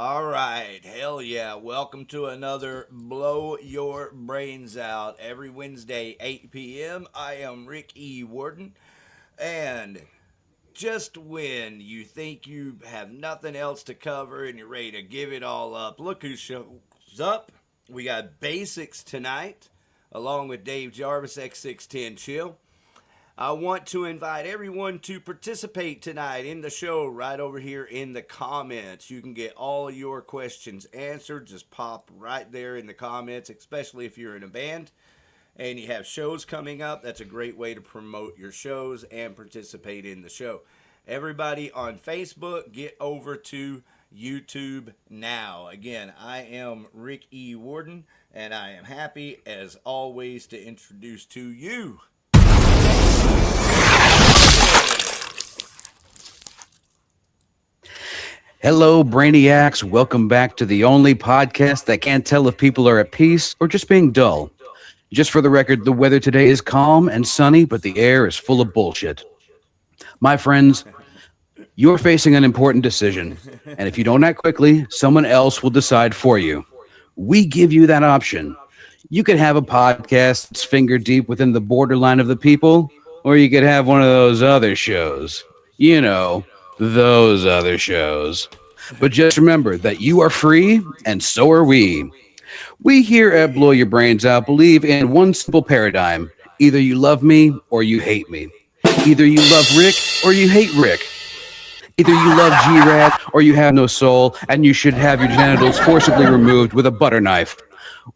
All right, hell yeah. Welcome to another Blow Your Brains Out every Wednesday, 8 p.m. I am Rick E. Warden, and just when you think you have nothing else to cover and you're ready to give it all up, look who shows up. We got BASIXX tonight, along with Dave Jarvis, X610 Chill. I want to invite everyone to participate tonight in the show right over here in the comments. You can get all your questions answered. Just pop right there in the comments, especially if you're in a band and you have shows coming up. That's a great way to promote your shows and participate in the show. Everybody on Facebook, get over to YouTube now. Again, I am Rick E. Warden, and I am happy, as always, to introduce to you. Hello, Brainiacs. Welcome back to the only podcast that can't tell if people are at peace or just being dull. Just for the record, the weather today is calm and sunny, but the air is full of bullshit. My friends, you're facing an important decision, and if you don't act quickly, someone else will decide for you. We give you that option. You could have a podcast that's finger deep within the borderline of the people, or you could have one of those other shows. You know, those other shows. But just remember that you are free, and so are we. We here at Blow Your Brains Out believe in one simple paradigm. Either you love me or you hate me. Either you love Rick or you hate Rick. Either you love G-Rad or you have no soul and you should have your genitals forcibly removed with a butter knife.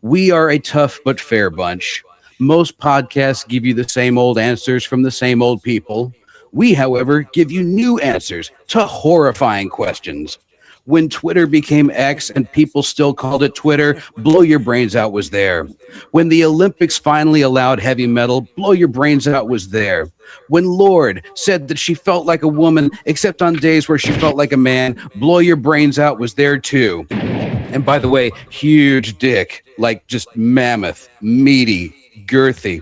We are a tough but fair bunch. Most podcasts give you the same old answers from the same old people. We, however, give you new answers to horrifying questions. When Twitter became X and people still called it Twitter, Blow Your Brains Out was there. When the Olympics finally allowed heavy metal, Blow Your Brains Out was there. When Lorde said that she felt like a woman, except on days where she felt like a man, Blow Your Brains Out was there too. And by the way, huge dick, like just mammoth, meaty, girthy.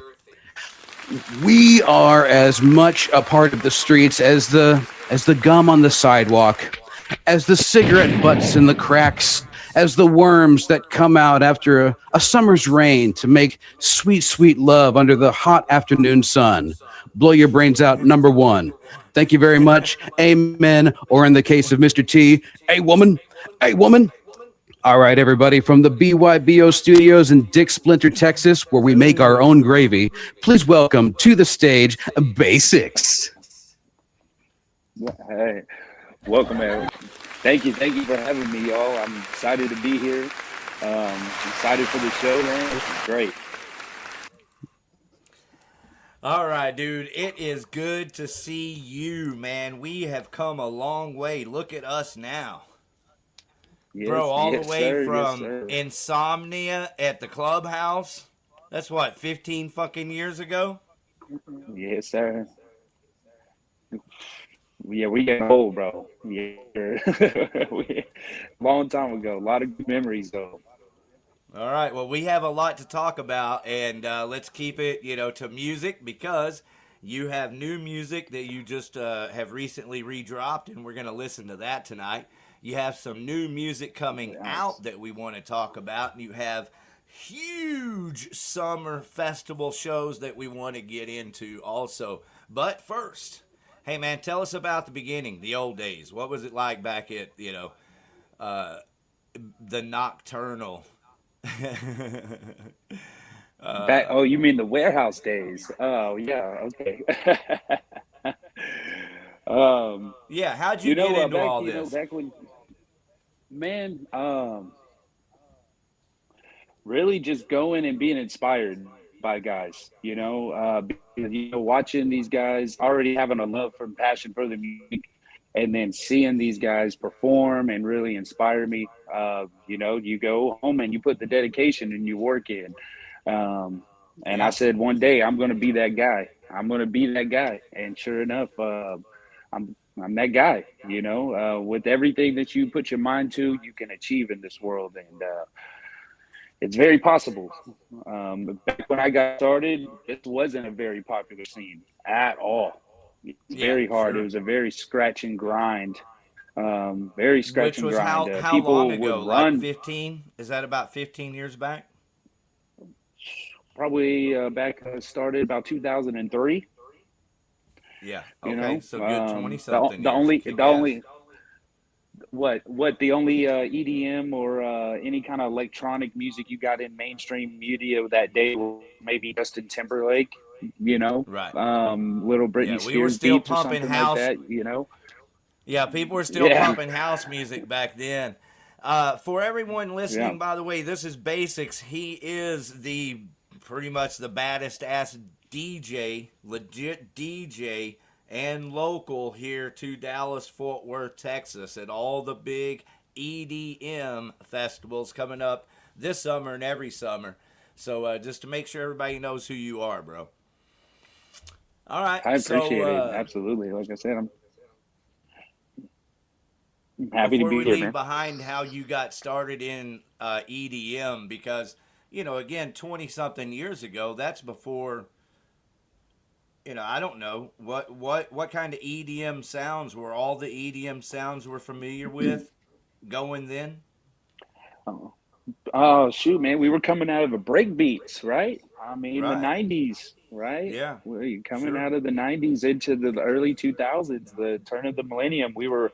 We are as much a part of the streets as the gum on the sidewalk, as the cigarette butts in the cracks, as the worms that come out after a summer's rain to make sweet, sweet love under the hot afternoon sun. Blow Your Brains Out, number one. Thank you very much. Amen. Or in the case of Mr. T, a woman, a woman. All right, everybody, from the BYBO studios in Dick Splinter, Texas, where we make our own gravy, please welcome to the stage BASIXX. Hey, welcome, man. Thank you for having me, y'all. I'm excited to be here. Excited for the show, man. This is great. All right, dude. It is good to see you, man. We have come a long way. Look at us now. Bro, all the Yes, way sir. Yes, from sir. insomnia at the clubhouse. That's what, 15 fucking years ago? Yes, sir. Yeah, we getting old, bro. Yeah, long time ago. A lot of good memories, though. All right, well, we have a lot to talk about, and let's keep it, to music because you have new music that you just have recently redropped, and we're going to listen to that tonight. You have some new music coming Nice. out that we want to talk about, and you have huge summer festival shows that we want to get into also. But first, hey, man, tell us about the beginning, the old days. What was it like back at, uh, the Nocturnal? Back. Oh, you mean the warehouse days? Oh, yeah. Okay. um, Yeah, how'd you get into back, all this? back when, man, really just going and being inspired by guys, watching these guys, already having a love and passion for the music, and then seeing these guys perform and really inspire me. You go home and you put the dedication and you work in. Um, and I Yeah. said, one day I'm going to be that guy. I'm going to be that guy. And sure enough, I'm that guy. With everything that you put your mind to, you can achieve in this world. And it's very possible. Back when I got started, this wasn't a very popular scene at all. It's Yeah, very hard. It sure. was a very scratch and grind. Very scratch Which and was grind. how long People ago? would Like run 15? Is that about 15 years back? probably back started about 2003. Yeah. You Okay. know, So good 20 the something the years. only Kick the ass. only what the only EDM or any kind of electronic music you got in mainstream media that day was maybe Justin Timberlake, you know, Right. little Yeah. Britney We were Spears still beats or pumping something like house. that, you know. Yeah. People were still Yeah, pumping house music back then. For everyone yeah. listening, by the way, this is BASIXX. He is pretty much the baddest ass DJ, legit DJ, and local here to Dallas, Fort Worth, Texas, at all the big EDM festivals coming up this summer and every summer. So just to make sure everybody knows who you are, bro. All right, I so appreciate it. Absolutely. Like I said, I'm happy to before be we here, leave man. behind how you got started in EDM, because again, 20 something years ago, that's before. I don't know what kind of EDM sounds were all the EDM sounds we're familiar with going then. Oh, oh shoot, man, we were coming out of the break beats, right? I mean, the Right. '90s, right? Yeah. We coming Sure. out of the '90s into the early 2000s, the turn of the millennium. We were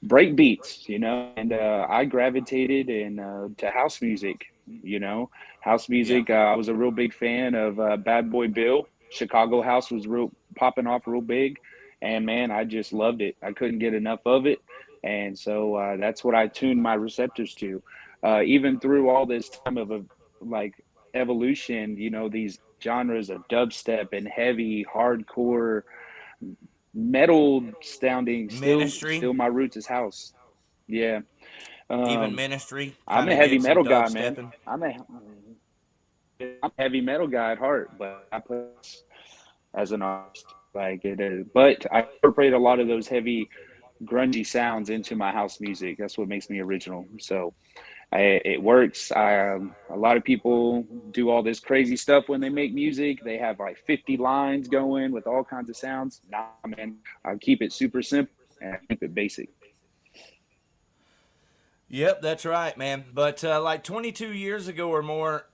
break beats, you know, and I gravitated to house music, you know, house Yeah. music. I was a real big fan of Bad Boy Bill. Chicago house was real popping off real big, and man, I just loved it. I couldn't get enough of it, and so that's what I tuned my receptors to. Even through all this time of like evolution, you know, these genres of dubstep and heavy hardcore metal sounding, Ministry, still my roots is house. Yeah. even um Ministry, I'm kind a of heavy did some metal guy, man. dubstepping. I'm a heavy metal guy at heart, but I put as an artist like it is, but I incorporate a lot of those heavy grungy sounds into my house music. That's what makes me original. So it works. A lot of people do all this crazy stuff when they make music. They have like 50 lines going with all kinds of sounds. Nah, man, I keep it super simple and I keep it basic. Yep, that's right, man. But like 22 years ago or more,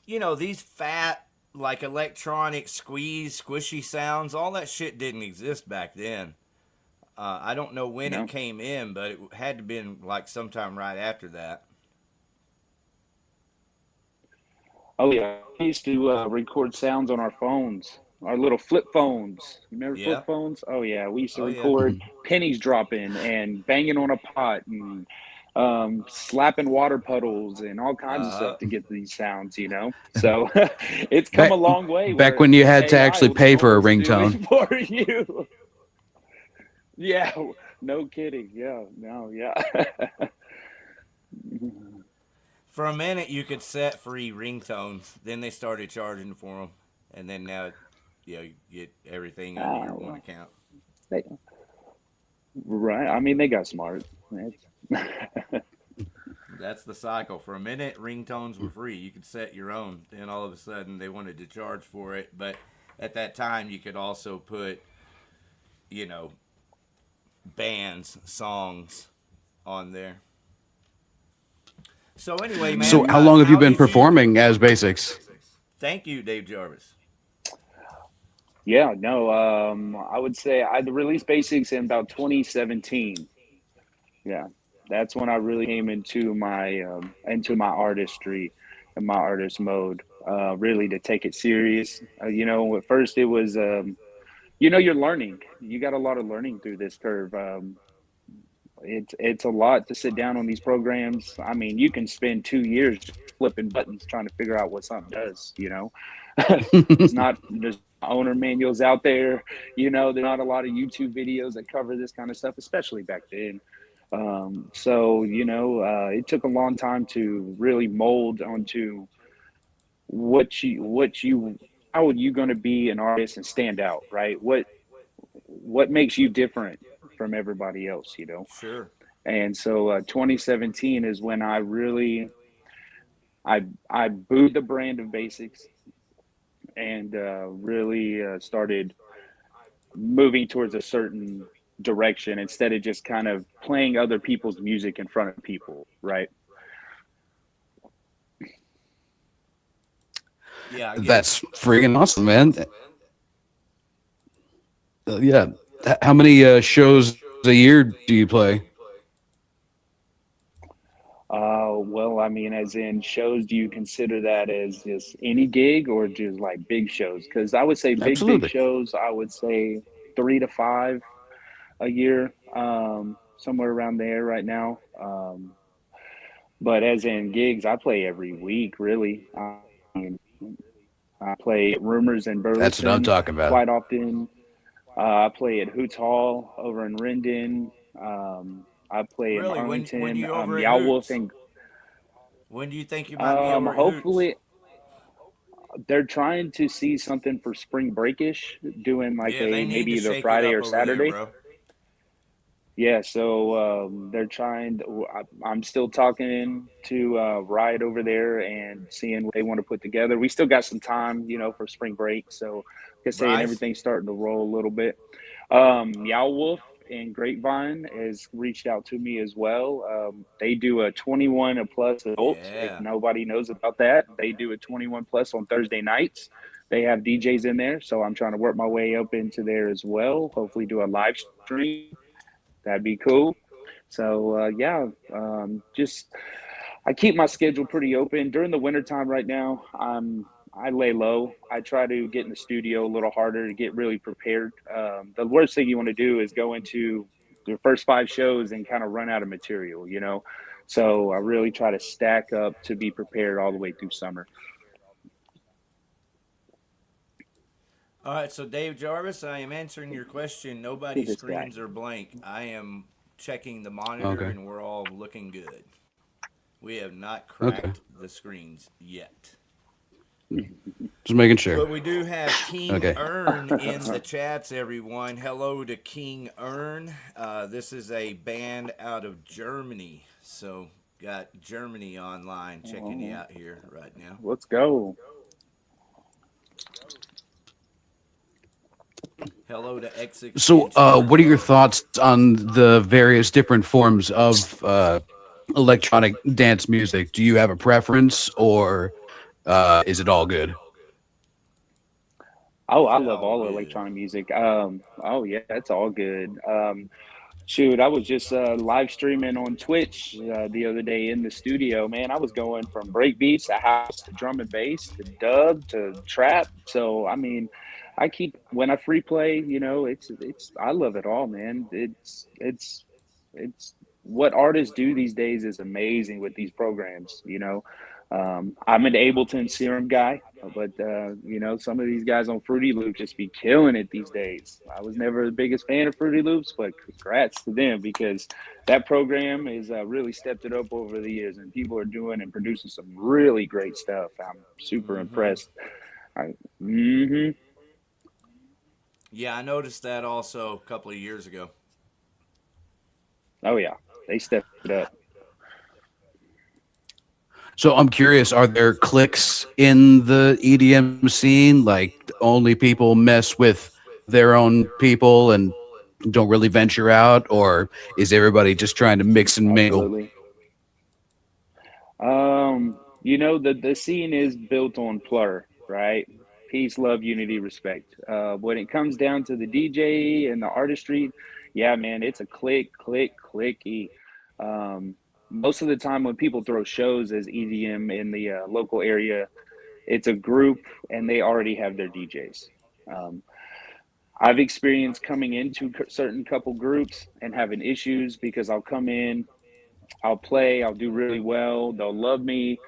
these fat, like electronic squeeze, squishy sounds, all that shit didn't exist back then. I don't know when it No. came in, but it had to been like sometime right after that. Oh yeah, we used to record sounds on our phones, our little flip phones. You remember flip Yeah. phones? Oh yeah, we used to Oh yeah. record pennies dropping and banging on a pot and slapping water puddles and all kinds of Uh stuff huh. to get these sounds. You know, so it's come a Back long way back where when you had to AI actually will do pay for a almost do it ringtone. for you. Yeah, no kidding. Yeah, no, yeah. For a minute, you could set free ringtones. Then they started charging for them, and then now, you get everything under your one Well, account. they, right. I mean, they got smart. That's the cycle. For a minute, ringtones were free. You could set your own. Then all of a sudden, they wanted to charge for it. But at that time, you could also put, you know, bands, songs on there. So anyway, man, So, how Mm-hmm. long have you how been did you? performing as BASIXX? Thank you, Dave Jarvis. Yeah, no, I would say I released BASIXX in about 2017. Yeah, that's when I really came into my artistry and my artist mode. Really to take it serious. You know, at first it was, you know, you're learning. You got a lot of learning through this curve. It's a lot to sit down on these programs. I mean, you can spend 2 years just flipping buttons trying to figure out what something does. You know, there's owner manuals out there. You know, there's not a lot of YouTube videos that cover this kind of stuff, especially back then. So you know, it took a long time to really mold onto what you how are you going to be an artist and stand out, right? What makes you different from everybody else, you know? Sure. And so 2017 is when I booed the brand of BASIXX and really started moving towards a certain direction instead of just kind of playing other people's music in front of people, right? Yeah, I get it. That's freaking awesome, man. Yeah. How many shows a year do you play? Well, I mean, as in shows, do you consider that as just any gig or just like big shows? Because I would say big Absolutely. shows, I would say 3 to 5 a year, somewhere around there right now. But as in gigs, I play every week, really. Mean, I play Rumors in That's what I'm Burleson talking about. quite often. I play at Hoots Hall over in Rendon. I play in Really, when Arlington. you over at Yow Wolf Hoots, and when do you think you might be over at Hoots? hopefully they're trying to see something for spring breakish, doing like Yeah, they a need maybe to either shake it Friday up or over there, Saturday. bro. Yeah, so they're trying. I'm still talking to Riot over there and seeing what they want to put together. We still got some time, for spring break. So, like I say, and Bryce? everything's starting to roll a little bit. Yow Wolf and Grapevine has reached out to me as well. They do a 21 and plus adult. If Yeah. nobody knows about that, they do a 21 plus on Thursday nights. They have DJs in there, so I'm trying to work my way up into there as well. Hopefully, do a live stream. That'd be cool. So yeah, just I keep my schedule pretty open during the wintertime. Right now, I lay low. I try to get in the studio a little harder to get really prepared. The worst thing you want to do is go into your first 5 shows and kind of run out of material. So I really try to stack up to be prepared all the way through summer. All right, so Dave Jarvis, I am answering your question. Who Nobody's this guy? screens are blank. I am checking the monitor Okay. and we're all looking good. We have not Okay. cracked the screens yet. Just making sure. But we do have King Okay. Earn in the chats, everyone. Hello to King Earn. This is a band out of Germany. So, got Germany online checking you Oh, out here right now. let's go. Hello to X So, Extension. what are your thoughts on the various different forms of electronic dance music? Do you have a preference, or is it all good? Oh, I It's love all all good. electronic music. Oh yeah, it's all good. Shoot, I was just live streaming on Twitch the other day in the studio. Man, I was going from break beats to house to drum and bass to dub to trap. So I mean, I keep when I free play, it's I love it all, man. It's what artists do these days is amazing with these programs. I'm an Ableton Serum guy, but some of these guys on Fruity Loops just be killing it these days. I was never the biggest fan of Fruity Loops, but congrats to them because that program has really stepped it up over the years, and people are doing and producing some really great stuff. I'm super Mm-hmm. impressed. Mm-hmm. Yeah, I noticed that also a couple of years ago. Oh yeah, they stepped it up. So, I'm curious: are there cliques in the EDM scene? Like, only people mess with their own people and don't really venture out, or is everybody just trying to mix and mingle? Absolutely. The scene is built on plur, right? Peace, love, unity, respect. When it comes down to the DJ and the artistry, yeah, man, it's a clicky. Most of the time when people throw shows as EDM in the local area, it's a group and they already have their DJs. Um, I've experienced coming into certain couple groups and having issues because I'll come in, I'll play, I'll do really well, they'll love me,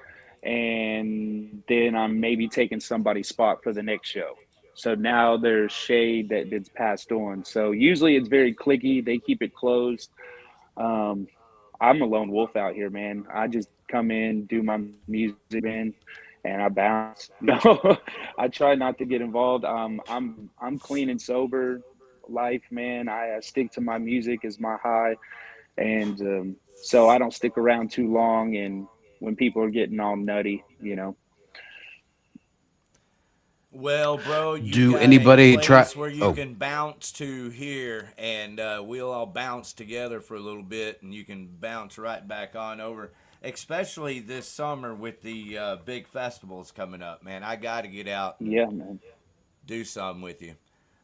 and then I'm maybe taking somebody's spot for the next show. So now there's shade that's passed on. So usually it's very clicky. They keep it closed. Um, I'm a lone wolf out here, man. I just come in, do my music, man, and I bounce. No, I try not to get involved. I'm clean and sober life, man. I stick to my music as my high, and so I don't stick around too long. And when people are getting all nutty. Well, bro, you Do got a anybody try? place where you Oh, can bounce to here, and we'll all bounce together for a little bit, and you can bounce right back on over. Especially this summer with the big festivals coming up, man. I got to get out and Yeah, man. do something with you.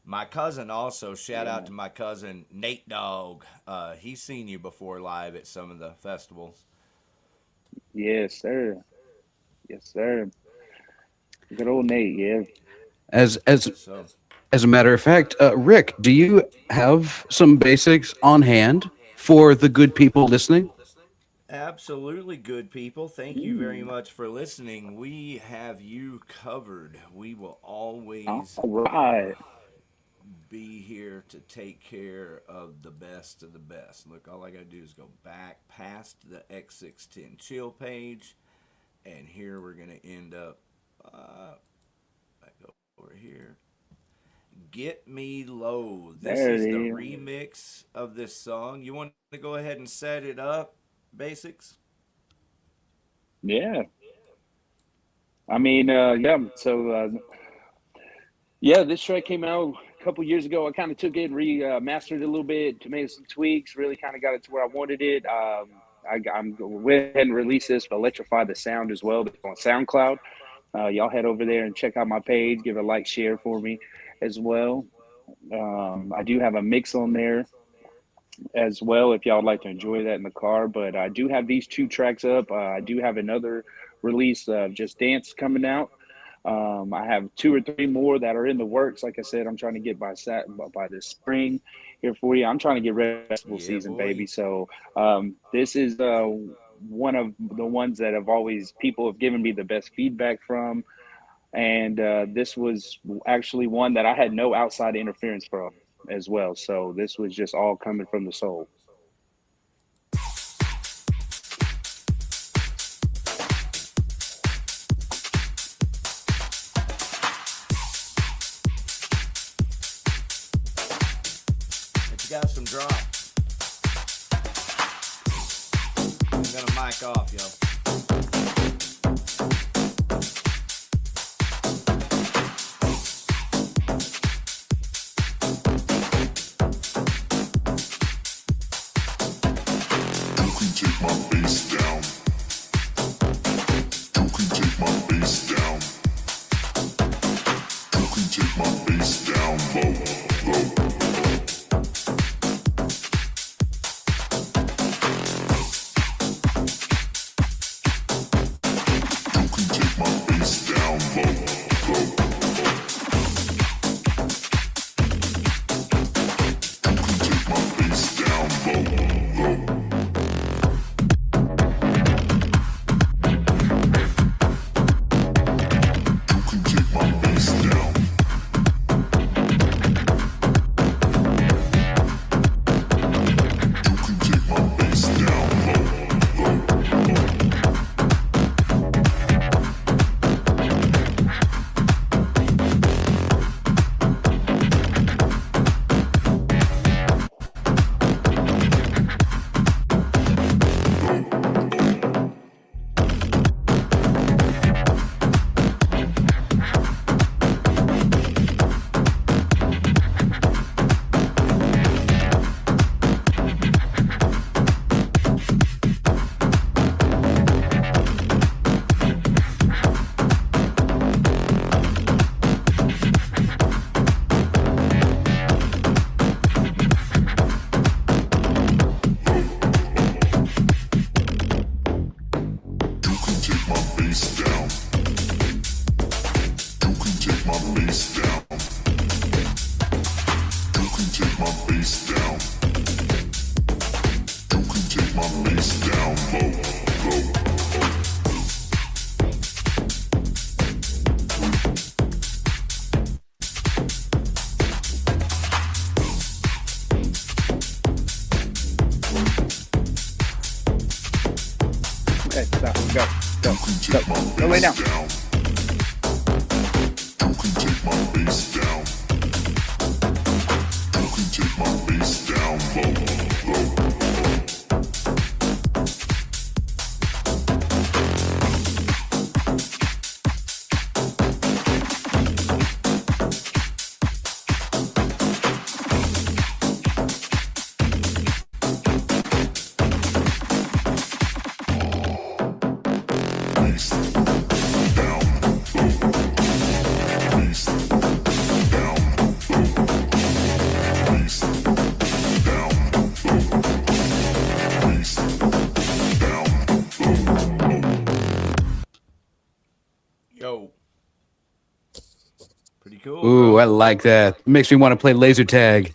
My cousin also, shout Yeah, out to man. my cousin Nate Dogg. He's seen you before live at some of the festivals. Yes, sir. Yes, sir. Good old Nate. Yeah. as as Yes, so. as a matter of fact, Rick, do you have some basics on hand for the good people listening? Absolutely, good people. Thank you very Mm. much for listening. We have you covered. We will All always right. be here to take care of the best of the best. Look, all I got to do is go back past the X610 chill page, and here we're going to end up back over here. Get Me Low. This There it is the is. remix of this song. You want to go ahead and set it up, BASIXX? Yeah. I mean, yeah. So, yeah, this track came out a couple years ago. I kind of took it and remastered it a little bit to make some tweaks. Really kind of got it to where I wanted it. I'm went ahead and released this to electrify the sound as well. It's on SoundCloud. Y'all head over there and check out my page. Give it a like, share for me as well. I do have a mix on there as well if y'all would like to enjoy that in the car. But I do have these two tracks up. I do have another release of Just Dance coming out. I have two or three more that are in the works. Like I said, I'm trying to get by this spring here for you. I'm trying to get ready for festival Yeah, season, boy. baby. So this is one of the ones that have always people have given me the best feedback from. And this was actually one that I had no outside interference from as well. So this was just all coming from the soul. If you got some drops, I'm going to mic off, yo. Okay, stop. Go lay down. cool, Ooh, I bro. like that. Makes me want to play laser tag.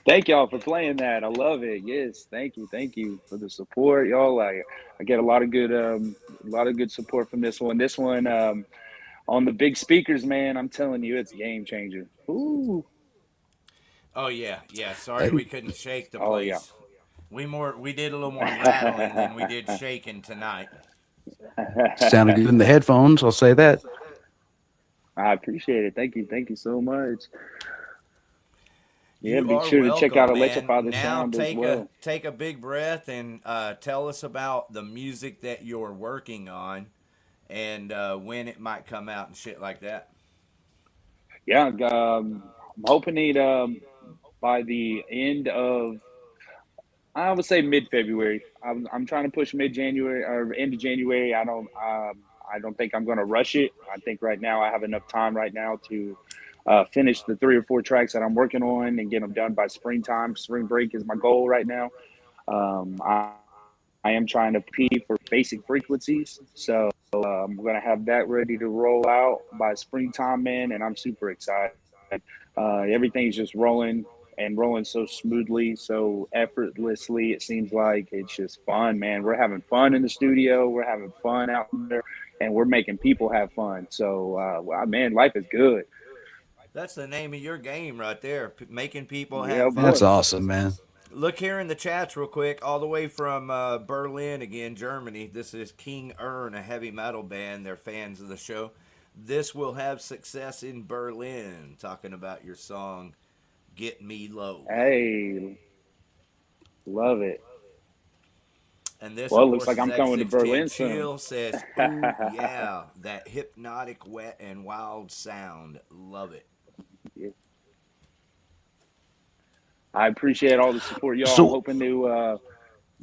Thank y'all for playing that. I love it. Yes, thank you for the support, y'all. I get a lot of good support from this one. This one on the big speakers, man. I'm telling you, it's a game changer. Ooh, Oh yeah, yeah. Sorry Uh, we couldn't shake the oh yeah. place. We did a little more rattling than we did shaking tonight. Sounded good in the headphones. I'll say that. I appreciate it. Thank you so much. Yeah, You be are sure to check out welcome, man. Electrify the Now Sound as well. take a big breath and tell us about the music that you're working on and when it might come out and shit like that. Yeah, I'm hoping it by the end of I would say mid February. I'm trying to push mid January or end of January. I don't think I'm going to rush it. I think right now I have enough time right now to finish the 3 or 4 tracks that I'm working on and get them done by springtime. Spring break is my goal right now. I am trying to compete for basic frequencies, so I'm going to have that ready to roll out by springtime, man. And I'm super excited. Everything's just rolling and rolling so smoothly, so effortlessly. It seems like it's just fun, man. We're having fun in the studio. We're having fun out there, and we're making people have fun. So, man, life is good. That's the name of your game right there, making people Yeah, have That's fun. boy. awesome, man. Look here in the chats real quick, all the way from Berlin again, Germany. This is King Ern, a heavy metal band. They're fans of the show. This will have success in Berlin. Talking about your song, Get Me Low. Hey, love it. And this, Well, of it looks course, like is I'm coming to X610 Berlin soon. Chill. Says, ooh, yeah, that hypnotic, wet, and wild sound. Love it. I appreciate all the support, y'all. I'm So hoping to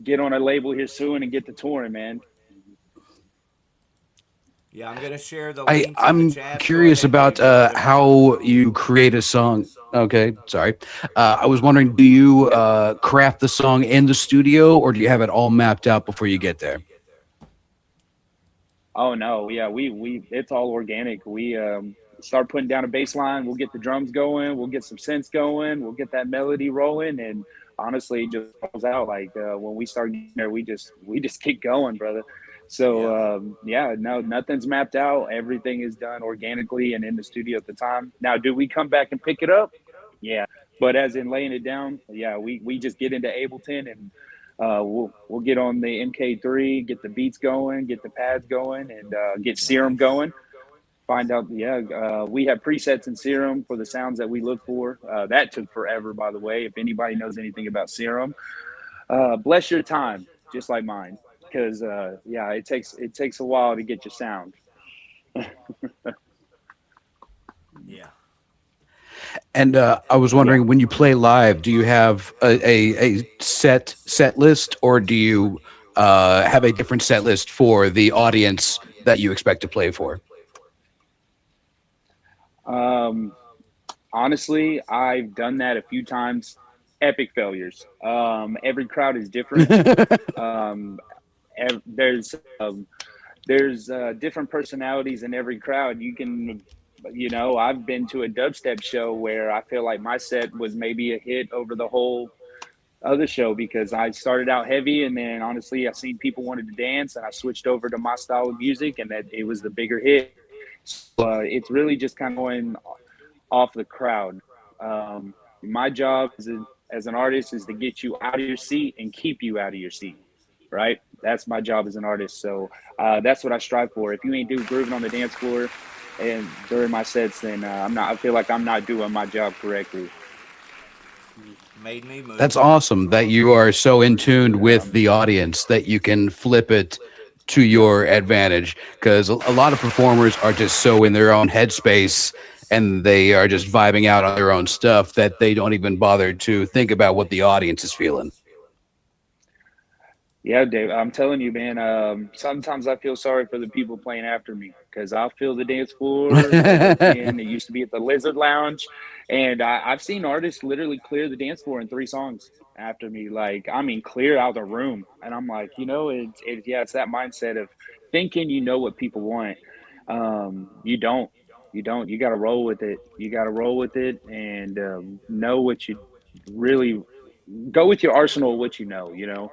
get on a label here soon and get to touring, man. Yeah, I'm going to share the I links in the I'm chats. Go curious ahead, about dude. Your other mic. how you create a song. Okay, sorry. I was wondering, do you Yep. craft the song in the studio, or do you have it all mapped out before you get there? Oh no, yeah, we it's all organic. We start putting down a bass line, we'll get the drums going, we'll get some synths going, we'll get that melody rolling, and honestly, it just falls out. Like when we start getting there, we just keep going, brother. So Yeah. yeah, no, nothing's mapped out. Everything is done organically and in the studio at the time. Now, do we come back and pick it up? Yeah, but as in laying it down, yeah, we just get into Ableton and we'll get on the MK3, get the beats going, get the pads going, and get Serum Nice. going. Find out, yeah, we have presets in Serum for the sounds that we look for. That took forever, by the way. If anybody knows anything about Serum, bless your time, just like mine, because yeah, it takes a while to get your sound. Yeah. And I was Yeah. wondering, when you play live, do you have a set list, or do you have a different set list for the audience that you expect to play for? Um, Honestly, I've done that a few times. Epic failures. Every crowd is different. Um, there's different personalities in every crowd. You can, I've been to a dubstep show where I feel like my set was maybe a hit over the whole other show because I started out heavy, and then honestly, I seen people wanted to dance, and I switched over to my style of music, and that it was the bigger hit. So it's really just kind of going off the crowd. My job as an artist is to get you out of your seat and keep you out of your seat, right? That's my job as an artist. So that's what I strive for. If you ain't do grooving on the dance floor and during my sets, then I'm not. I feel like I'm not doing my job correctly. Made me That's move. awesome that you are so in tune with Um, the audience that you can flip it to your advantage. Because a lot of performers are just so in their own headspace and they are just vibing out on their own stuff that they don't even bother to think about what the audience is feeling. Yeah, Dave, I'm telling you, man. Sometimes I feel sorry for the people playing after me because I'll fill the dance floor. Again, it used to be at the Lizard Lounge, and I've seen artists literally clear the dance floor in 3 songs after me. Like, I mean, clear out the room, and I'm like, yeah, it's that mindset of thinking you know what people want. You don't. You don't. You got to roll with it. You got to roll with it and know what you really go with your arsenal of what you know,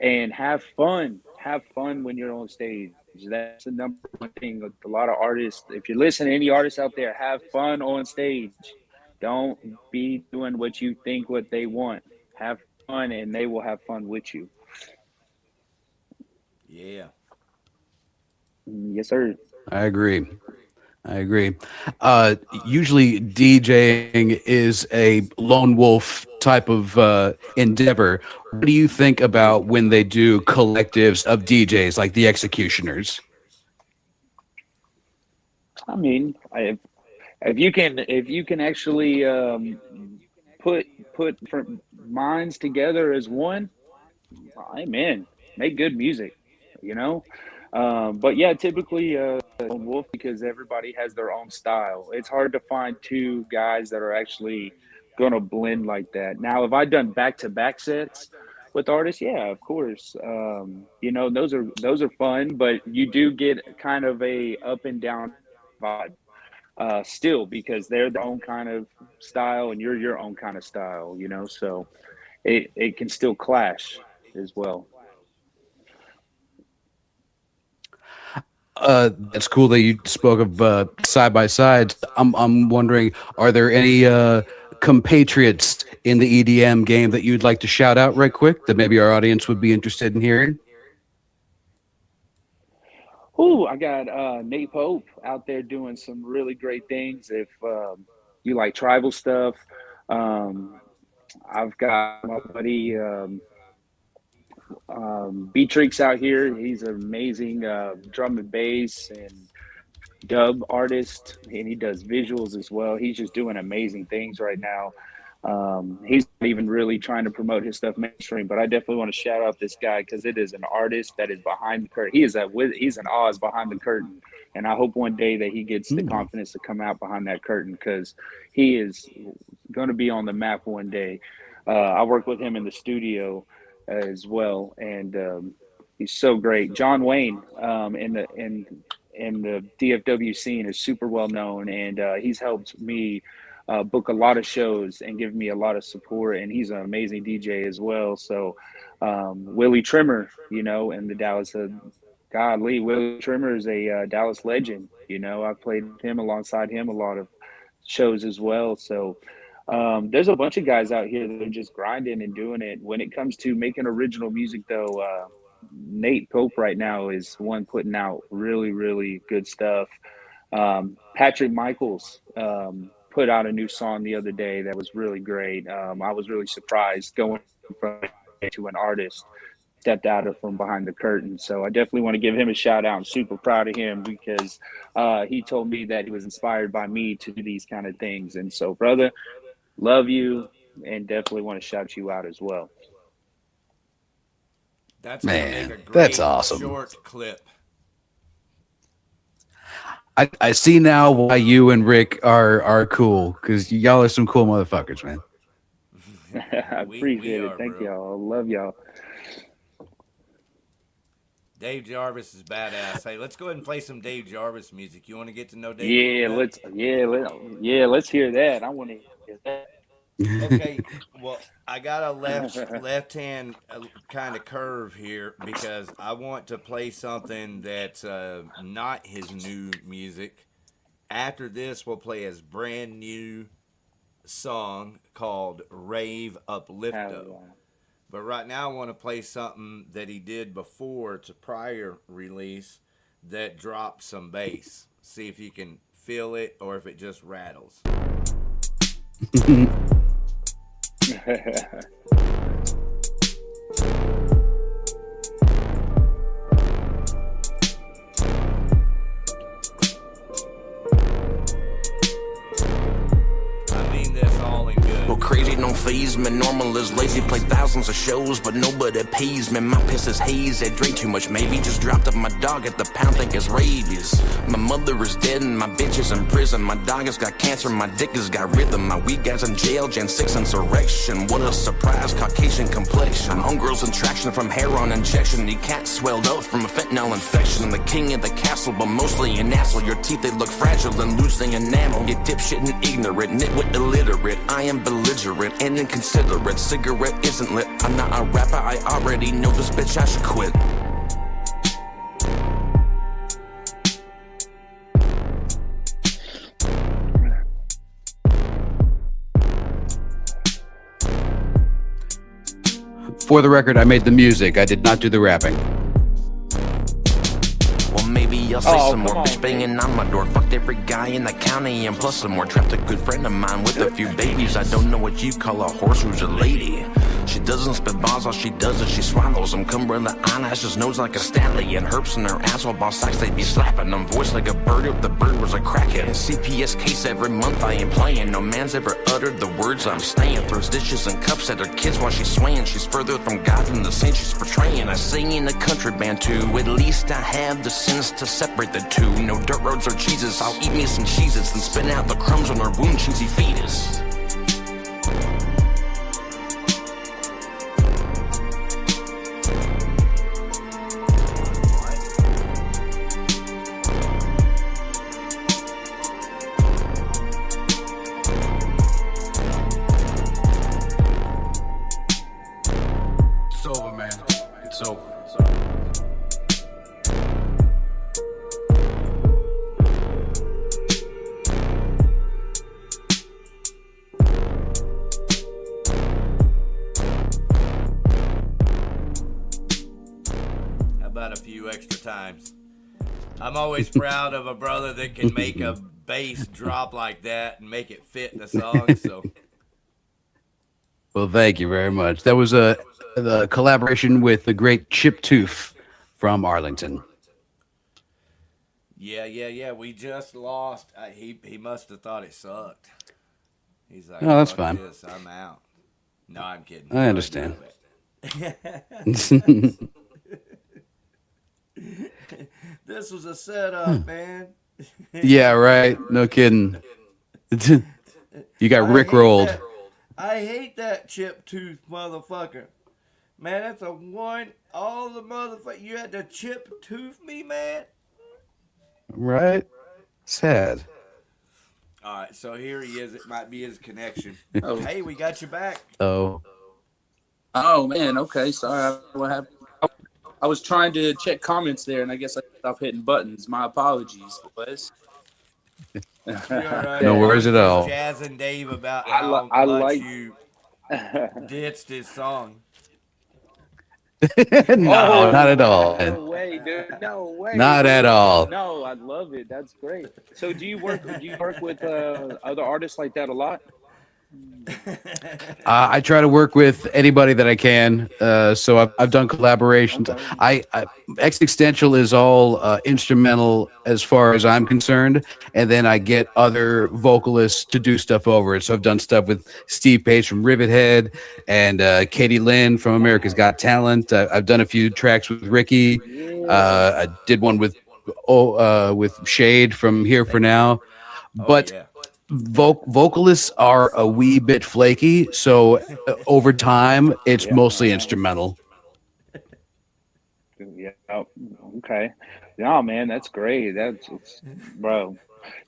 and have fun. Have fun when you're on stage. That's the number one thing. A lot of artists, if you're listening to any artists out there, have fun on stage. Don't be doing what you think what they want. Have fun and they will have fun with you. Yeah. Yes, sir. I agree. I agree. Usually, DJing is a lone wolf type of endeavor. What do you think about when they do collectives of DJs like the Executioners? I mean, if you can actually put put different minds together as one, amen. Make good music, you know. But yeah, typically lone wolf because everybody has their own style. It's hard to find two guys that are actually gonna blend like that. Now, if I done back to back sets with artists, yeah, of course. You know, those are fun, but you do get kind of a up and down vibe still because they're their own kind of style and you're your own kind of style, you know. So it can still clash as well. That's cool that you spoke of side by sides. I'm wondering, are there any compatriots in the EDM game that you'd like to shout out right quick that maybe our audience would be interested in hearing? Ooh, I got Nate Pope out there doing some really great things. If you like tribal stuff, um, I've got my buddy Beatrix out here. He's an amazing drum and bass and dub artist, and he does visuals as well. He's just doing amazing things right now. He's not even really trying to promote his stuff mainstream, but I definitely want to shout out this guy because it is an artist that is behind the curtain. He's an Oz behind the curtain, and I hope one day that he gets the Hmm. confidence to come out behind that curtain because he is going to be on the map one day. I work with him in the studio as well, and he's so great. John Wayne in the DFW scene is super well known, and he's helped me book a lot of shows and give me a lot of support. And he's an amazing DJ as well. So Willie Trimmer, you know, and the Dallas. Godly, Willie Trimmer is a Dallas legend. You know, I've played with him alongside him a lot of shows as well. So there's a bunch of guys out here that are just grinding and doing it. When it comes to making original music, though, Nate Pope right now is one putting out really, really good stuff. Patrick Michaels put out a new song the other day that was really great. I was really surprised going from to an artist stepped out of from behind the curtain. So I definitely want to give him a shout out. I'm super proud of him because he told me that he was inspired by me to do these kind of things. And so, brother, love you and definitely want to shout you out as well. That's going to make Man, a that's great awesome. short clip. I see now why you and Rick are cool because y'all are some cool motherfuckers, man. I We appreciate it. are, Thank bro. y'all. I love y'all. Dave Jarvis is badass. Hey, let's go ahead and play some Dave Jarvis music. You want to get to know Dave a little Yeah, bit? let's hear that. I want to hear that. Okay, well, I got a left hand kind of curve here because I want to play something that's not his new music. After this, we'll play his brand new song called Rave Hell Uplifto. yeah. But right now, I want to play something that he did before. It's a prior release that dropped some bass. See if you can feel it or if it just rattles. I mean this all in good. crazy don't faze me. Normal is lazy, play thousands of shows, but nobody pays me. My piss is hazy, drink too much maybe. Just dropped up my dog at the pound, think it's rabies. My mother is dead and my bitch is in prison. My dog has got cancer, my dick has got rhythm. My weak guy's in jail, Gen 6 insurrection. What a surprise, Caucasian complexion. Homegirls in traction from heroin injection. Your cat swelled up from a fentanyl infection. I'm the king of the castle, but mostly an asshole. Your teeth, they look fragile and losing enamel. You dipshit and ignorant, nitwit illiterate. I am belligerent and inconsiderate. Cigarette isn't lit, I'm not a rapper. I already know this bitch, I should quit. For the record, I made the music. I did not do the rapping. Well, maybe I'll say some more. Come on, Bitch banging on my door. Fucked every guy in the county and plus some more. Trapped a good friend of mine with a few babies. I don't know what you call a horse who's a lady. She doesn't spit balls, all she does is she swallows them. Cumberland eyelash just nose like a stallion. Herps in her asshole, BASIXX, they be slapping them. Voice like a bird if the bird was a crackhead. CPS case every month I ain't playing. No man's ever uttered the words I'm staying. Throws dishes and cups at her kids while she's swaying. She's further from God than the saint she's portraying. I sing in a country band too. At least I have the sense to separate the two. No dirt roads or Jesus, I'll eat me some Cheez-Its and spin out the crumbs on her wound, cheesy fetus. It's over, man. It's over. How about a few extra times? I'm always proud of a brother that can make a bass drop like that and make it fit the song. So Well, thank you very much. That was a collaboration with the great Chip Tooth from Arlington. yeah. We just lost. He must have thought it sucked. He's like, Oh, that's "Fuck fine. this, I'm out." No, I'm kidding. I understand. This was a setup, man. Yeah, right. No kidding. You got rickrolled. I hate that chip tooth motherfucker. Man, that's a one. All the motherfucker. You had to chip tooth me, man. Right? Sad. All right, so here he is. It might be his connection. Oh. Hey, we got you back. Oh. Oh man, okay, sorry. What happened? I was trying to check comments there, and I guess I stopped hitting buttons. My apologies, boys. You're all right. No worries at all. Jazzing Dave about I how I much like- you ditched his song. No, not at all. No way, dude. No way. Not at all. No, I love it. That's great. So, do you work with other artists like that a lot? I try to work with anybody that I can. So I've done collaborations. Okay. Existential is all instrumental as far as I'm concerned, and then I get other vocalists to do stuff over it. So I've done stuff with Steve Page from Rivethead and Katie Lynn from America's Got Talent. I've done a few tracks with Ricky. I did one with Shade from Here for Now, but. Yeah. Vocalists are a wee bit flaky, so over time it's mostly instrumental. Yeah. Oh, okay. No, man, that's great. Bro.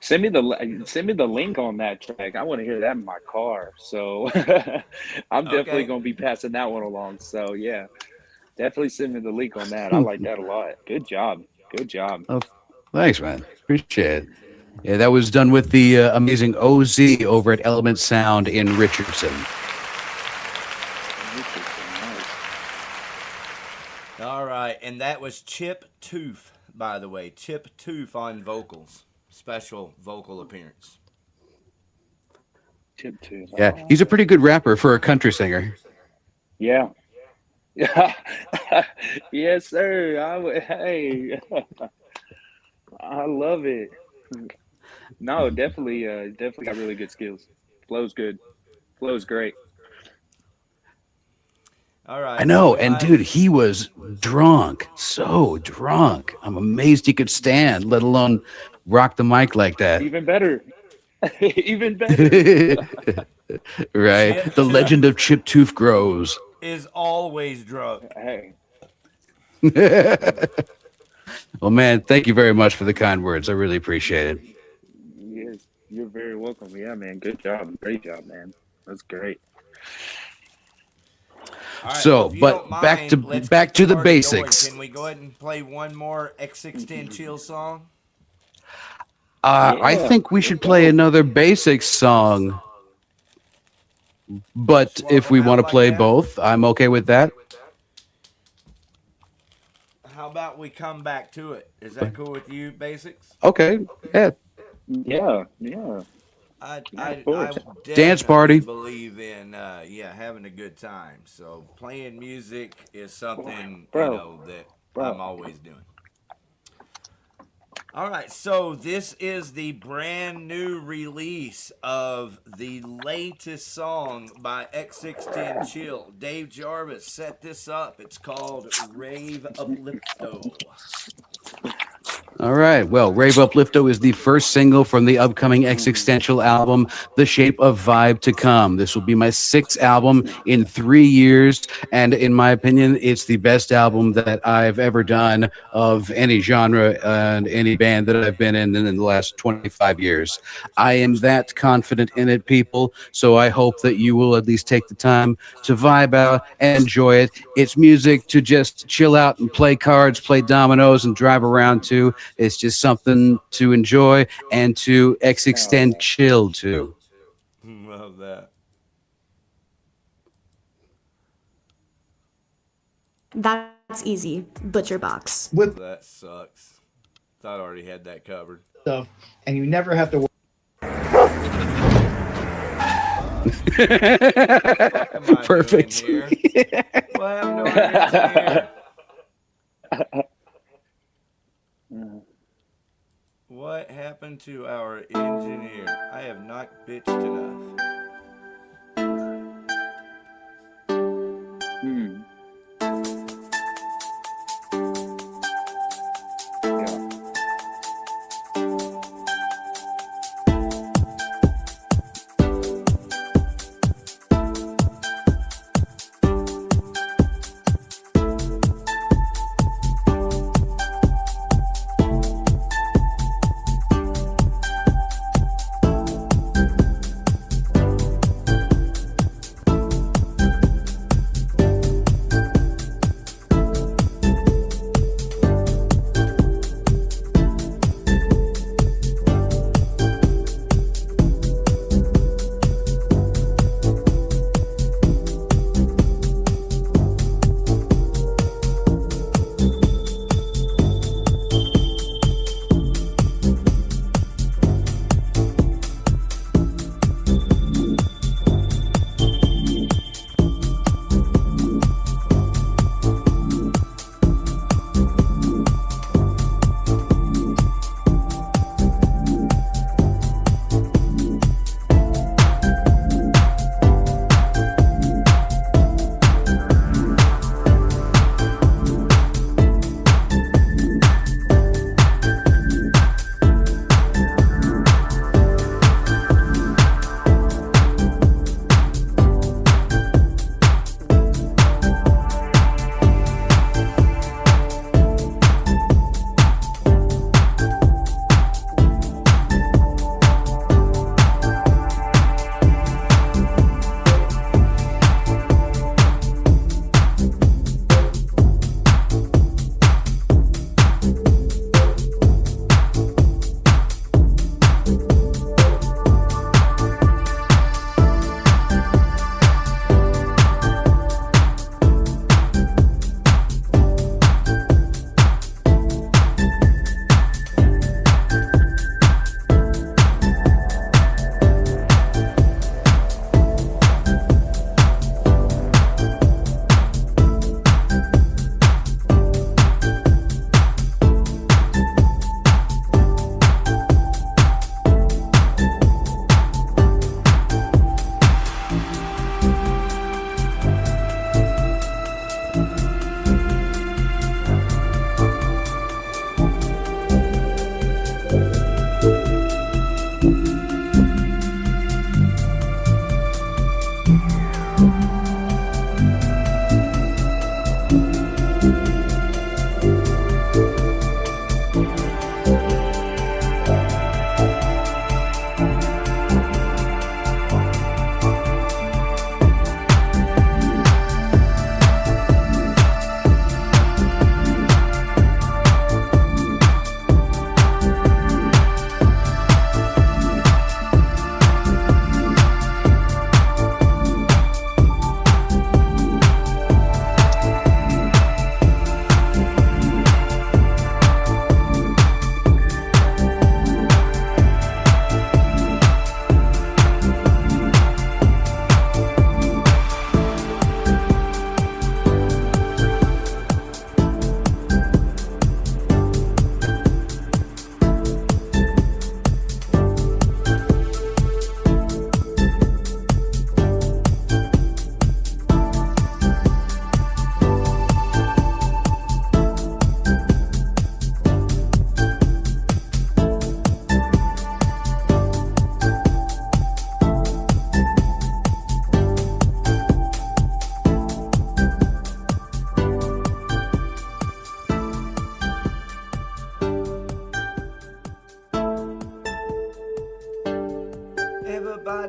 Send me the link on that track. I want to hear that in my car. So I'm definitely gonna be passing that one along. So yeah, definitely send me the link on that. I like that a lot. Good job. Good job. Oh, thanks, man. Appreciate it. Yeah, that was done with the amazing OZ over at Element Sound in Richardson. All right, and that was Chip Tooth, by the way. Chip Tooth on vocals. Special vocal appearance. Chip too. Yeah, he's a pretty good rapper for a country singer. Yeah. Yeah. Yes, sir. Hey. I love it. No, definitely got really good skills. Flow's good. Flow's great. All right. I know, So and dude, he was drunk, so drunk. I'm amazed he could stand, let alone rock the mic like that. Even better. Even better. Right? Chip The legend Tooth of Chip Tooth grows. is always drunk. Hey, Well, man, thank you very much for the kind words. I really appreciate it. yes, you're very welcome. Yeah, man. Good job. Great job, man. That's great. All right. So, Well, if you but don't mind, let's back get the to the party going. basics. Can we go ahead and play one more X610 chill song? I Yeah, think we let's should play go. another BASIXX song, but Swap if them we out want to like play that? both, I'm okay with that. How about we come back to it? Is that cool with you, BASIXX? Okay, yeah, Yeah, yeah, yeah, of I course. dance definitely party. believe in having a good time. So playing music is Boy, something bro, that I'm bro. always doing. All right, so this is the brand new release of the latest song by X610 Chill. Dave Jarvis set this up. It's called Rave Uplifto. All right. Well, Rave Uplifto is the first single from the upcoming existential album, The Shape of Vibe to Come. This will be my sixth album in 3 years. And in my opinion, it's the best album that I've ever done of any genre and any band that I've been in the last 25 years. I am that confident in it, people. So I hope that you will at least take the time to vibe out and enjoy it. It's music to just chill out and play cards, play dominoes, and drive around to. It's just something to enjoy and to Hell extend yeah. chill to. Love that. That's easy. Butcher box. with That sucks. Thought I already had that covered. stuff, and you never have to worry. What am I Perfect. doing here? What happened to our engineer? What happened to our engineer? I have not bitched enough. Hmm. Yeah.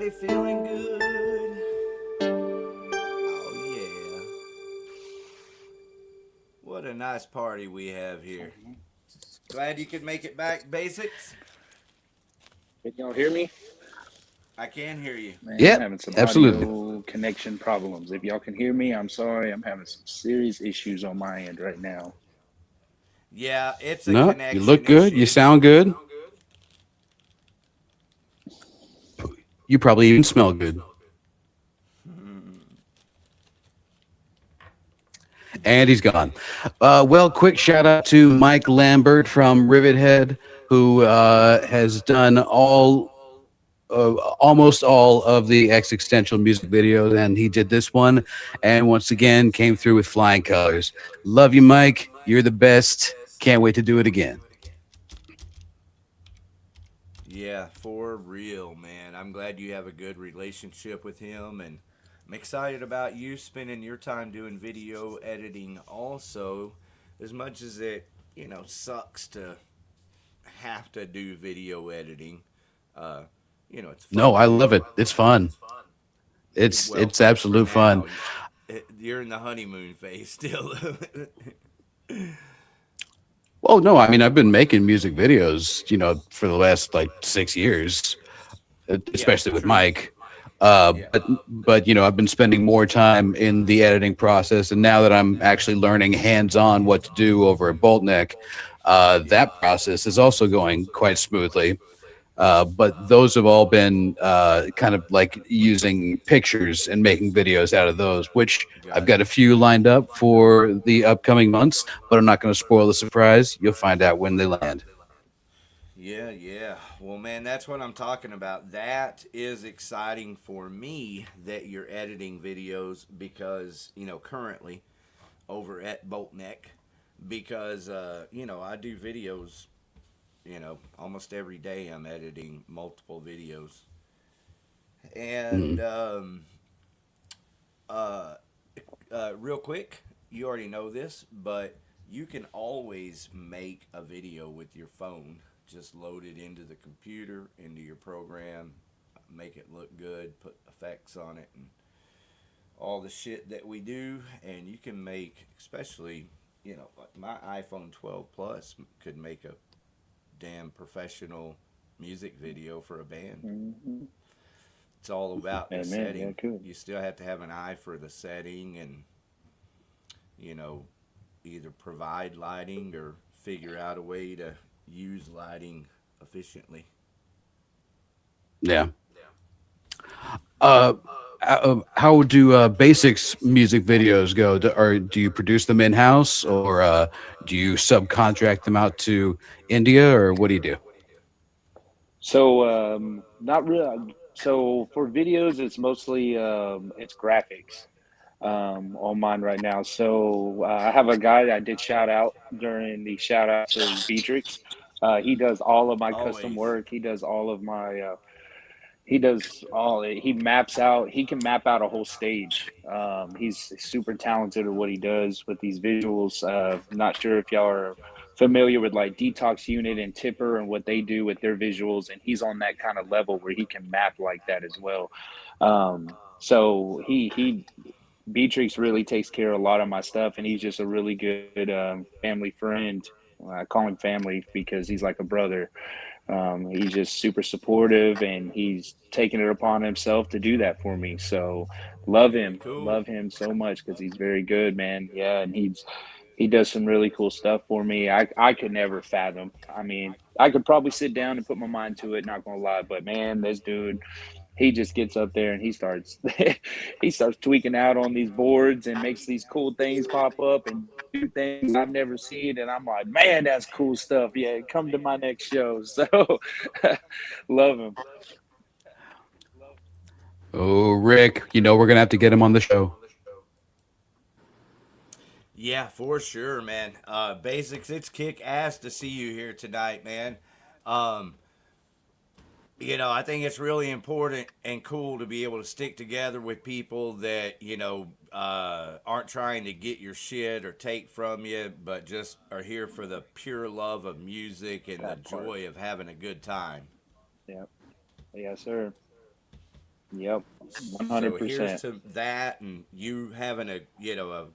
Everybody feeling good? Oh, yeah. What a nice party we have here. Glad you could make it back, BASIXX. Can y'all hear me? I can hear you. Man, I'm Yep, having some absolutely. audio connection problems. If y'all can hear me, I'm sorry. I'm having some serious issues on my end right now. Yeah, it's a No, you connection look good. You issue. sound good. You probably even smell good. And he's gone. Well, quick shout out to Mike Lambert from Rivethead, who has done almost all of the X Existential music videos, and he did this one, and once again came through with flying colors. Love you, Mike. You're the best. Can't wait to do it again. Yeah, for real, man. I'm glad you have a good relationship with him, and I'm excited about you spending your time doing video editing also. As much as it, sucks to have to do video editing, uh, it's No, fun to I love do. it. It's fun. Well, It's for absolute fun. now, you're in the honeymoon phase still. Well, no, I mean I've been making music videos, for the last like 6 years, Yeah, especially with true. Mike. Yeah, But I've been spending more time in the editing process, and now that I'm actually learning hands-on what to do over at Boltneck, yeah. that process is also going quite smoothly. But those have all been kind of like using pictures and making videos out of those, which I've Got it. got a few lined up for the upcoming months, but I'm not going to spoil the surprise. You'll find out when they land. Yeah, yeah. Well, man, that's what I'm talking about. That is exciting for me that you're editing videos because, currently over at Boltneck, because, I do videos, almost every day I'm editing multiple videos. And, Mhm. uh, real quick, you already know this, but you can always make a video with your phone. Just load it into the computer, into your program, make it look good, put effects on it, and all the shit that we do. And you can make, especially, like my iPhone 12 Plus could make a damn professional music video for a band. Mm-hmm. It's all about the Amen. Yeah, setting. good. You still have to have an eye for the setting and, you know, either provide lighting or figure out a way to use lighting efficiently. Yeah. Uh, how do BASIXX music videos go? Do you produce them in house, or do you subcontract them out to India, or what do you do? So, not really. So for videos, it's mostly it's graphics on mine right now. So I have a guy that I did shout out during the shout outs of BASIXX. He does all of my custom Always. work. He does all of my he does all he maps out he can map out a whole stage. He's super talented at what he does with these visuals. Not sure if y'all are familiar with like Detox Unit and Tipper and what they do with their visuals, and he's on that kind of level where he can map like that as well. So he Beatrix really takes care of a lot of my stuff, and he's just a really good family friend. I call him family because he's like a brother. He's just super supportive, and he's taken it upon himself to do that for me. So Cool. love him so much because he's very good, man. Yeah, and he does some really cool stuff for me. I could never fathom. I mean, I could probably sit down and put my mind to it, not gonna lie, but man, this dude, he just gets up there and he starts he starts tweaking out on these boards and makes these cool things pop up and do things I've never seen, and I'm like, man, that's cool stuff. Yeah, come to my next show. So love him. Oh, Rick, we're gonna have to get him on the show. Yeah, for sure, man. BASIXX, it's kick ass to see you here tonight, man. Um, I think it's really important and cool to be able to stick together with people that, aren't trying to get your shit or take from you, but just are here for the pure love of music and the That part. joy of having a good time. Yeah. Yes, sir. Yep, So here's 100%. to that, and you having a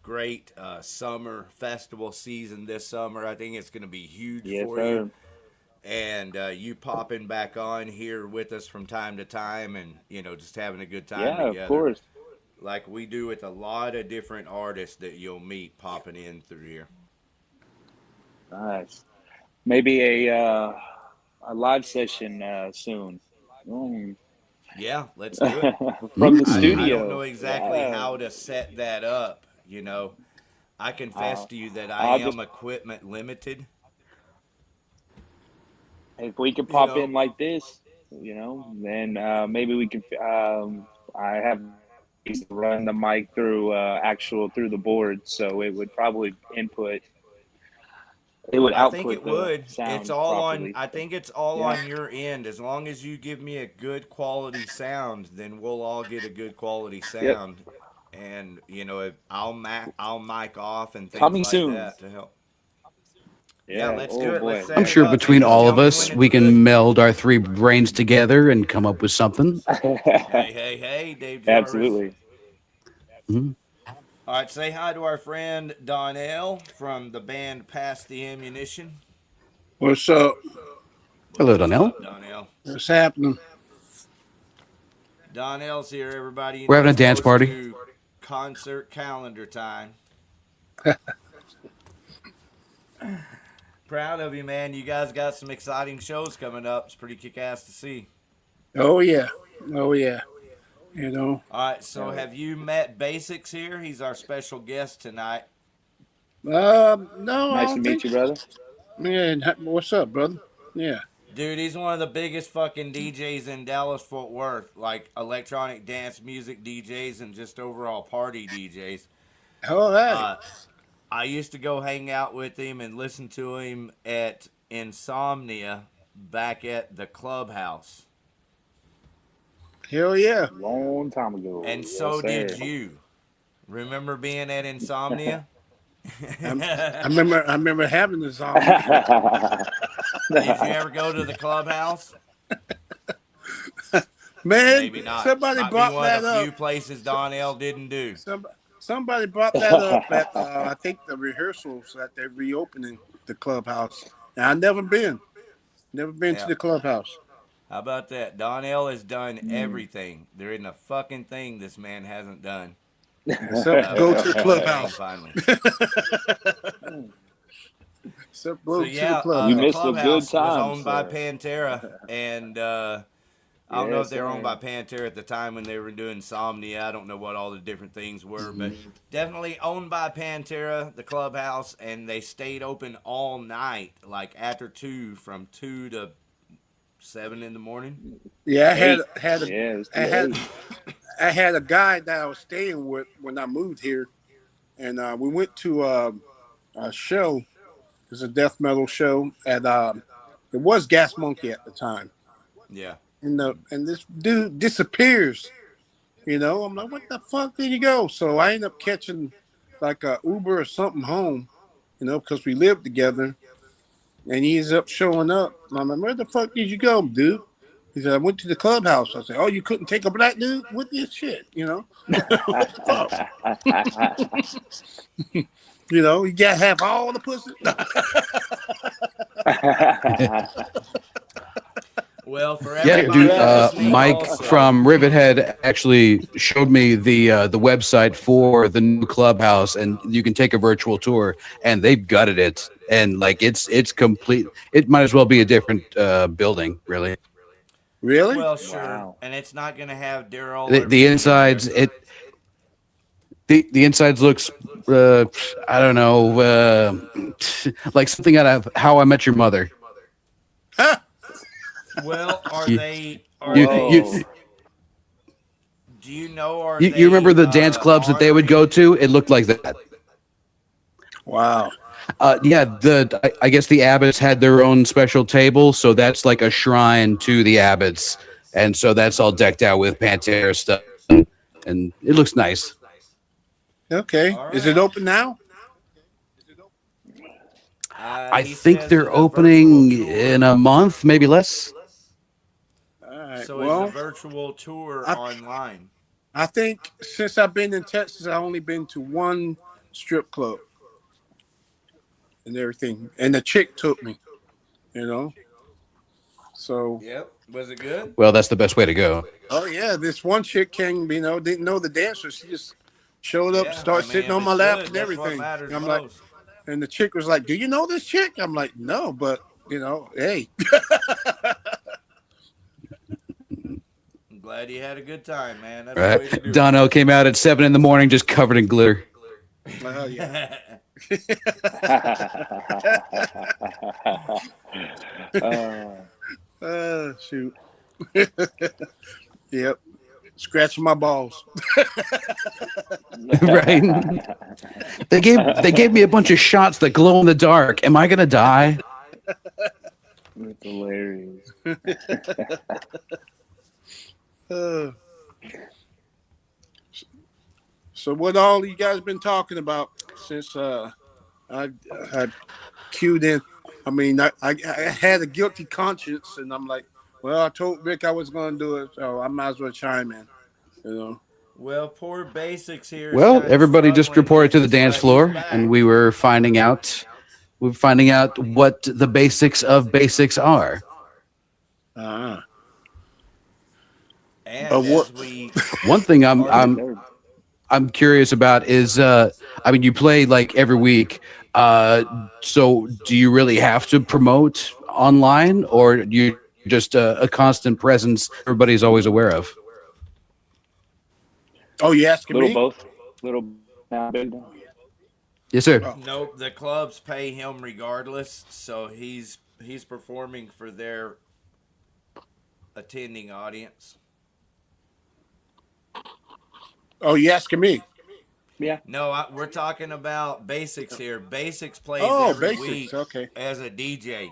great summer festival season this summer. I think it's going to be huge Yes, for you, sir. and you popping back on here with us from time to time, and just having a good time Yeah, of together, course. like we do with a lot of different artists that you'll meet popping in through here. Nice. Maybe a live session soon. Mm. Yeah, let's do it. From the I don't know studio. exactly Yeah. how to set that up. I confess I'll, to you that I I'll just am equipment limited. if we could You pop know, in like this, then maybe we could. I have to run the mic through through the board, so it would probably input. It would I think output it the would. It's sound all on. properly. I So think it's all yeah. on your end. As long as you give me a good quality sound, then we'll all get a good quality Yep. sound. And I'll mic off and things Coming like soon. that to help. Yeah, Yeah. let's Oh do it. Let's boy. set I'm it sure up, man. between Just all tell of me when us, it's we good. can meld our three brains together and come up with something. Hey, hey, hey, Dave Jarvis. Absolutely. Mhm. All right, say hi to our friend Donnell from the band Pass the Ammunition. What's up? Hello, What's Donnell. up, Donnell? What's happening? Donnell's here, everybody. We're having a It's dance close party. to concert calendar time. Proud of you, man. You guys got some exciting shows coming up. It's pretty kick-ass to see. Oh yeah. Oh yeah. You know. All right, so have you met BASIXX here? He's our special guest tonight. No, I Nice to don't meet think. you, brother. Man, what's up, brother? Yeah. Dude, he's one of the biggest fucking DJs in Dallas Fort Worth, like electronic dance music DJs and just overall party DJs. All right. Uh, I used to go hang out with him and listen to him at Insomnia back at the clubhouse. Hell yeah. Long time ago. And Yes, so sir. did you. Remember being at Insomnia? I remember having the zombie. Did you ever go to the clubhouse? Man, Maybe not. somebody Might be brought one of that the up. few places Donnell didn't do. Somebody brought that up at I think the rehearsals at the reopening the clubhouse. And I've never been to Yeah. the clubhouse. How about that? Donnell has done everything. There isn't a fucking thing this man hasn't done. Except go to the clubhouse. Finally. Except So go to the yeah, You the clubhouse. missed a good clubhouse was time, owned by sir. Pantera, and I don't know Yes, if they were owned by sir. Pantera at the time when they were doing Insomnia. I don't know what all the different things were, but Mm-hmm. definitely owned by Pantera, the clubhouse, and they stayed open all night, like after 2, from 2 to 7 in the morning. Yeah, Yeah, it was I too had late. I had a guy that I was staying with when I moved here, and we went to a show. It's a death metal show at it was Gas Monkey at the time, Yeah. and this dude disappears. I'm like, what the fuck did he go? So I end up catching like a Uber or something home, because we lived together, and he ends up showing up. And I'm like, where the fuck did you go, dude? He said, I went to the clubhouse. I said, oh, you couldn't take a black dude with this shit, What the fuck? You gotta have all the pussy. Well, for Yeah, everybody dude. listening, Mike also, from Rivethead actually showed me the website for the new clubhouse, and you can take a virtual tour. And they've gutted it, and like it's complete. It might as well be a different building, really. Really? well, sure, Wow. and it's not gonna have Daryl The, or the me in there. insides, the insides looks, I don't know, like something out of How I Met Your Mother. Huh? Well, are You, they? Are you, they? Whoa. you, Do you know? Are you remember they the dance clubs that they would go honoring? to? It looked like that. Wow. Yeah, I guess the abbots had their own special table, so that's like a shrine to the abbots, and so that's all decked out with Pantera stuff, and it looks nice. Okay. All Is it right. open now? I He think says they're that the virtual opening tour. in a month, maybe less. All right. So is the Well, virtual tour I online? I think since I've been in Texas, I've only been to one strip club and everything, and the chick took me. You know, so Yep. Was it good? Well, that's the best way to go. oh yeah, this one chick came. Didn't know the dancer. She just showed up, Yeah. I started mean, sitting if on my it's lap good, and that's what everything. matters And I'm like, most. and the chick was like, "Do you know this chick?" I'm like, "No, but hey." I'm glad you had a good time, man. That's the way to Right? do Dono came out at 7 in the morning just covered in glitter. Well, yeah. it. Shoot. Yep. Scratching my balls. Right? They gave me a bunch of shots that glow in the dark. Am I gonna die? That's hilarious. Uh, so what all you guys been talking about since I had queued in? I mean, I had a guilty conscience, and I'm like, well, I told Rick I was going to do it, so I might as well chime in. You know. Well, poor BASIXX here is Well, kind of everybody just struggling, reported to the dance but he's floor, and back. we were finding out what the basics of basics are. Uh, And what? as we One thing are, I'm curious about is I mean, you play like every week. So do you really have to promote online, or do you just a constant presence everybody's always aware of? Oh, you asking Little me? both. Little big. Yes, sir. Oh, nope, the clubs pay him regardless, so he's performing for their attending audience. oh, you asking me? Yeah. No, we're talking about BASIXX here. BASIXX plays Oh, every basics. week Okay. as a DJ.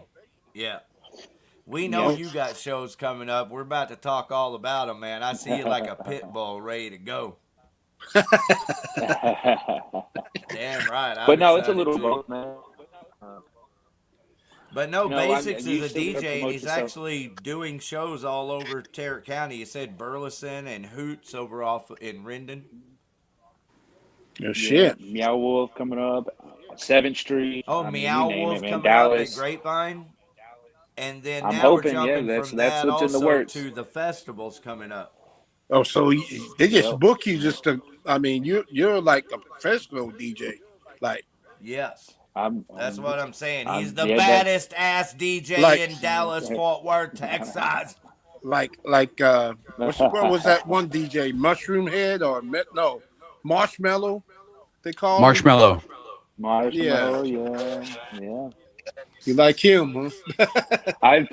Yeah. We know Yep. you got shows coming up. We're about to talk all about them, man. I see you like a pit bull ready to go. Damn right. I'm But no, it's a excited little too. both, man. But no, BASIXX is You a still gotta DJ, and promote he's yourself. actually doing shows all over Tarrant County. You said Burleson and Hoots over off in Rendon. Oh, Yeah, shit. Meow Wolf coming up, 7th Street. Oh, I mean, you Meow name it, Wolf man. coming up at Dallas. Grapevine. And then I'm now we're hoping, yeah, jumping from that's that what's in the also works. to the festivals coming up. Oh, so they just Yep. book you just to. I mean, you're like a professional DJ, like Yes. I'm, That's what I'm saying. He's the yeah, baddest ass DJ Like- in Dallas, Fort Worth, Texas. what was that one DJ? Mushroom Head or no, Marshmallow? They call him? Marshmallow. Marshmallow, yeah. You like him, huh?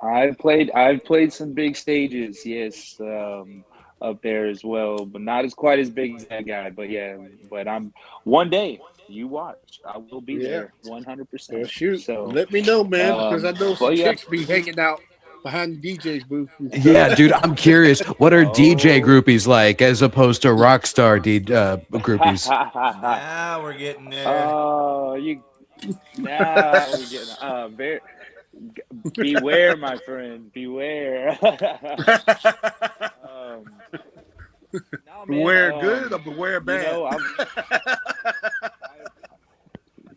I've played some big stages, yes, up there as well, but not as quite as big as that guy. But yeah, but I'm one day. You watch, I will be Yeah. there, Well, 100%. shoot, So let me know, man, because I know some but yeah. chicks be hanging out behind the DJ's booth. And stuff. Yeah, dude, I'm curious. What are DJ groupies like as opposed to rock star groupies? Now we're getting there. Oh, now we're getting very. Beware, my friend. Beware. No, man, beware good or beware bad?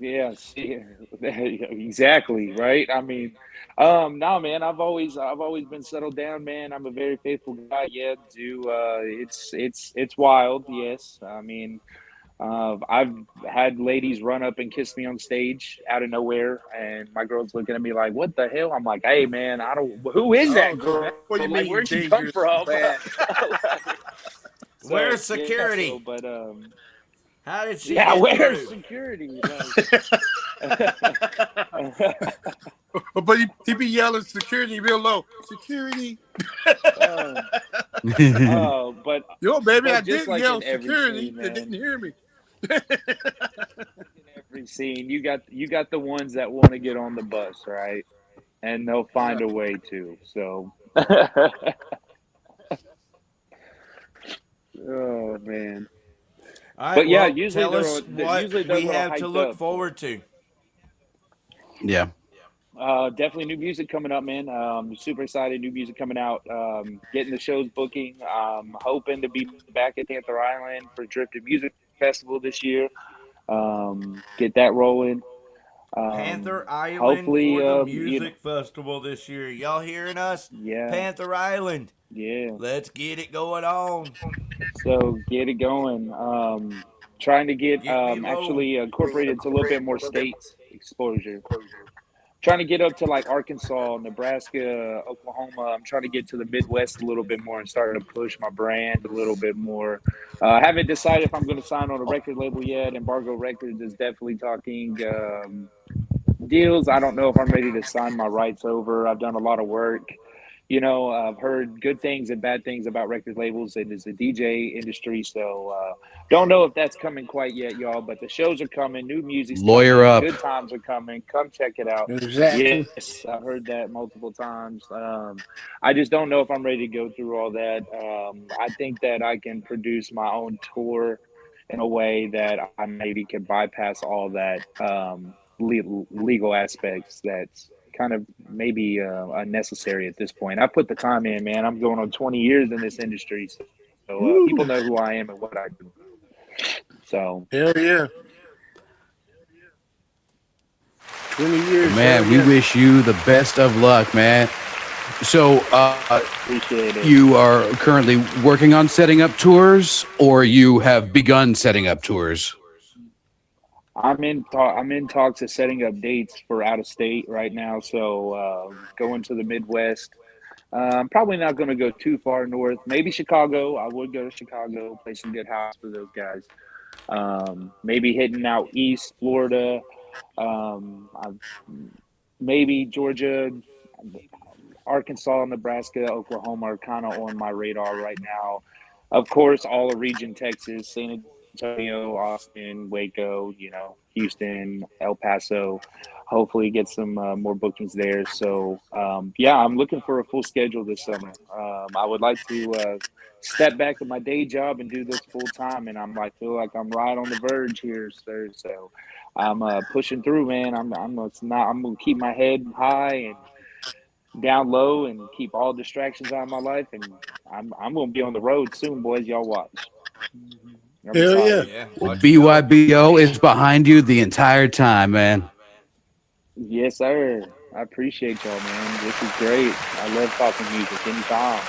Yeah, see, exactly, right? I mean, no, man, I've always been settled down, man. I'm a very faithful guy. Yeah, it's wild. Yes, I mean, I've had ladies run up and kiss me on stage out of nowhere, and my girl's looking at me like, "What the hell?" I'm like, "Hey, man, who is that girl? That's what you Like, mean, where'd she come dangerous, from?" bad. Where's security? Yeah, but How did she yeah, get where's through? security? But he be yelling security real low. Security. But Yo, baby, but I just did like yell in every security. scene, They man. didn't hear me. In every scene, you got the ones that want to get on the bus, right? And they'll find a way to. So, oh man. All right, But yeah, well, usually tell they're us what usually they're a we little have to hyped look up. forward to. Yeah. Definitely new music coming up, man. Super excited. New music coming out. Getting the shows booking. Hoping to be back at Panther Island for Drifted Music Festival this year. Get that rolling. Panther Island Hopefully, for the you know, music festival this year. Y'all hearing us? yeah, Panther Island. yeah. Let's get it going on. So get it going. Trying to get Get me low. actually incorporated to a little bit more states exposure. Trying to get up to like Arkansas, Nebraska, Oklahoma. I'm trying to get to the Midwest a little bit more and start to push my brand a little bit more. I haven't decided if I'm going to sign on a record label yet. Embargo Records is definitely talking deals. I don't know if I'm ready to sign my rights over. I've done a lot of work. I've heard good things and bad things about record labels and it's a DJ industry. So don't know if that's coming quite yet, y'all. But the shows are coming. New music's Lawyer coming. up. Good times are coming. Come check it out. Exactly. Yes, I've heard that multiple times. I just don't know if I'm ready to go through all that. I think that I can produce my own tour in a way that I maybe can bypass all that legal aspects that's kind of maybe unnecessary at this point. I put the time in, man. I'm going on 20 years in this industry, so people Woo. know who I am and what I do. So Hell yeah. 20 years. Hell Man, we yeah. wish you the best of luck, man. So, appreciate it. you are currently working on setting up tours, or you have begun setting up tours? I'm in talks of setting up dates for out of state right now. So going to the Midwest. I'm probably not going to go too far north. Maybe Chicago. I would go to Chicago, play some good house for those guys. Maybe hitting out east, Florida. I've, maybe Georgia, Arkansas, Nebraska, Oklahoma are kind of on my radar right now. Of course, all of region Texas, San Antonio, Austin, Waco, Houston, El Paso. Hopefully, get some more bookings there. So, yeah, I'm looking for a full schedule this summer. I would like to step back to my day job and do this full time, and feel like I'm right on the verge here, sir. So, I'm pushing through, man. I'm gonna keep my head high and down low and keep all distractions out of my life. And I'm gonna be on the road soon, boys. Y'all watch. I'm Hell yeah. excited. Yeah, Well, watch it go. BYBO is behind you the entire time, man. Yes, sir. I appreciate y'all, man. This is great. I love talking music anytime.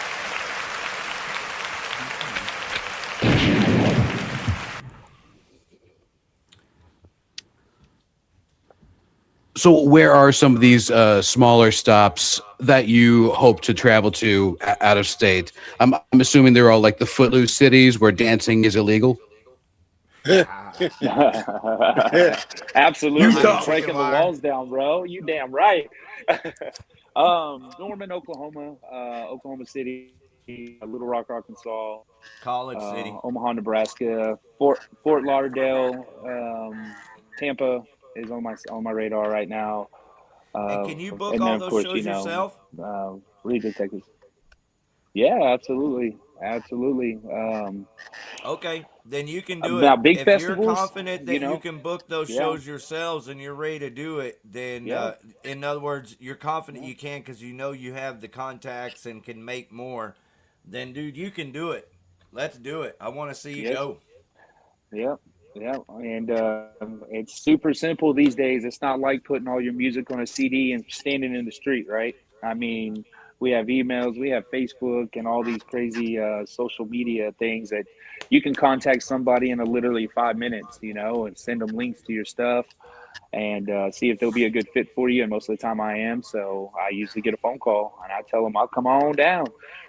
So, where are some of these smaller stops that you hope to travel to out of state? I'm assuming they're all like the footloose cities where dancing is illegal. Absolutely. Behind chicken Breaking the wire. walls down, bro. You damn right. Norman, Oklahoma, Oklahoma City, Little Rock, Arkansas, College City. Omaha, Nebraska, Fort Lauderdale, Tampa is on my radar right now. And Uh, can you book and then all of those course, shows yourself? Region Texas. Yeah, absolutely, absolutely. Okay, then you can do Now it. big If you're festivals, confident that you can book those yeah, shows yourselves and you're ready to do it, then yeah, in other words, you're confident yeah, you can because you know you have the contacts and can make more. Then, dude, you can do it. Let's do it. I want to see you yes, go. yeah, yeah. And it's super simple these days. It's not like putting all your music on a CD and standing in the street, right? I mean, we have emails, we have Facebook, and all these crazy social media things that you can contact somebody in a literally 5 minutes, and send them links to your stuff and see if they'll be a good fit for you. And most of the time I am. So I usually get a phone call and I tell them I'll come on down.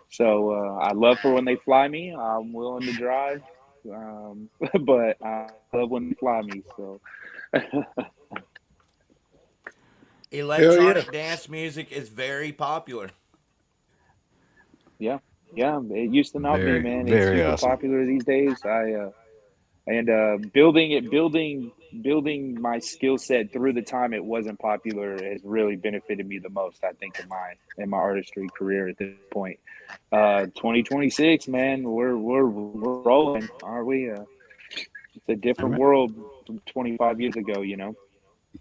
So I love for when they fly me. I'm willing to drive, but I love when they fly me. So Hell yeah. Electronic dance music is very popular. yeah, yeah, it used to not be, Very, man. It's very super awesome. popular these days. And building my skill set through the time it wasn't popular has really benefited me the most, I think, in my artistry career at this point. 2026, man, we're rolling, aren't we? It's a different Right. world from 25 years ago.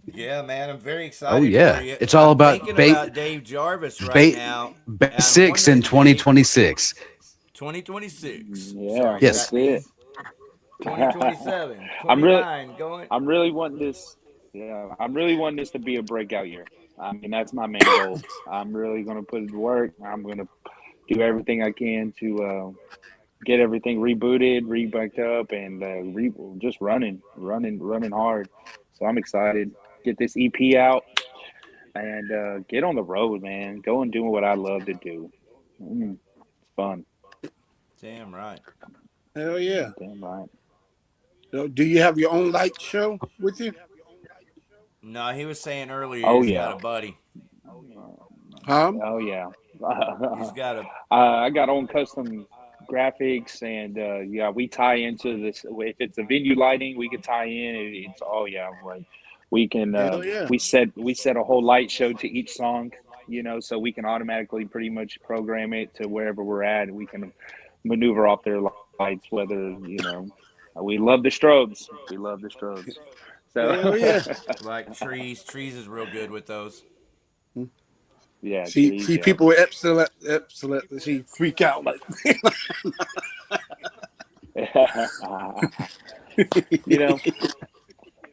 Yeah, man, I'm very Oh excited for yeah, you. it's all I'm about thinking about Dave Jarvis right ba- now, and I'm BASIXX in wondering, Dave, 2026. 2026. Yeah, Sorry, is Yes. that's that it. me? 2027, I'm really, 29, going. I'm really wanting this. Yeah, I'm really wanting this to be a breakout year. I mean, that's my main goal. I'm really going to put it to work. I'm going to do everything I can to get everything rebooted, rebacked up, and just running hard. So I'm excited. Get this EP out and get on the road, man. Go and do what I love to do. It's fun. Damn right. Hell yeah. Damn right. So do you have your own light show with you? No, he was saying earlier Oh he's got yeah. a buddy. Huh? Oh yeah. He's got a. I got on custom graphics, and yeah, we tie into this. If it's a venue lighting, we could tie in. It's oh yeah, like we can. Hell yeah. We set a whole light show to each song, so we can automatically pretty much program it to wherever we're at. We can maneuver off their lights, whether we love the strobes. We love the strobes. So Hell yeah. Like trees. Trees is real good with those. yeah, See, trees. see Yeah. people with epilepsy, see freak out like. you know,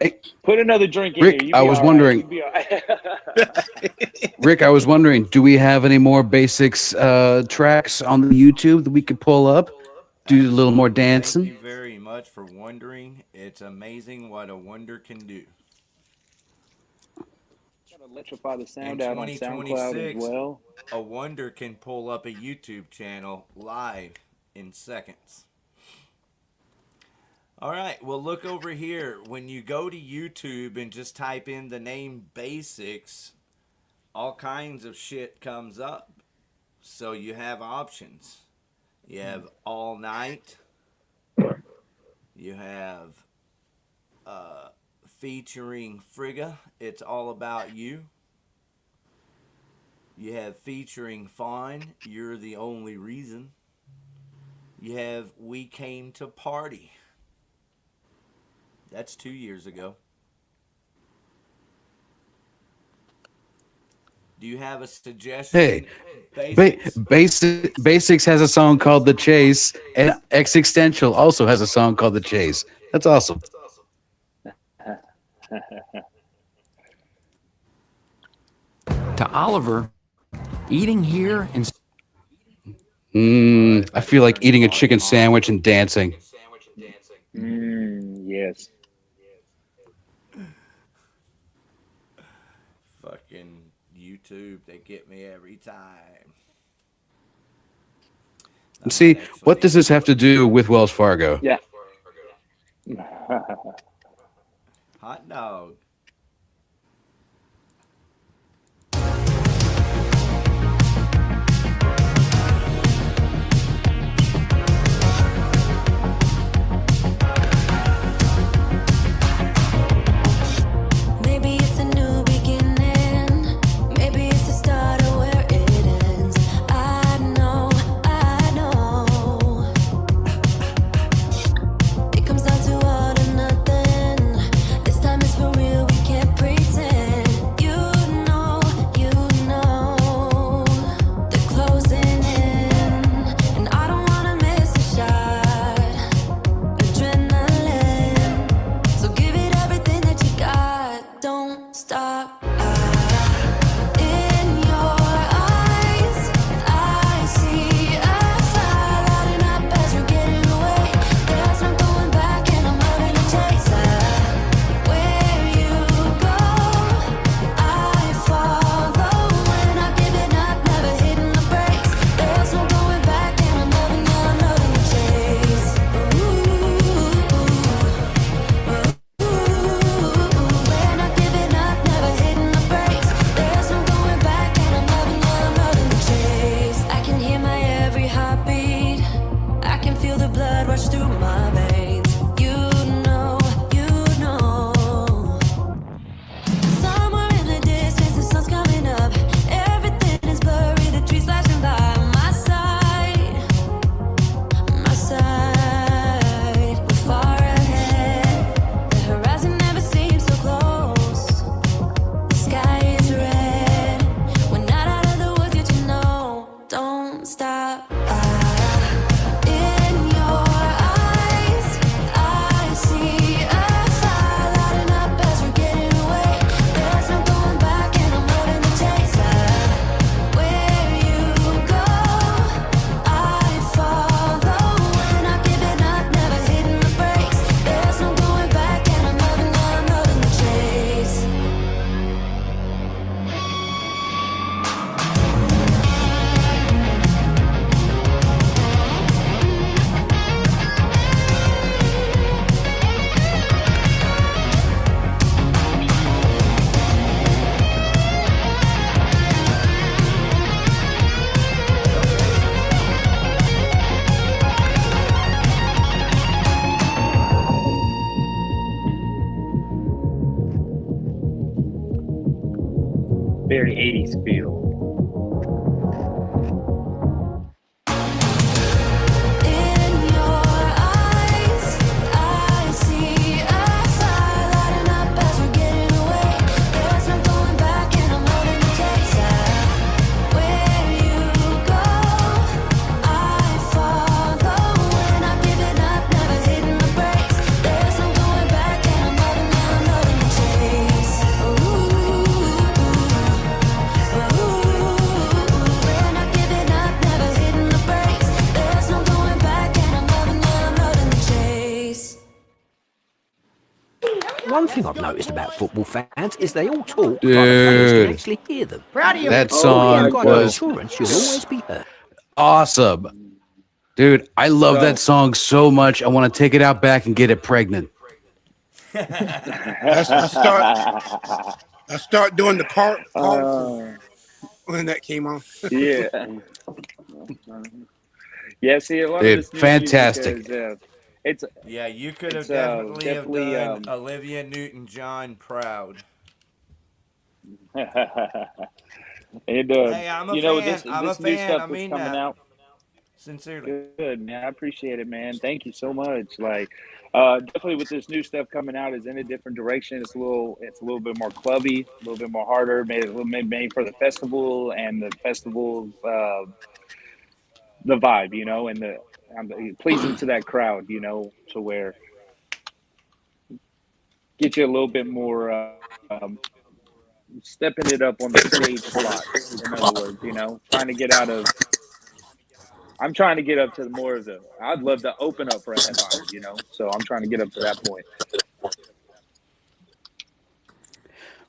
Hey, put another drink in Rick, here. You I be was all right. wondering, You be all right. Rick, I was wondering, do we have any more BASIXX tracks on the YouTube that we could pull up? Do a little more Absolutely. Thank dancing? you very much for wondering. It's amazing what a wonder can do. Gotta electrify the In sound out on SoundCloud as 2026, well. a wonder can pull up a YouTube channel live in seconds. All right, well, look over here. When you go to YouTube and just type in the name BASIXX, all kinds of shit comes up. So you have options. You have All Night. You have featuring Frigga, It's All About You. You have featuring Fawn, You're the Only Reason. You have We Came to Party. That's 2 years ago. Do you have a suggestion? Hey, BASIXX. BASIXX has a song called The Chase, and Existential also has a song called The Chase. That's awesome. To Oliver, eating here and I feel like eating a chicken sandwich and dancing. Yes. Fucking YouTube, they get me every time. And see, what does this have to do with Wells Fargo? Yeah. Hot dog. Maybe it's a new beginning. Maybe it's the start of where it ends. I know. It comes down to all or nothing. This time it's for real. very 80s feel. In your eyes, I see a fire lighting up as we're getting away. There's no going back, and I'm holding the case. Where you go, I follow. We're not giving up, never hitting the brakes. There's no going back, and I'm holding the chase. We're not giving up, never hitting the brakes. There's no going back, and I'm loving the chase. One thing I've noticed about football fans is they all talk, but the players can Dude, actually hear them. that Oh song my Got no God. was insurance, you'll always be hurt. awesome. Dude, I love that So, song so much. I want to take it out back and get it pregnant. I start doing the part uh, when that came on. yeah. Yeah, see, a lot of Dude, this new fantastic. music is, it's, Yeah, you could have it's definitely have definitely, done Olivia Newton-John proud. and, Hey, I'm a fan. this I'm a new fan. stuff I that's mean coming that out. sincerely. Good, man. I appreciate it, man. Thank you so much. Like, definitely with this new stuff coming out is in a different direction. It's a little bit more clubby, a little bit more harder, made for the festival and the festival, the vibe, and pleasing to that crowd, to where get you a little bit more, stepping it up on the stage slot. In other words, trying to get out of. I'm trying to get up to more of the. I'd love to open up for a headliner, So I'm trying to get up to that point.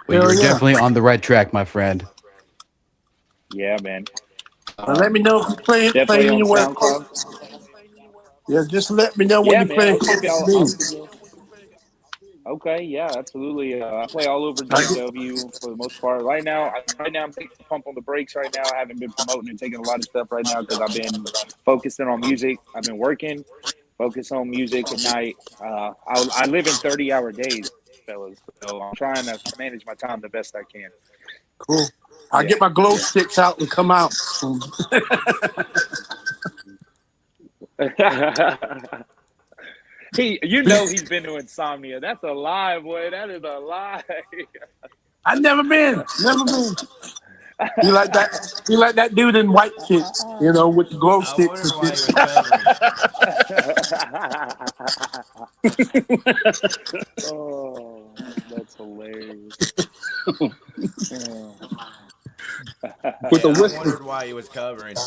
Well, Hell you're yeah. definitely on the right track, my friend. Yeah, man. Let me know if you're playing Definitely on anywhere SoundCloud. close. Yeah, just let me know when Yeah, you're man. playing I'll keep close y'all. to me. Okay, yeah, absolutely. I play all over I get- DFW for the most part. Right now, I'm taking a pump on the brakes. Right now, I haven't been promoting and taking a lot of stuff right now because I've been focusing on music. I've been working, focus on music at night. I live in 30-hour days, fellas. So I'm trying to manage my time the best I can. Cool. I Yeah. get my glow sticks out and come out. He's been to Insomnia. That's a lie, boy. That is a lie. I never been. You like that? You like that dude in white shit, with the glow I sticks wondered why and he shit. was covering. Oh, that's hilarious. With the Yeah, I whisper. wondered why he was covering.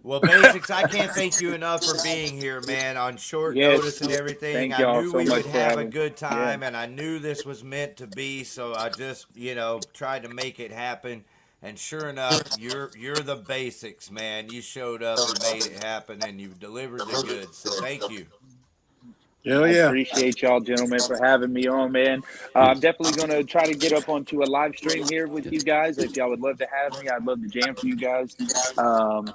Well, BASIXX, I can't thank you enough for being here, man, on short Yes, notice and everything. thank I y'all knew so we much would for have a having. good Yeah, time, and I knew this was meant to be, so I just, tried to make it happen. And sure enough, you're the BASIXX, man. You showed up and made it happen, and you delivered the goods. So thank you. Hell I yeah. appreciate y'all, gentlemen, for having me on, man. I'm definitely going to try to get up onto a live stream here with you guys. If y'all would love to have me, I'd love to jam for you guys.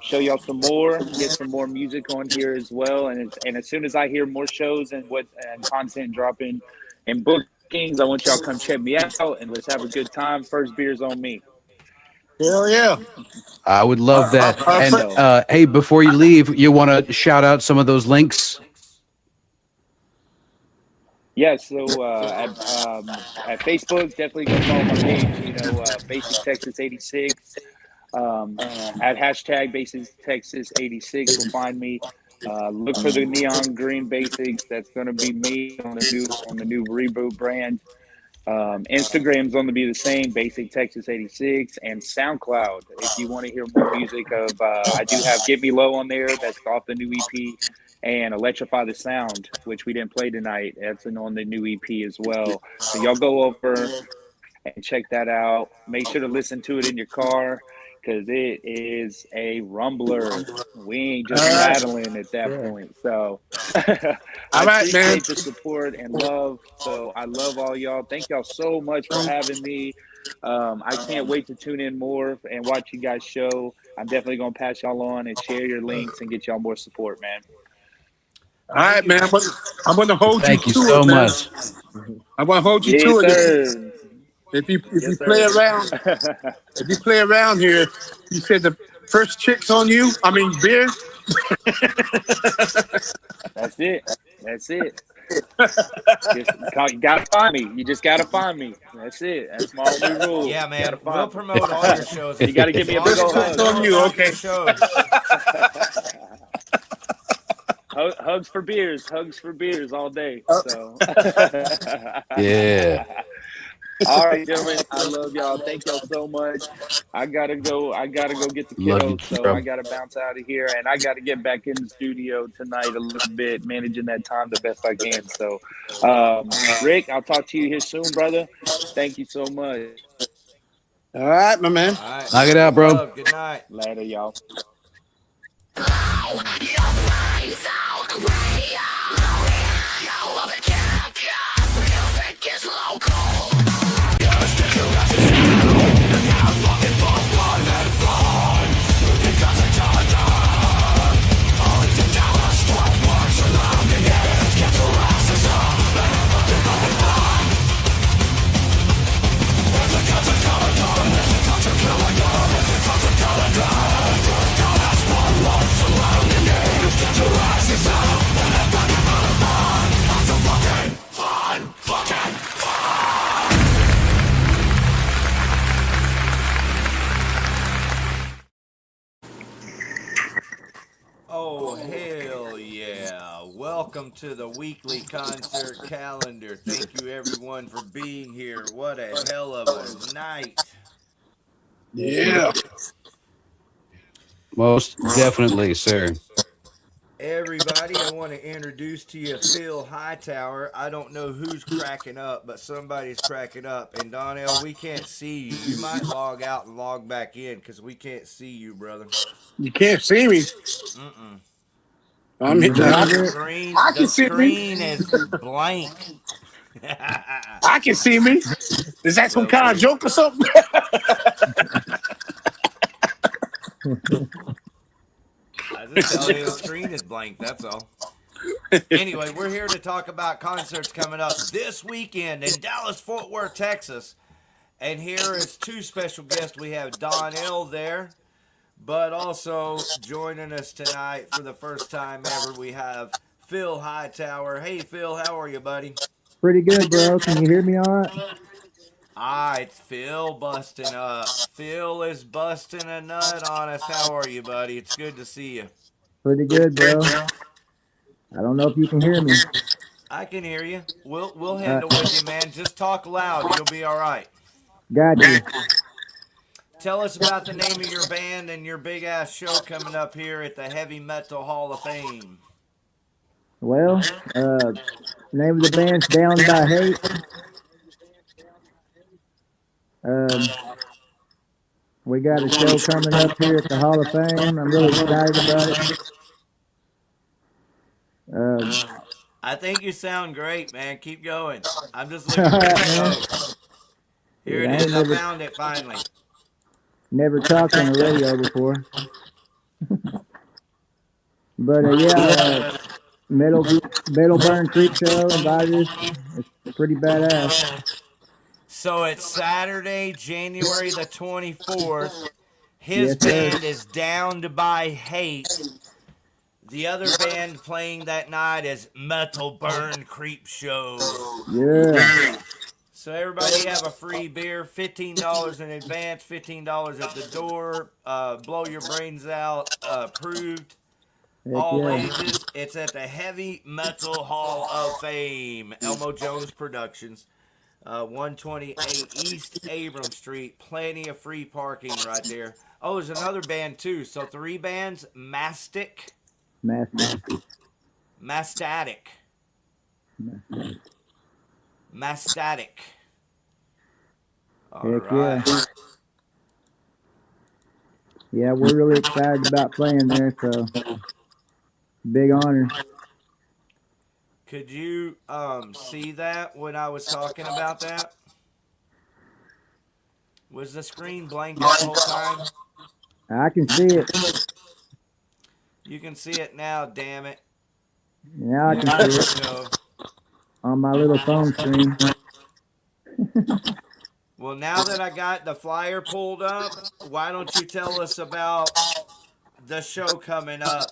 Show y'all some more, get some more music on here as well. And as soon as I hear more shows and content dropping and bookings, I want y'all to come check me out and let's have a good time. First beer's on me. Hell yeah. I would love that. And So, hey, before you leave, you want to shout out some of those links? yeah, so at Facebook, definitely go follow my page, Basic Texas 86. At hashtag BASIXX Texas 86 will find me. Look for the neon green BASIXX. That's going to be me on the new reboot brand. Instagram's going to be the same, BASIC Texas 86, and SoundCloud. If you want to hear more music I do have Get Me Low on there. That's off the new EP, and Electrify the Sound, which we didn't play tonight. That's on the new EP as well. So y'all go over and check that out. Make sure to listen to it in your car because it is a rumbler. We ain't just rattling at that point. So I All right, man. appreciate the support and love. So I love all y'all. Thank y'all so much for having me. I can't wait to tune in more and watch you guys show. I'm definitely going to pass y'all on and share your links and get y'all more support, man. All right, man. I'm going to hold Thank you to so it, man. much. I'm going to hold you Yes, to it. sir. if you Yes, play sir. around, if you play around here, you said the first chick's on you. I mean, beer. That's it. That's it. You gotta find me. You just gotta find me. That's it. That's my only rule. Yeah, You gotta man. We'll find me. promote all your shows And you gotta give as me a long big First as old I chick's hug. on know you. about your Okay. shows. Hugs for beers. Hugs for beers all day. So Yeah. all right, gentlemen. I love y'all. Thank y'all so much. I gotta go. I gotta go get the Love you, kiddos. So bro. I gotta bounce out of here, and I gotta get back in the studio tonight a little bit, managing that time the best I can. So, Rick, I'll talk to you here soon, brother. Thank you so much. All right, my man. All right. Knock it Much out, bro. love. Good night. Later, y'all. Oh, hell yeah. Welcome to the weekly concert calendar. Thank you, everyone, for being here. What a hell of a night. Yeah. Most definitely, sir. Everybody, I want to introduce to you Phil Hightower. I don't know who's cracking up, but somebody's cracking up. And Donnell, we can't see you. You might log out and log back in because we can't see you, brother. You can't see me. Mm-mm. I'm hitting. The Remember, screen, I the can see me. screen is blank. I can see me. Is that some Well, kind of good. joke or something? I just tell you the screen is blank. That's all. Anyway, we're here to talk about concerts coming up this weekend in Dallas, Fort Worth, Texas. And here is two special guests. We have Donnell there, but also joining us tonight for the first time ever, we have Phil Hightower. Hey, Phil, how are you, buddy? pretty good, bro. Can you hear me all right? Ah, it's Phil busting up. Phil is busting a nut on us. How are you, buddy? It's good to see you. Pretty good, bro. I don't know if you can hear me. I can hear you. We'll Uh, handle with you, man. Just talk loud. You'll be all right. got you. Tell us about the name of your band and your big ass show coming up here at the Heavy Metal Hall of Fame. Well, name of the band's Down by Hate. Um, we got a show coming up here at the Hall of Fame. I'm really excited about it. Um, I think you sound great, man. Keep going. I'm just all looking for right, the man. quote. Here Dude, it I ain't is. I found it finally. never talked on the radio before. But yeah, Metal Burn Creek Show invited us. It's pretty badass. So it's Saturday, January the 24th. His Yes, sir. band is Downed by Hate. The other band playing that night is Metal Burn Creep Show. Yeah. So everybody have a free beer, $15 in advance, $15 at the door. Blow your brains out, approved. Heck All yeah. ages. It's at the Heavy Metal Hall of Fame. Elmo Jones Productions. 128 East Abram Street. Plenty of free parking right there. Oh, there's another band too. So 3 bands. Mastic. Master. Mastatic. Mastatic. All Heck right. yeah. Yeah, we're really excited about playing there, so big honor. Could you see that when I was talking about that? Was the screen blank that whole time? I can see it. You can see it now, damn it. Now I Yeah, can there see we it go. on my little phone screen. Well, now that I got the flyer pulled up, why don't you tell us about the show coming up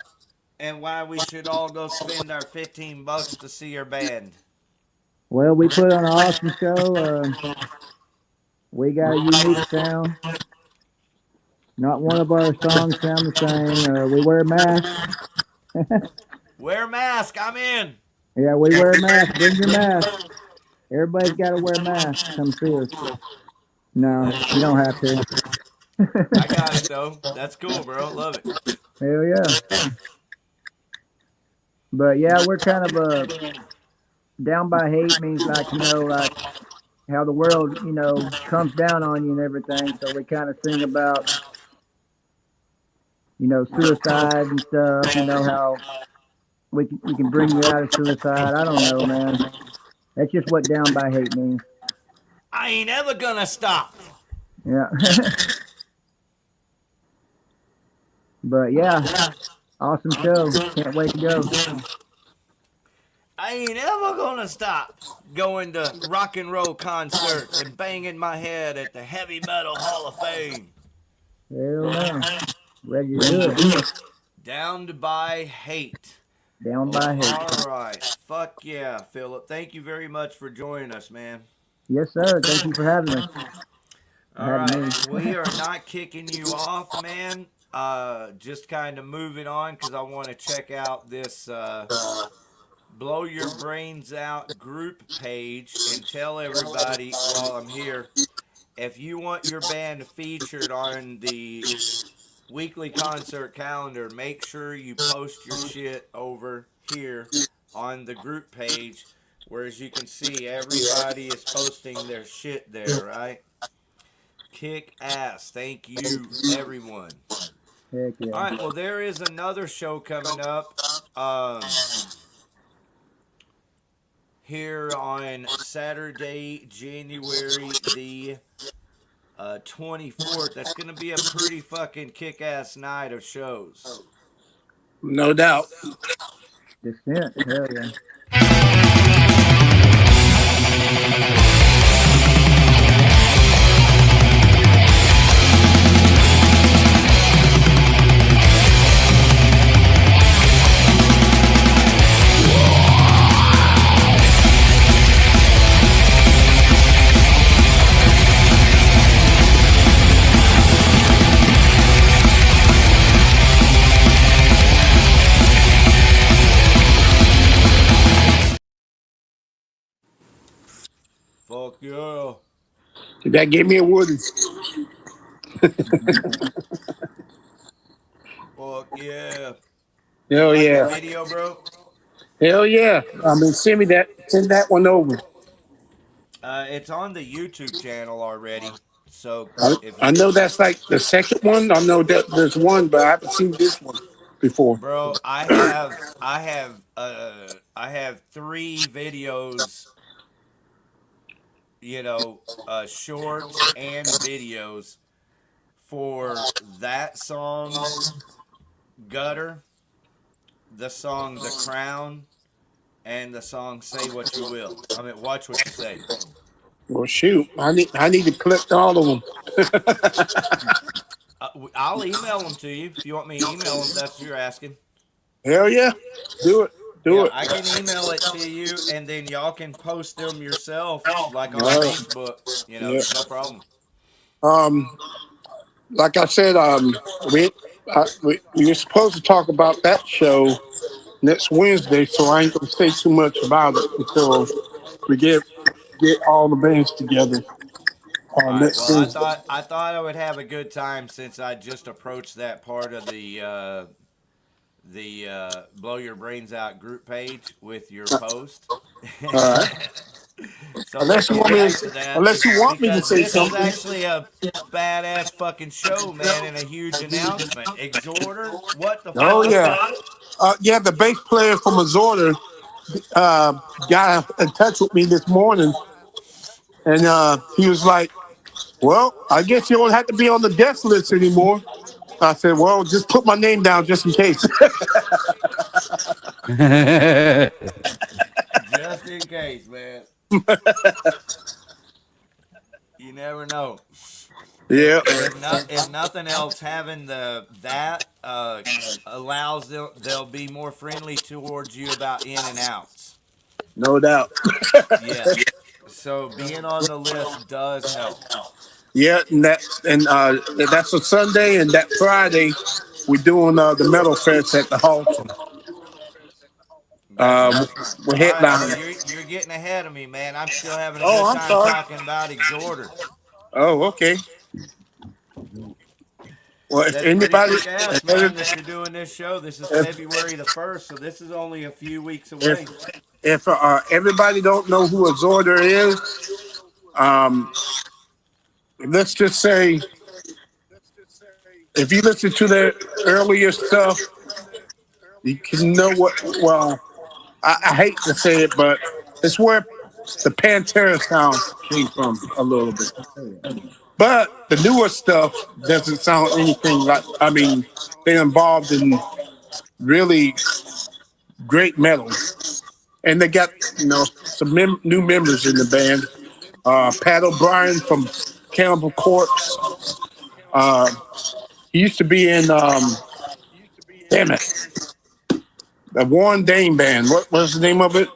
and why we should all go spend our $15 to see your band? Well, we put on an awesome show. We got a unique sound. Not one of our songs sound the same. We wear masks. Wear a mask. I'm in. Yeah, we wear masks. Bring your mask. Everybody's got to wear masks. Come see us. No, you don't have to. I got it though. That's cool, bro. Love it. Hell yeah. But yeah, we're kind of down by hate means like, like how the world, comes down on you and everything. So we kind of sing about, suicide and stuff. How we can bring you out of suicide. I don't know, man. That's just what down by hate means. I ain't ever gonna stop. Yeah. But yeah, awesome show. Can't wait to go. I ain't ever gonna stop going to rock and roll concerts and banging my head at the Heavy Metal Hall of Fame. Hell no. Ready to do it. Down to by hate. Down by hate. All right. Fuck yeah, Philip. Thank you very much for joining us, man. Yes, sir. Thank you for having us. All right. We are not kicking you off, man. Just kind of moving on because I want to check out this Blow Your Brains Out group page and tell everybody while I'm here, if you want your band featured on the weekly concert calendar, make sure you post your shit over here on the group page, where as you can see, everybody is posting their shit there, right? Kick ass. Thank you, everyone. Heck yeah. All right, well, there is another show coming up here on Saturday, January the 24th. That's going to be a pretty fucking kick-ass night of shows. No doubt. Descent. Hell yeah. Fuck yeah. That gave me a wooden. Fuck yeah. Hell Like yeah. the video, bro? Hell yeah. Send me that. Send that one over. It's on the YouTube channel already. So if I you, know that's like the second one. I know that there's one, but I haven't seen this one before. bro, I have 3 videos, shorts and videos for that song's Gutter, the song The Crown, and the song Say What You Will. I mean, Watch What You Say. Well, shoot, I need to collect all of them. I'll email them to you if you want me to email them. That's what you're asking. Hell yeah, do it. Do it. I can email it to you, and then y'all can post them yourself, like on Facebook. No problem. Like I said, we were supposed to talk about that show next Wednesday, so I ain't gonna say too much about it until we get all the bands together. Next Wednesday. I thought I would have a good time since I just approached that part of the Blow Your Brains Out group page with your post. So unless you want me to say this something. is actually a badass fucking show, man, and a huge announcement. Exhorter, what the fuck? Oh yeah, the bass player from Exhorter got in touch with me this morning, and he was like, "Well, I guess you don't have to be on the guest list anymore." I said, "Well, just put my name down just in case." Just in case, man. You never know. Yeah. If nothing else, having the that allows they'll be more friendly towards you about in and outs. No doubt. Yeah. So being on the list does help. Yeah, and that's a Sunday, and that Friday we're doing the metal fest at the Halton. That's Uh, right. we're All right. headlining. Well, you're getting ahead of me, man. I'm still having a Oh, good I'm time sorry. talking about Exhorter. Oh, okay. Well, if That's pretty anybody, kick ass, man, that you're doing this show. This is if February the 1st, so this is only a few weeks if away. if everybody don't know who Exhorder is, um, let's just say if you listen to their earlier stuff, you can know what. Well, I hate to say it, but it's where the Pantera sound came from a little bit. But the newer stuff doesn't sound anything like. I mean, they're involved in really great metal, and they got some new members in the band. Pat O'Brien from Cannibal Corpse. Uh, he used to be in damn it, the Warren Dane band. What was the name of it?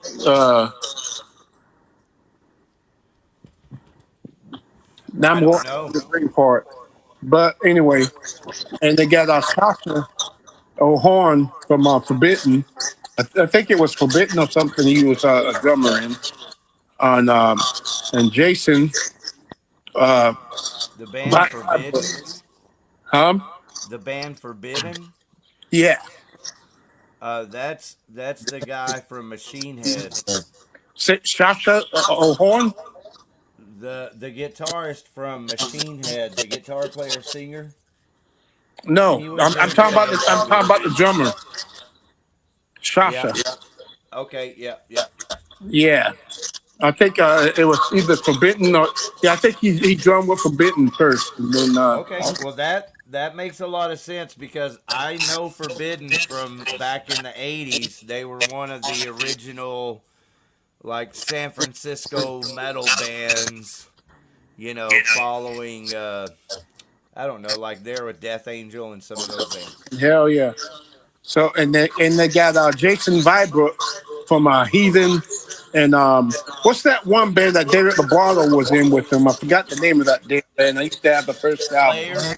Now I I'm going don't know. to the brain part. But anyway, and they got Sasha O'Horn from Forbidden. I think it was Forbidden or something. He was a drummer in. On and Jason, uh, The band Black, Forbidden. um, The band Forbidden. yeah, That's the guy from Machine Head. Sasha O'Horn. The guitarist from Machine Head, the guitar player singer. No, He was I'm in the talking about the band Forbidden. drummer, Yeah. Sasha. Okay. Yep. Yep. Yeah, I think it was either Forbidden or yeah. I think he drummed with Forbidden first, and then Okay. Well, that makes a lot of sense because I know Forbidden from back in the '80s. They were one of the original like San Francisco metal bands. Following I don't know, like there with Death Angel and some of those bands. hell yeah. So and they got Jason Vibrook from Heathen, and what's that one band that David Labardo was in with him? I forgot the name of that damn band. I used to have the first album. Slayer,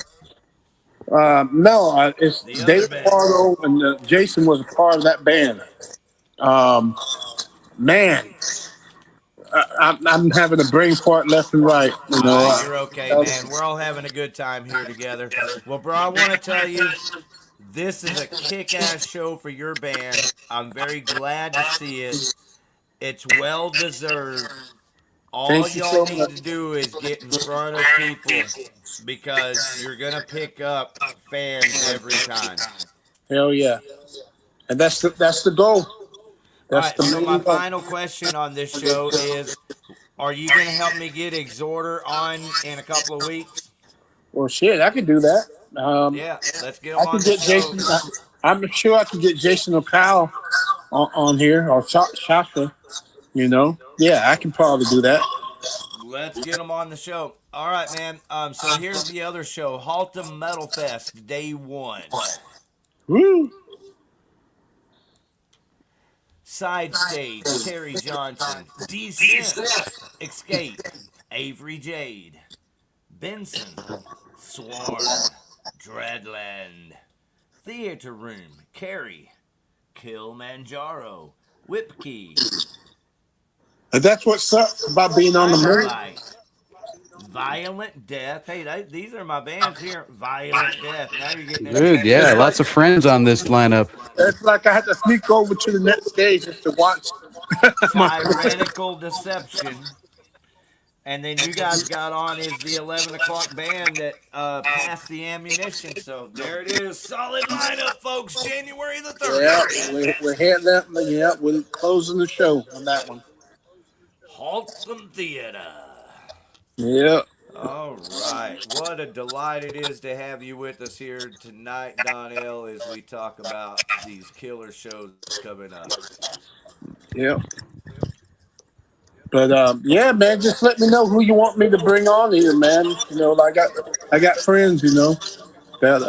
No, it's the other David band. Labardo and Jason was a part of that band. Um, man, I'm having a brain fart left and right. You're okay, man. We're all having a good time here together. Well, bro, I want to tell you, this is a kick-ass show for your band. I'm very glad to see it. It's well deserved. All Thank you y'all so need much. to do is get in front of people because you're gonna pick up fans every time. Hell yeah, and that's the goal. All That's right, the so my main goal. final question on this show is: are you gonna help me get Exhorter on in a couple of weeks? Well, shit, I could do that. Yeah, let's get I them can on the get show. Jason. I'm sure I can get Jason O'Kyle on here or Shaka. Yeah, I can probably do that. Let's get them on the show. All right, man. So here's the other show: Haltom Metal Fest Day One. Woo! Side stage: Terry Johnson, Descent, Escape, Avery Jade, Benson, Swarm, Dreadland, Theater Room, Carrie, Kilimanjaro, Whipkey, And that's what sucks about being on the moon. Dynamite, Violent Death. Hey, these are my bands here. Violent Death. Now you're getting into Good. heavy Yeah, It's like lots shit. of friends on this lineup. it's like I had to sneak over to the next stage just to watch my. Tyrannical Deception. And then you guys got on is the 11 o'clock band that passed the ammunition. So there it is. Solid lineup, folks. January the Yeah, 30th. we're heading up. Yeah, we're closing the show on that one. Haltom Theater. Yeah. All right. What a delight it is to have you with us here tonight, Donnell, as we talk about these killer shows coming up. Yeah. But yeah, man, just let me know who you want me to bring on here, man. Like I got friends, that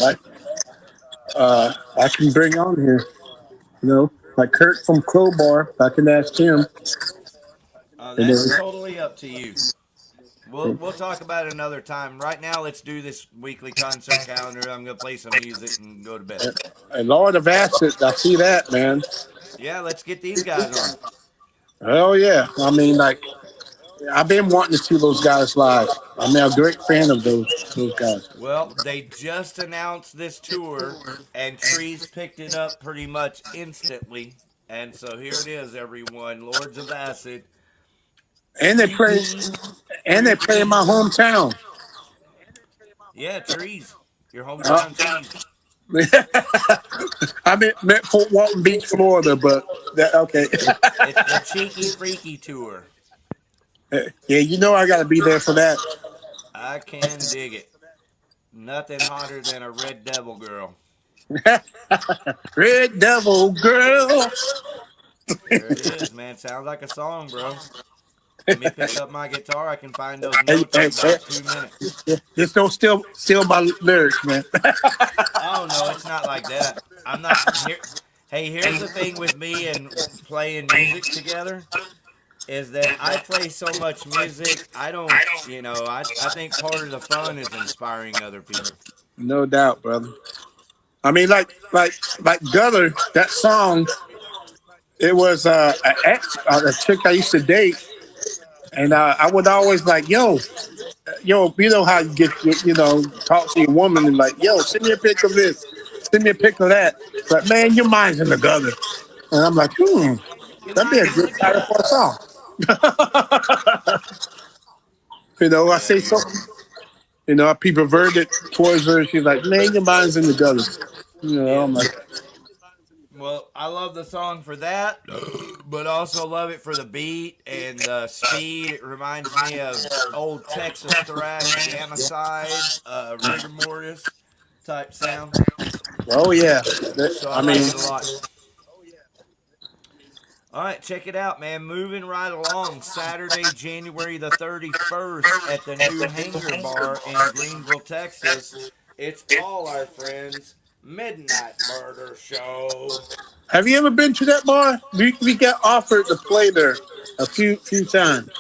like I can bring on here. Like Kurt from Crowbar. I can ask him. And That's totally up to you. We'll talk about it another time. Right now, let's do this weekly concert calendar. I'm gonna play some music and go to bed. Lord of Acid, I see that, man. Yeah, let's get these guys on. Hell yeah! I mean, like I've been wanting to see those guys live. I'm a great fan of those guys. Well, they just announced this tour, and Trees picked it up pretty much instantly. And so here it is, everyone. Lords of Acid, And they play, 18 and they play in my 3P. hometown. Yeah, Trees. Your Uh, hometown Trees. I meant Fort Walton Beach, Florida, but that okay. It's the Cheeky Freaky tour. Yeah, I got to be there for that. I can dig it. Nothing hotter than a Red Devil girl. Red Devil Girl. There it is, man. Sounds like a song, bro. Let me pick up my guitar. I can find those Hey, notes in about 2 minutes. just don't steal my lyrics, man. Oh no, it's not like that. I'm not here. Hey, here's the thing with me and playing music together is that I play so much music. I don't, I think part of the fun is inspiring other people. No doubt, brother. I mean, like Gutter, that song. It was a chick I used to date, and I would always like, yo, you know how you get, talk to your woman and like, yo, send me a pic of this, send me a pic of that. But man, your mind's in the gutter, and I'm like, Your that'd be a mind's in good the title gut. for a song. I Yeah, say something, I be perverted towards her. She's like, man, your mind's in the gutter. I'm Yes. like, Well, I love the song for that, but also love it for the beat and the speed. It reminds me of old Texas thrash, Amicide, rigor mortis type sound. oh yeah, So I I like mean, it a lot. All right, check it out, man. Moving right along. Saturday, January the 31st at the new Hangar Bar in Greenville, Texas. It's all our friends' Midnight Murder Show. have you ever been to that bar? We got offered to play there a few times.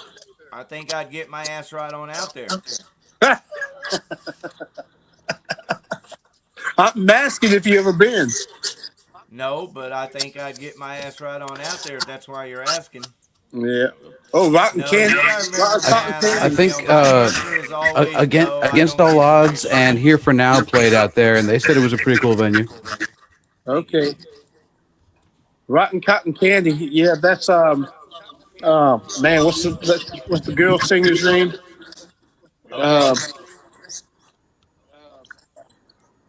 I think I'd get my ass right on out there. I'm asking if you ever been. No, but I think I'd get my ass right on out there if that's why you're asking. Yeah. Oh, Rotten No, Candy. you gotta remember, Rotten Cotton man. I Candy. think My answer is always again no. I against don't all get odds, invited. and Here for Now played out there, and they said it was a pretty cool venue. Thank you. Okay. Rotten Cotton Candy. Yeah, that's man, what's the girl singer's name? Okay. Um,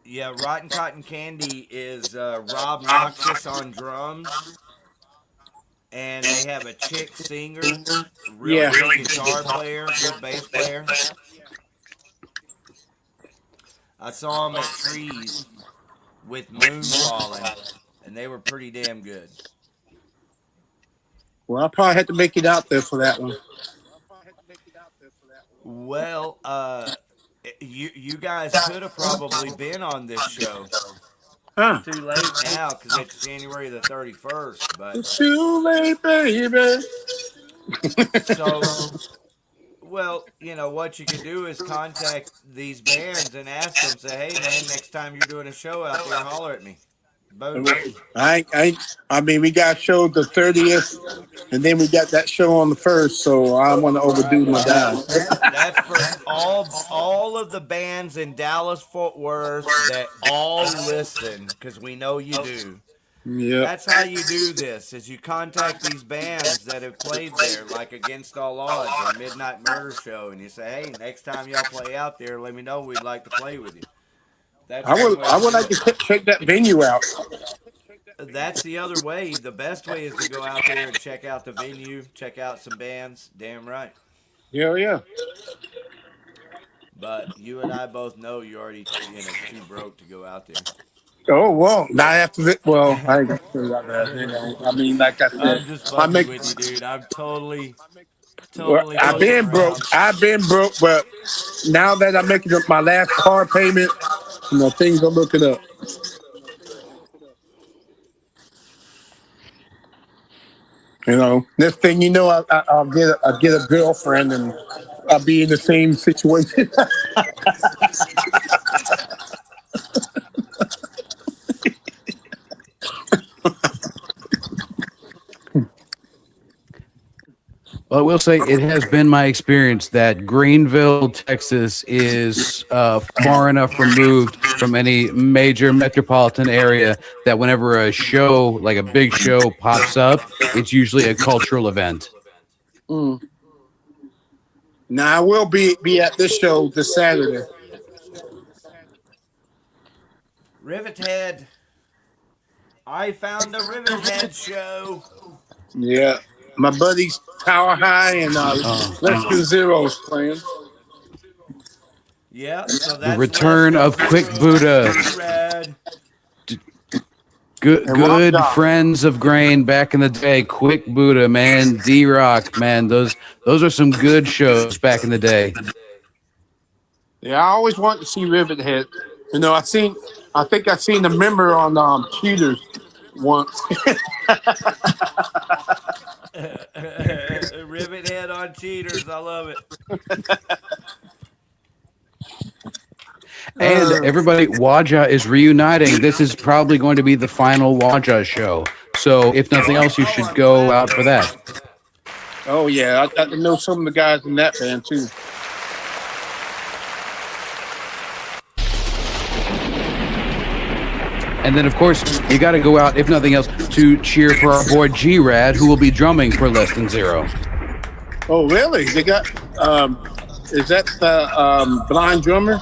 Yeah, Rotten Cotton Candy is Rob Noxious on drums, and they have a chick singer, real yeah. good guitar player, good bass player. I saw them at Trees with Moon Falling, and they were pretty damn good. Well, I probably had to make it out there for that one. Well, you guys could have probably been on this show. It's Huh? too late now because it's January the 31st. But It's too late, baby. so, well, what you could do is contact these bands and ask them, say, hey, man, next time you're doing a show out there, holler at me. Boom. I mean, we got show the 30th, and then we got that show on the first. So I want to overdo my time. That's for all of the bands in Dallas Fort Worth that all listen, because we know you do. Yep. That's how you do this: is you contact these bands that have played there, like Against All Odds or Midnight Murder Show, and you say, "Hey, next time y'all play out there, let me know. We'd like to play with you." That's one way I to would do like it. to check that venue out. That's the other way. The best way is to go out there and check out the venue, check out some bands. Damn right. Yeah, yeah. But you and I both know you're already, too broke to go out there. Oh well, not after this. Well, I ain't gonna say about that. You know, I mean, like I said, I'm just I fucking make. with you, dude. I'm totally, Well, totally fucking around. I've been broke, but now that I'm making up my last car payment, things are looking up. This thing, I'll get a girlfriend, and I'll be in the same situation. Well, I will say it has been my experience that Greenville, Texas is far enough removed from any major metropolitan area that whenever a show, like a big show, pops up, it's usually a cultural event. Mm. Now I will be at this show this Saturday. Rivet Head. I found a Rivet Head show. Yeah, my buddies Power High and Less Than Zero's playing. Yep, so The that's Less return Than of Quick Zero, Buddha. G-Rad. Good friends of Grain back in the day. Quick Buddha, man. D-Rock, man. Those are some good shows back in the day. Yeah, I always want to see Rivet Head. I think I seen a member on Cheaters once. Rivet Head on Cheaters. I love it. And everybody, Waja is reuniting. This is probably going to be the final Waja show. So if nothing else, you should go out for that. Oh yeah, I know some of the guys in that band too. And then, of course, you got to go out, if nothing else, to cheer for our boy G-Rad, who will be drumming for Less Than Zero. Oh really? They got is that the blind drummer?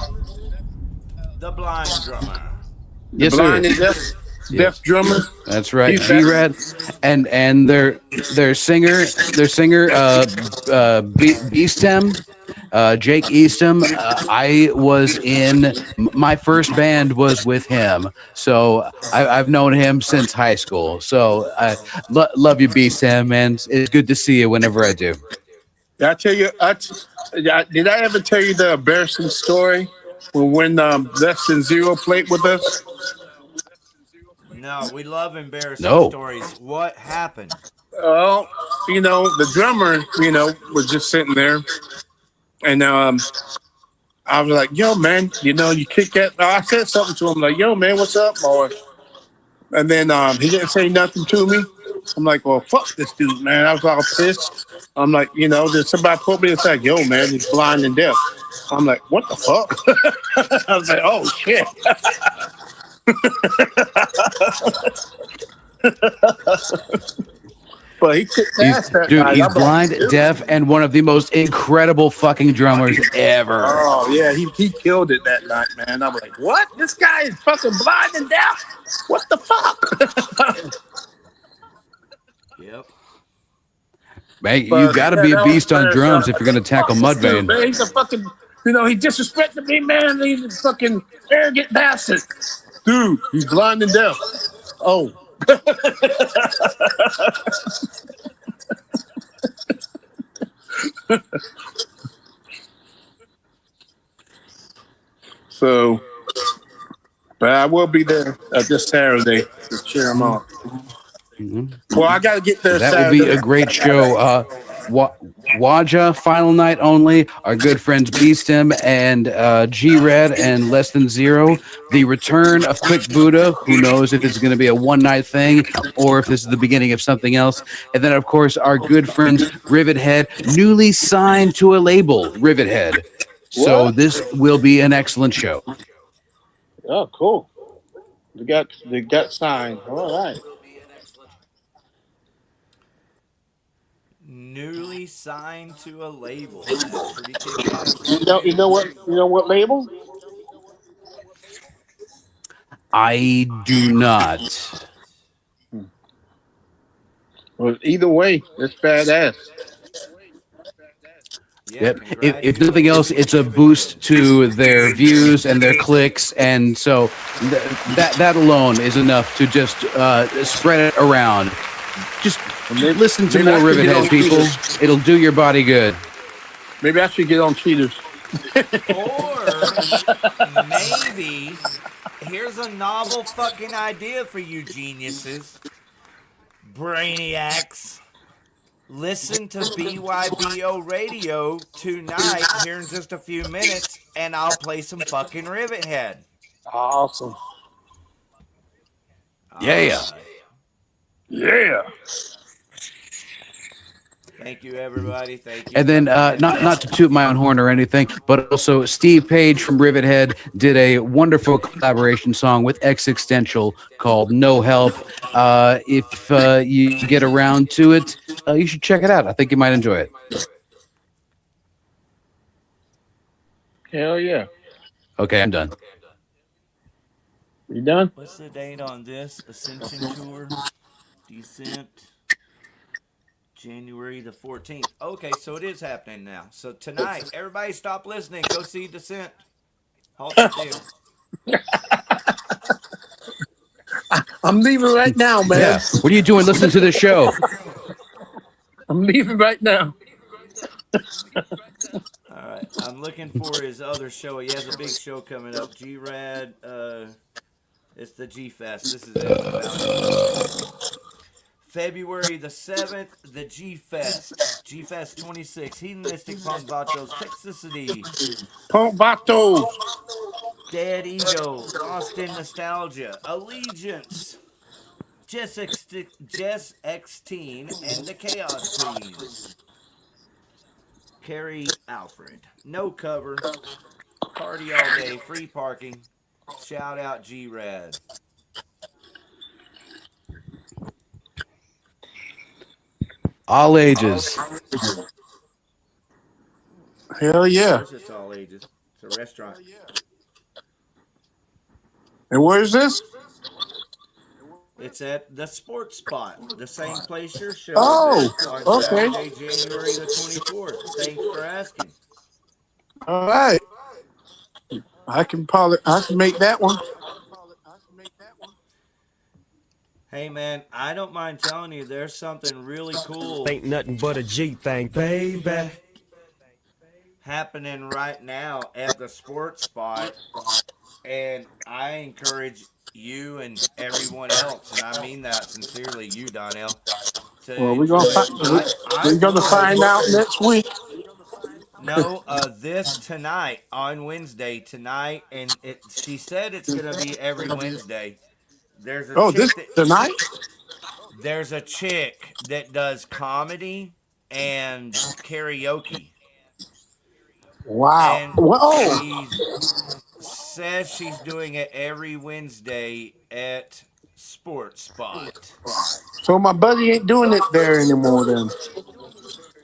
The blind drummer. Yes, blind sir. and deaf drummer. That's right, G-Rad, and their singer Beastem, Jake Eastham. I was in my first band was with him, so I've known him since high school. So I love you, Beastem, man. It's good to see you whenever I do. Did I tell you? Did I ever tell you the embarrassing story when Less Than Zero played with us? No, we love embarrassing No. stories. What happened? Oh, the drummer, was just sitting there, and I was like, "Yo, man, you kick that." I said something to him like, "Yo, man, what's up, boy?" And then he didn't say nothing to me. I'm like, "Well, fuck this dude, man." I was all pissed. I'm like, then somebody put me inside. "Yo, man, he's blind and deaf." I'm like, "What the fuck?" I was like, "Oh shit." But he kicked ass that night. He's blind, deaf, and one of the most incredible fucking drummers ever. Oh yeah, he killed it that night, man. I was like, "What? This guy is fucking blind and deaf? What the fuck?" Yep. Man, you got to be a beast on drums if you're going to tackle Mudvayne. Man, he's a fucking, he disrespected me, man. He's a fucking arrogant bastard. Dude, he's blind and deaf. Oh. So, but I will be there this Saturday to cheer him on. Well, I got to get there That Saturday. will be a great show. Waja, final night only. Our good friends Beastem and G-Red and Less Than Zero. The return of Quick Buddha. Who knows if it's going to be a one-night thing or if this is the beginning of something else. And then, of course, our good friends Rivet Head, newly signed to a label, Rivet Head. So this will be an excellent show. Oh, cool. They got signed. All right. Newly signed to a label. That's pretty kick-ass. You know what label? I do not. Well, either way, it's badass. Yeah, Yep. If nothing else, congratulations, it's a Rivethead. boost to their views and their clicks, and so that alone is enough to just spread it around. Just Maybe, listen to maybe I more should get on Rivethead, people. Cheaters. It'll do your body good. Maybe I should get on Cheaters. Or maybe here's a novel fucking idea for you geniuses, brainiacs. Listen to BYBO radio tonight here in just a few minutes, and I'll play some fucking Rivethead. Awesome. All Yeah. right. Yeah. Thank you, everybody. Thank you. And then, not to toot my own horn or anything, but also Steve Page from Rivethead did a wonderful collaboration song with Existential called "No Help." If you get around to it, you should check it out. I think you might enjoy it. Hell yeah. Okay, I'm done. You done? What's the date on this? Ascension Tour, Descent, January the 14th. Okay, so it is happening now. So tonight, everybody stop listening. Go see Descent. Halt the theater. I'm leaving right now, man. Yeah. What are you doing? Listening to this show? I'm leaving right now. All right, I'm looking for his other show. He has a big show coming up. G-Rad, it's the G-Fest. This is it. I found it. February the 7th, the G-Fest. G-Fest 26. Hedonistic Punk Vatos, Toxicity, Punk Vatos. Dead Ego, Austin Nostalgia, Allegiance, Jess X-Teen, and the Chaos Queens. Carrie Alfred. No cover. Party all day. Free parking. Shout out G-Rad. All ages. Hell Of yeah. course it's all ages. It's a restaurant. And where is this? It's at the Sports Spot, the same place your show is at on Oh, okay. Saturday, January the 24th. Thanks for asking. All right. I can make that one. Hey man, I don't mind telling you there's something really cool Ain't nothing but a G thing, baby. happening right now at the Sports Spot, and I encourage you and everyone else, and I mean that sincerely, you Donnell, to Well, enjoy it. I we're gonna find would out next week. no this tonight on Wednesday tonight, and she said it's gonna be every Wednesday. There's a Oh, this chick that tonight? there's a chick that does comedy and karaoke, Wow. and Whoa. she says she's doing it every Wednesday at Sports Spot. So my buddy ain't doing it there anymore then.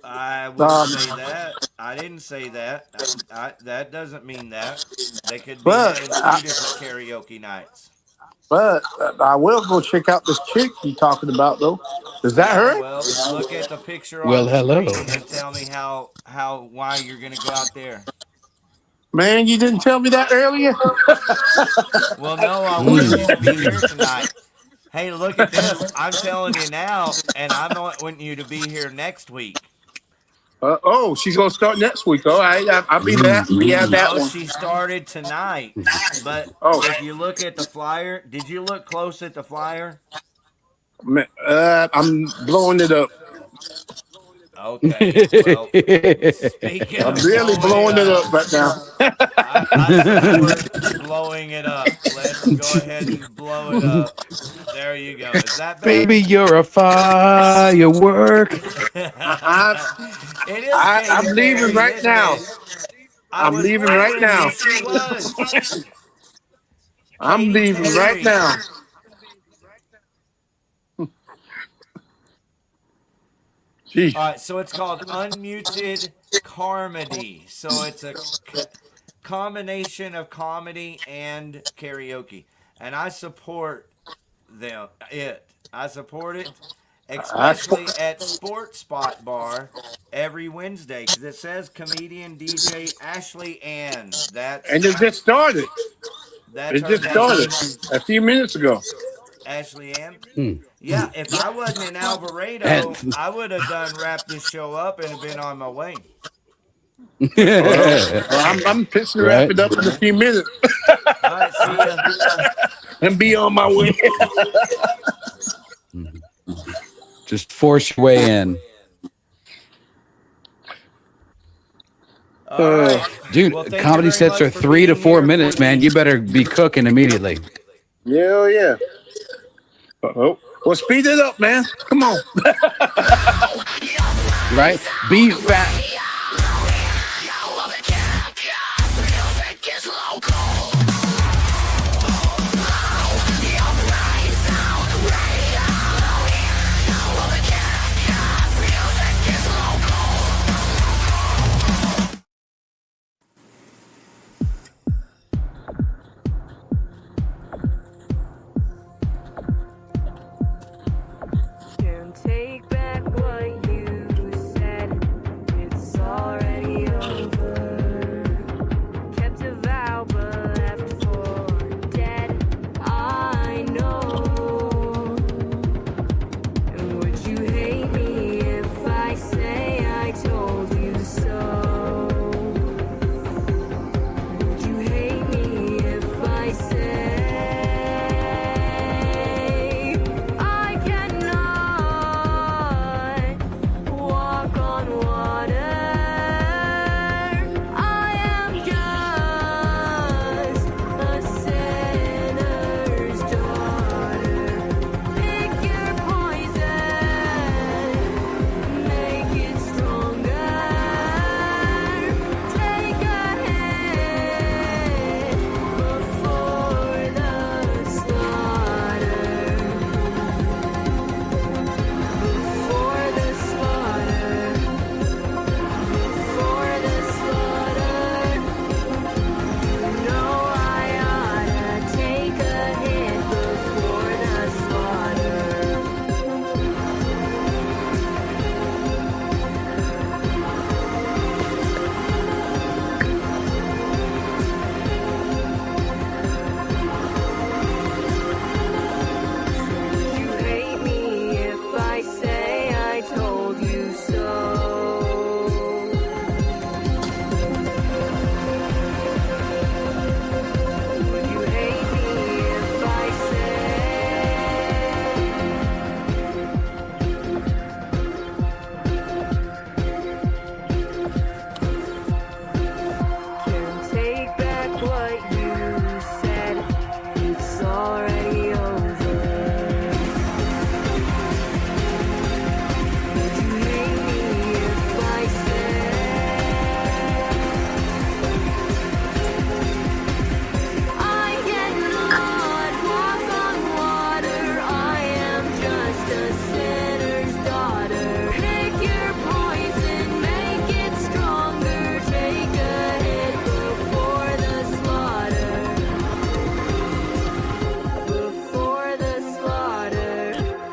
I wouldn't say that. I didn't say that. That doesn't mean that. They could be But having two different karaoke nights. I will go check out this chick you talking about though. Is that Yeah, her? well, look at the picture on Well, the hello. screen and then tell me why you're gonna go out there. Man, you didn't tell me that earlier. Well, no, I wanted you to be here tonight. Hey, look at this. I'm telling you now, and I'm not wanting you to be here next week. She's gonna start next week. All right, I'll be there. Yeah, that Oh, one. she started tonight. But Oh. if you look at the flyer, did you look close at the flyer? I'm blowing it up. Okay. Well, speaking I'm of really blowing it up right now. I support blowing it up. Let's go ahead and blow it up. There you go. Is that better? Baby, you're a firework. It is I'm Katy leaving Perry, right isn't now. it? I'm leaving right now. Who she was. I'm Katy leaving right Perry. now. Jeez. All right, so it's called Unmuted Carmody. So it's a combination of comedy and karaoke, and I support them. I support it, especially at Sports Spot Bar every Wednesday, because it says comedian DJ Ashley Ann. And it just started. That's It her just name, started a few minutes ago. Ashley Ann. Hmm. Yeah, if I wasn't in And Alvarado, I would have done wrapped this show up and have been on my way. Well, I'm fixing to wrap Right. it up in a few minutes All right, see ya. and be on my way. Just force your way in. All right. Dude, Well, thank you comedy very sets much are for 3 to being 4 here minutes, for man. the- You better be cooking immediately. Yeah, yeah. Oh, well, speed it up, man. Come on. Right? Be fat. Can't take back what you said. It's already over. Kept a vow, but left for dead. I know. And would you hate me if I say I told you so? Would you hate me if I say I cannot walk on water? I am just a sinner's daughter. Pick your poison, make it stronger. Take a hit before the slaughter. Before the slaughter. Before the slaughter. You know I oughta take a hit before the slaughter. Would you hate me if I say I told you so? Would you hate me if I can't take back what you said? It's already over. Would you hate me if I I cannot walk on water? I am just a sinner's daughter. Pick your poison, make it stronger. Take a hit before the slaughter. Before the slaughter.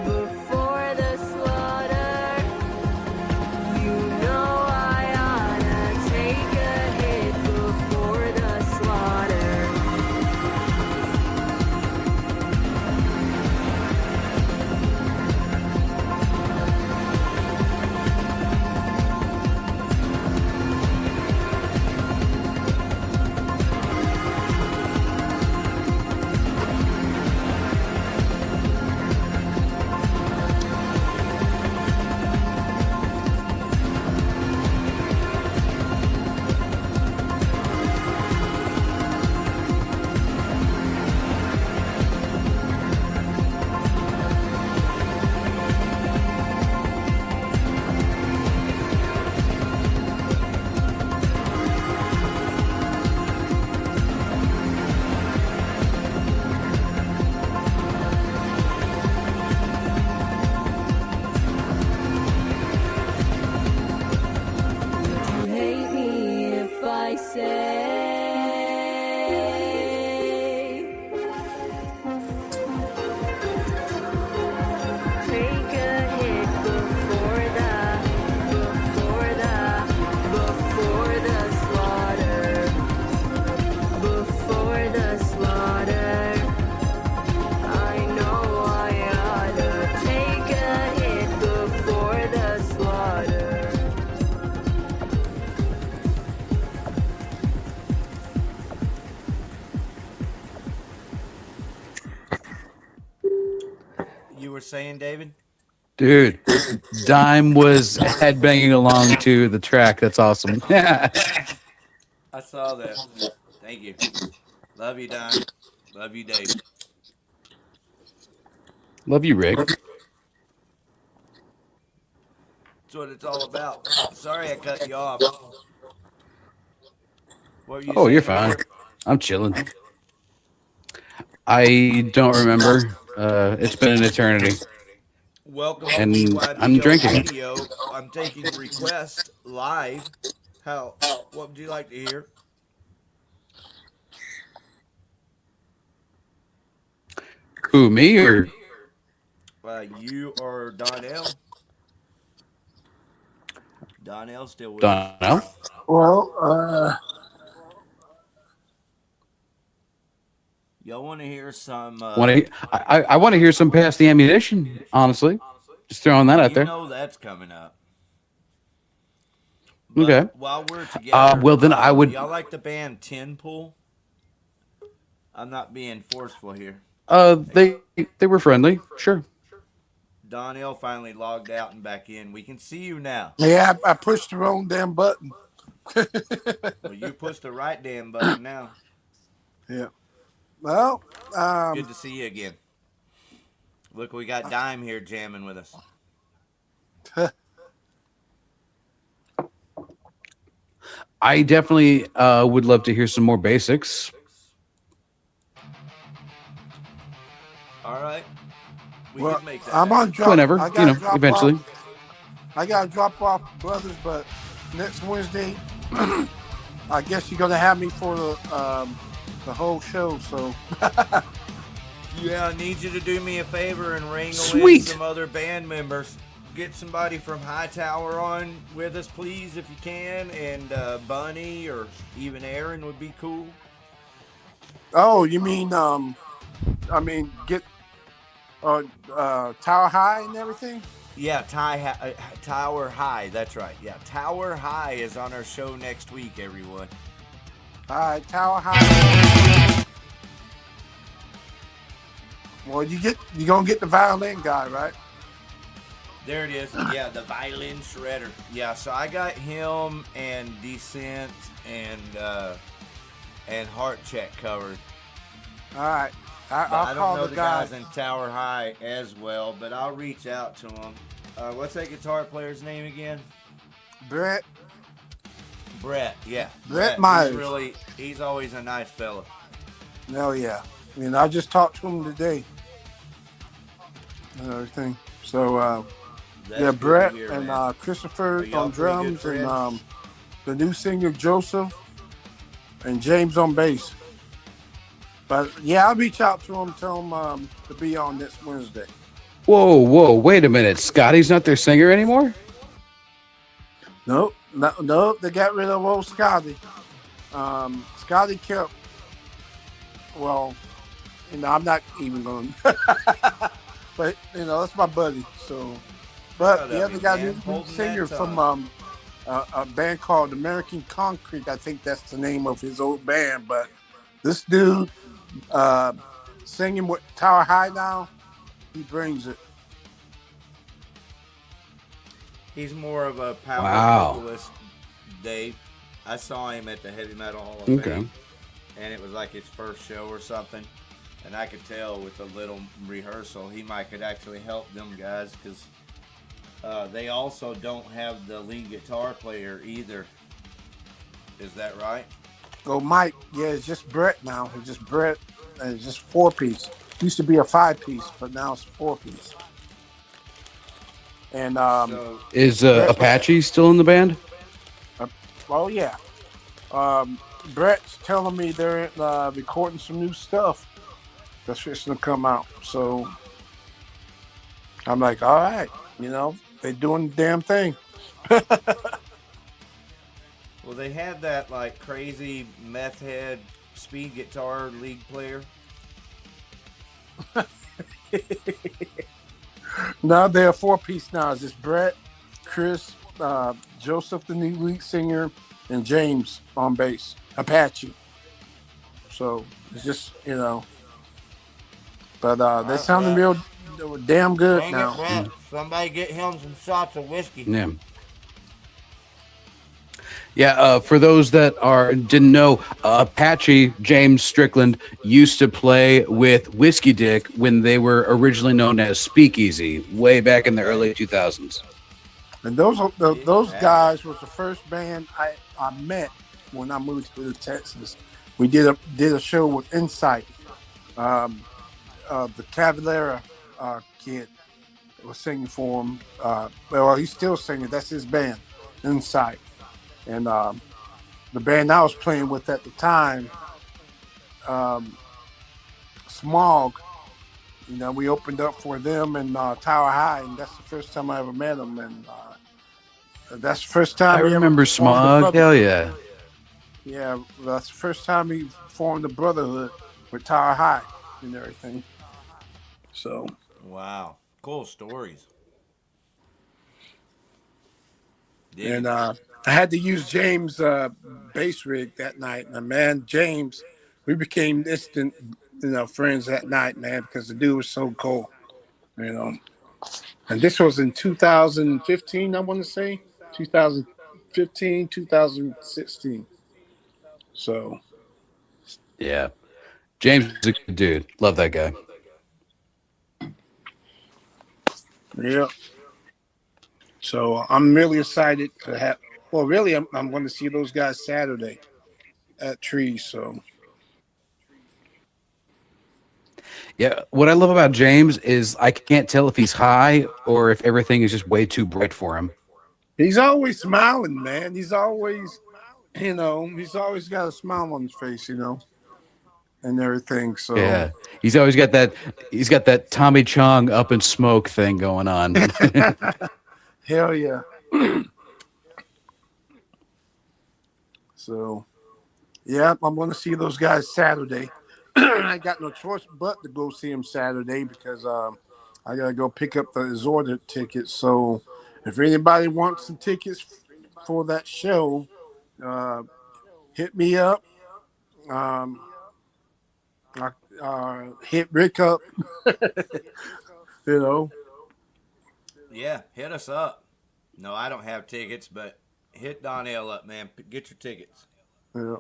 Before the slaughter. You know I oughta take a hit before the slaughter. Would you hate me if I say saying, David? Dude, Dime was headbanging along to the track. That's awesome. Yeah. I saw that. Thank you. Love you, Dime. Love you, Dave. Love you, Rick. That's what it's all about. Sorry I cut you off. What were you Oh, you're saying, fine. Rick? I'm chilling. I don't remember. It's been an eternity. Welcome to And I'm BYBO drinking. Radio. I'm taking requests live. How? What would you like to hear? Who, me or You or Donnell? Donnell's still with us. Donnell? Well, Y'all want to hear some? I want to hear some past the ammunition, honestly. Just throwing that out You there. know that's coming up. But Okay. while we're together, Well, then I would. Y'all like the band Tin Pool? I'm not being forceful here. They were friendly, sure. Donnell finally logged out and back in. We can see you now. yeah, I pushed the wrong damn button. Well, you pushed the right damn button now. Yeah. Well, Good to see you again. Look, we got Dime here jamming with us. I definitely would love to hear some more BASIXX. All right. We well, can make that. I'm on drop. Whenever, I gotta drop eventually. Off. I gotta drop off, brothers. But next Wednesday, I guess you're gonna have me for the whole show. So Yeah, I need you to do me a favor and wrangle in Sweet. some other band members. Get somebody from Hightower on with us, please, if you can. And Bunny or even Aaron would be cool. oh, you mean get Tower High and everything? Yeah, Tower High. That's right. Yeah, Tower High is on our show next week, everyone. All right, Tower High. Well, you're gonna get the violin guy, right? There it is. Yeah, the violin shredder. Yeah, so I got him and Descent and Heart Check covered. All right, I I'll don't call know the the guy. guys in Tower High as well, but I'll reach out to them. What's that guitar player's name again? Brett. Yeah. Brett Myers. He's always a nice fella. No, yeah. I mean, I just talked to him today and everything. So, That's yeah, good to Brett hear, and man. Christopher Are y'all on pretty good drums and friends? the new singer Joseph and James on bass. But yeah, I'll reach out to him, tell him to be on next Wednesday. Whoa, wait a minute. Scotty's not their singer anymore? Nope, they got rid of old Scotty. Scotty kept, well, I'm not even going but, that's my buddy. So, but the other guy, new singer from a band called American Concrete, I think that's the name of his old band. But this dude singing with Tower High now, he brings it. He's more of a power vocalist, Dave. I saw him at the Heavy Metal Hall of Fame, and it was like his first show or something. And I could tell with a little rehearsal, he could actually help them guys because they also don't have the lead guitar player either. Is that right? Oh, Mike, yeah, it's just Brett now. It's just Brett, and it's just 4-piece. Used to be a 5-piece, but now it's 4-piece. And is Apache still in the band? Oh yeah, Brett's telling me they're recording some new stuff that's just gonna come out. So I'm like, all right, they're doing the damn thing. Well, they had that like crazy meth head speed guitar lead player. Now they're a 4-piece now. It's just Brett, Chris, Joseph, the new lead singer, and James on bass. Apache. So it's just, but they sounded damn good Bring it now. back. Somebody get him some shots of whiskey. Yeah. Yeah, for those that didn't know, Apache James Strickland used to play with Whiskey Dick when they were originally known as Speakeasy, way back in the early 2000s. And those guys was the first band I met when I moved to Texas. We did a show with Insight. The Cavalera kid was singing for him. Well, he's still singing. That's his band, Insight. And the band I was playing with at the time, Smog, you know, we opened up for them in Tower High, and that's the first time I ever met them. And that's the first time I remember Smog. Hell yeah. Yeah, that's the first time he formed a brotherhood with Tower High and everything. So. Wow. Cool stories. And I had to use James' bass rig that night. And man, James, we became instant, friends that night, man, because the dude was so cool, And this was in 2015, I want to say. 2015, 2016. So. Yeah. James is a good dude. Love that guy. Yeah. So I'm really excited to have. Well, really, I'm going to see those guys Saturday at Trees. So. Yeah, what I love about James is I can't tell if he's high or if everything is just way too bright for him. He's always smiling, man. He's always, he's always got a smile on his face, and everything. So yeah, he's always got that. He's got that Tommy Chong up in smoke thing going on. Hell yeah. So, yeah, I'm going to see those guys Saturday. I got no choice but to go see them Saturday because I got to go pick up the assorted tickets. So, if anybody wants some tickets for that show, hit me up. Hit Rick up. Yeah, hit us up. No, I don't have tickets, but hit Donnell up, man. Get your tickets. Yeah.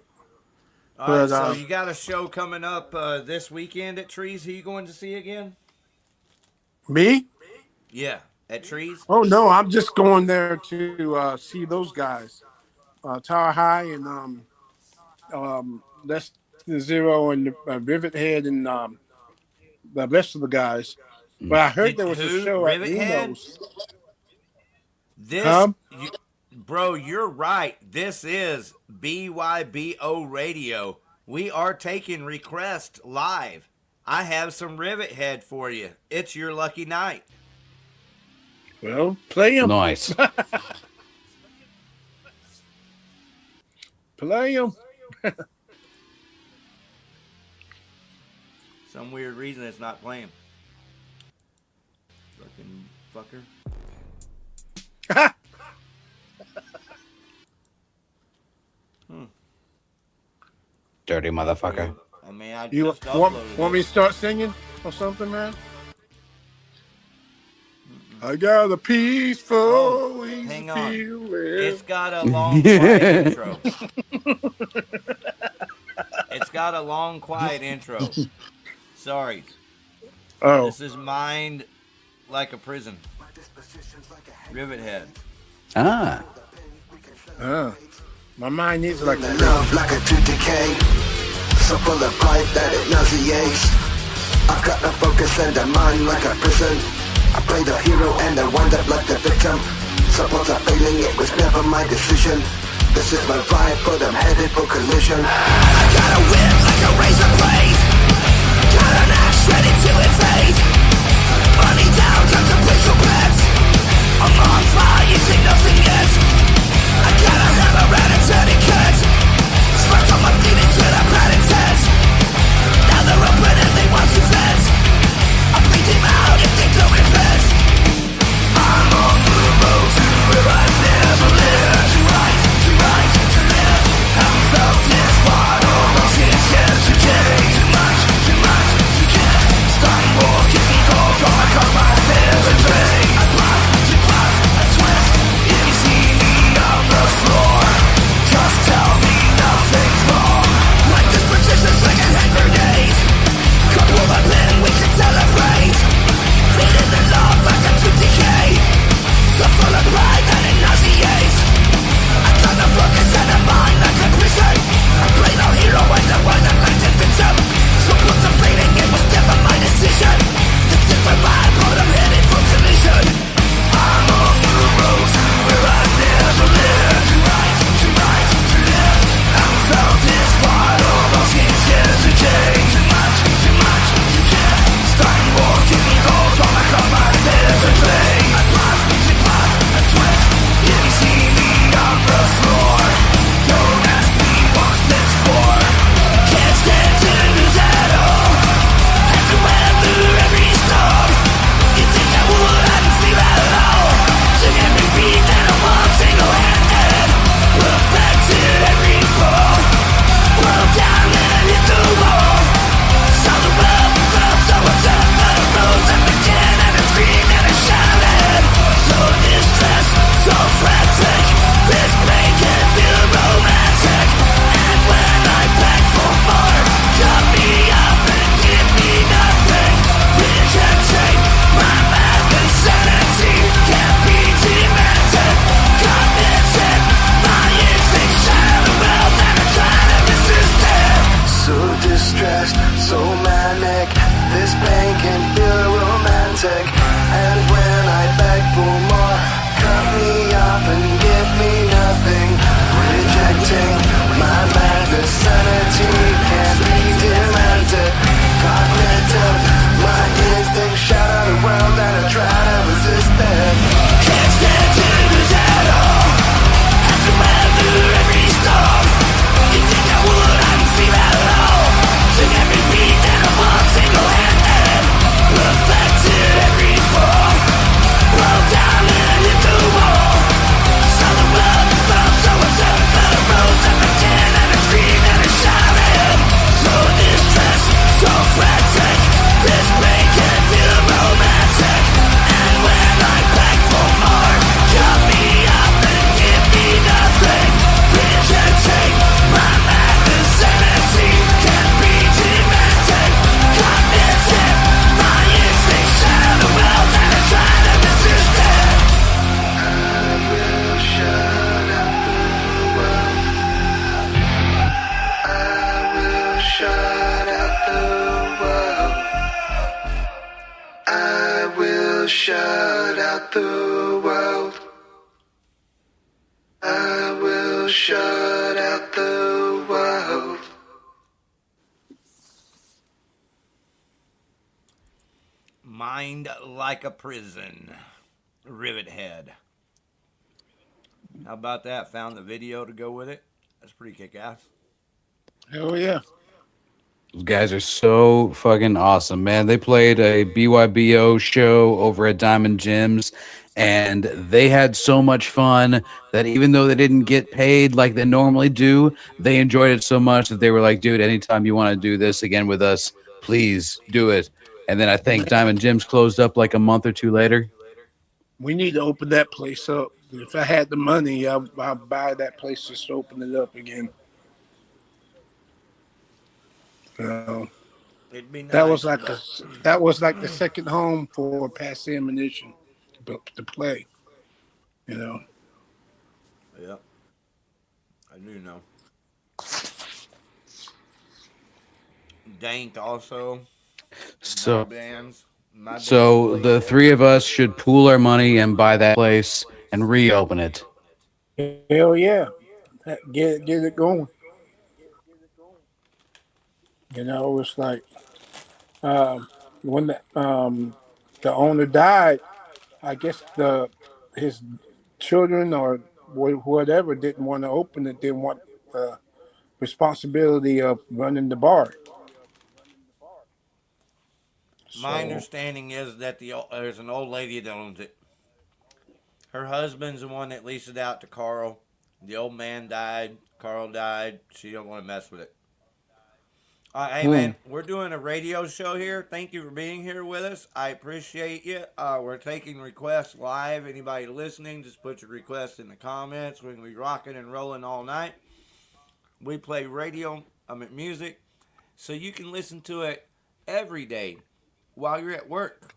All right, so you got a show coming up this weekend at Trees. Who you going to see again? Me? Yeah, at Trees. Oh no, I'm just going there to see those guys, Tower High and that's the Zero and Rivet Head and the rest of the guys. But I heard there was a show at Reno's. Bro, you're right. This is BYBO Radio. We are taking requests live. I have some Rivet Head for you. It's your lucky night. Well, play him. Nice. Play him. Some weird reason it's not playing. Fucking fucker. Dirty motherfucker. I mean, I you just want me to start singing or something, man? I got a peaceful, easy hang on. feeling. It's got a long, quiet intro. It's got a long, quiet intro. Sorry. Oh. This is Mind Like a Prison. Rivet Head. Ah. My mind is like a love like a tooth decay, so full of pride that it nauseates. I've got no focus and a mind like a prison. I play the hero and I wind up like the victim. Suppose I'm failing, it was never my decision. This is my vibe, but I'm headed for collision. I got a whip like a razor blade, got an axe ready to invade. Money down, time to place your bets. I'm on fire, you see nothing yet. I got a hammer and a turning cut. Smacked on my feelings with a padded test. Now they're open and they want to vet. I beat them out if they don't repent. I'm on the road to where I never lived. To right, to right, to live. I'm felt this part almost yesterday. Too much to give. Start walking, go, I come shut out the world. I will shut out the world. Mind like a prison. Rivet Head. How about that? Found the video to go with it. That's pretty kick-ass. Hell yeah. Those guys are so fucking awesome, man. They played a BYBO show over at Diamond Gyms, and they had so much fun that even though they didn't get paid like they normally do, they enjoyed it so much that they were like, dude, anytime you want to do this again with us, please do it. And then I think Diamond Gyms closed up like a month or two later. We need to open that place up. If I had the money, I'll buy that place just to open it up again. It'd be nice. That was like the second home for Past Ammunition to play. You know. Yep. I do know. Dank also. So, bands. the three of us should pool our money and buy that place and reopen it. Hell yeah. Get it going. You know, it's like when the owner died, I guess his children or whatever didn't want to open it, didn't want the responsibility of running the bar. My understanding is that there's an old lady that owns it. Her husband's the one that leased it out to Carl. The old man died. Carl died. She don't want to mess with it. Hey, man, we're doing a radio show here. Thank you for being here with us. I appreciate you. We're taking requests live. Anybody listening, just put your requests in the comments. We're going to be rocking and rolling all night. We play music, so you can listen to it every day while you're at work.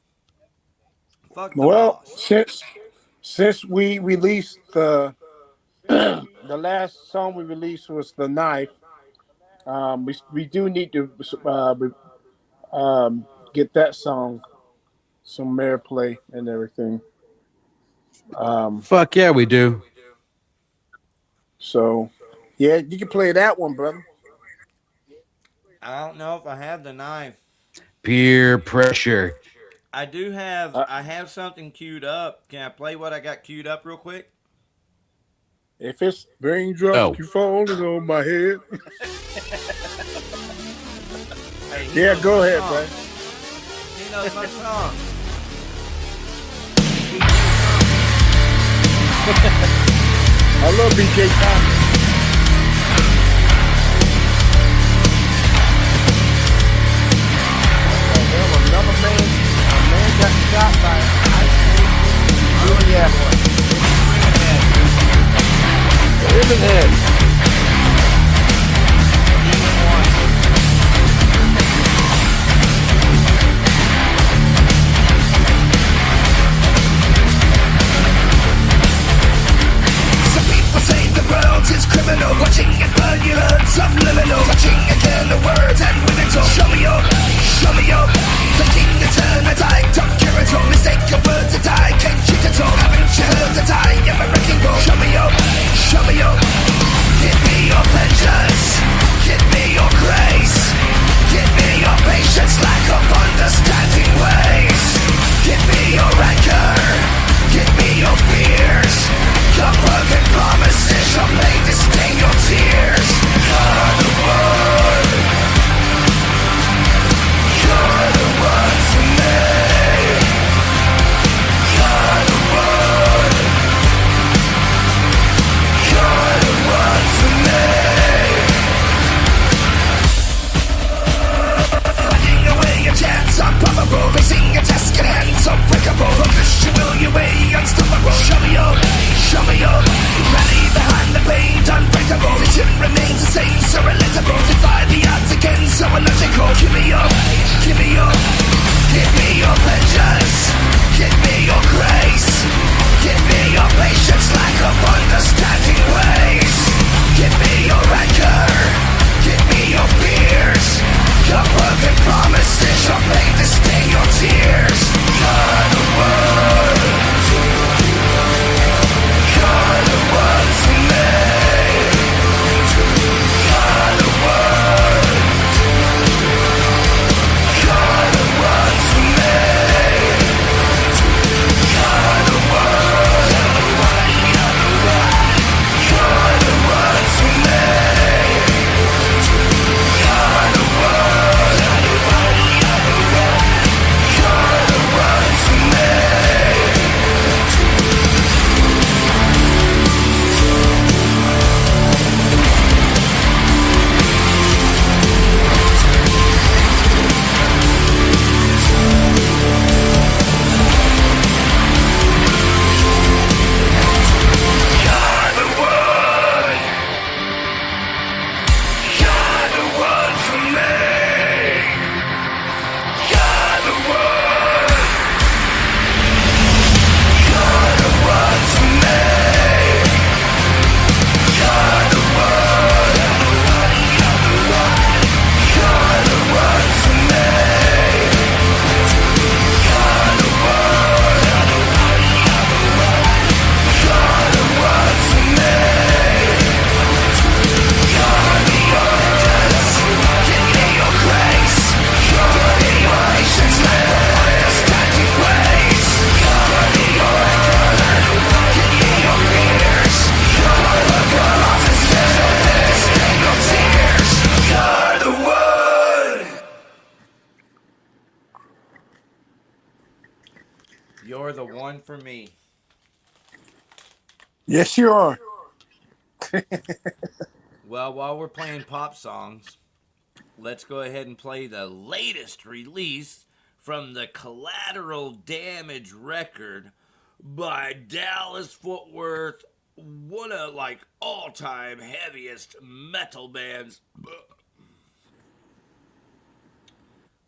Fuck the boss. Since we released the last song we released was The Knife. We do need to get that song some airplay and everything. Fuck yeah, we do. So, yeah, you can play that one, brother. I don't know if I have The Knife. Peer pressure. I do have. I have something queued up. Can I play what I got queued up real quick? If it's raindrops, you falling on my head. Hey, go ahead, man. He knows my song. I love BJ Thomas. A man got shot by ice cream. Oh yeah. Rivethead. Some people say the world's You're the one for me. Yes, you are. Well, while we're playing pop songs, let's go ahead and play the latest release from the Collateral Damage record by Dallas Fort Worth, one of like all-time heaviest metal bands.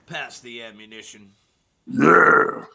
Pass the ammunition. Yeah.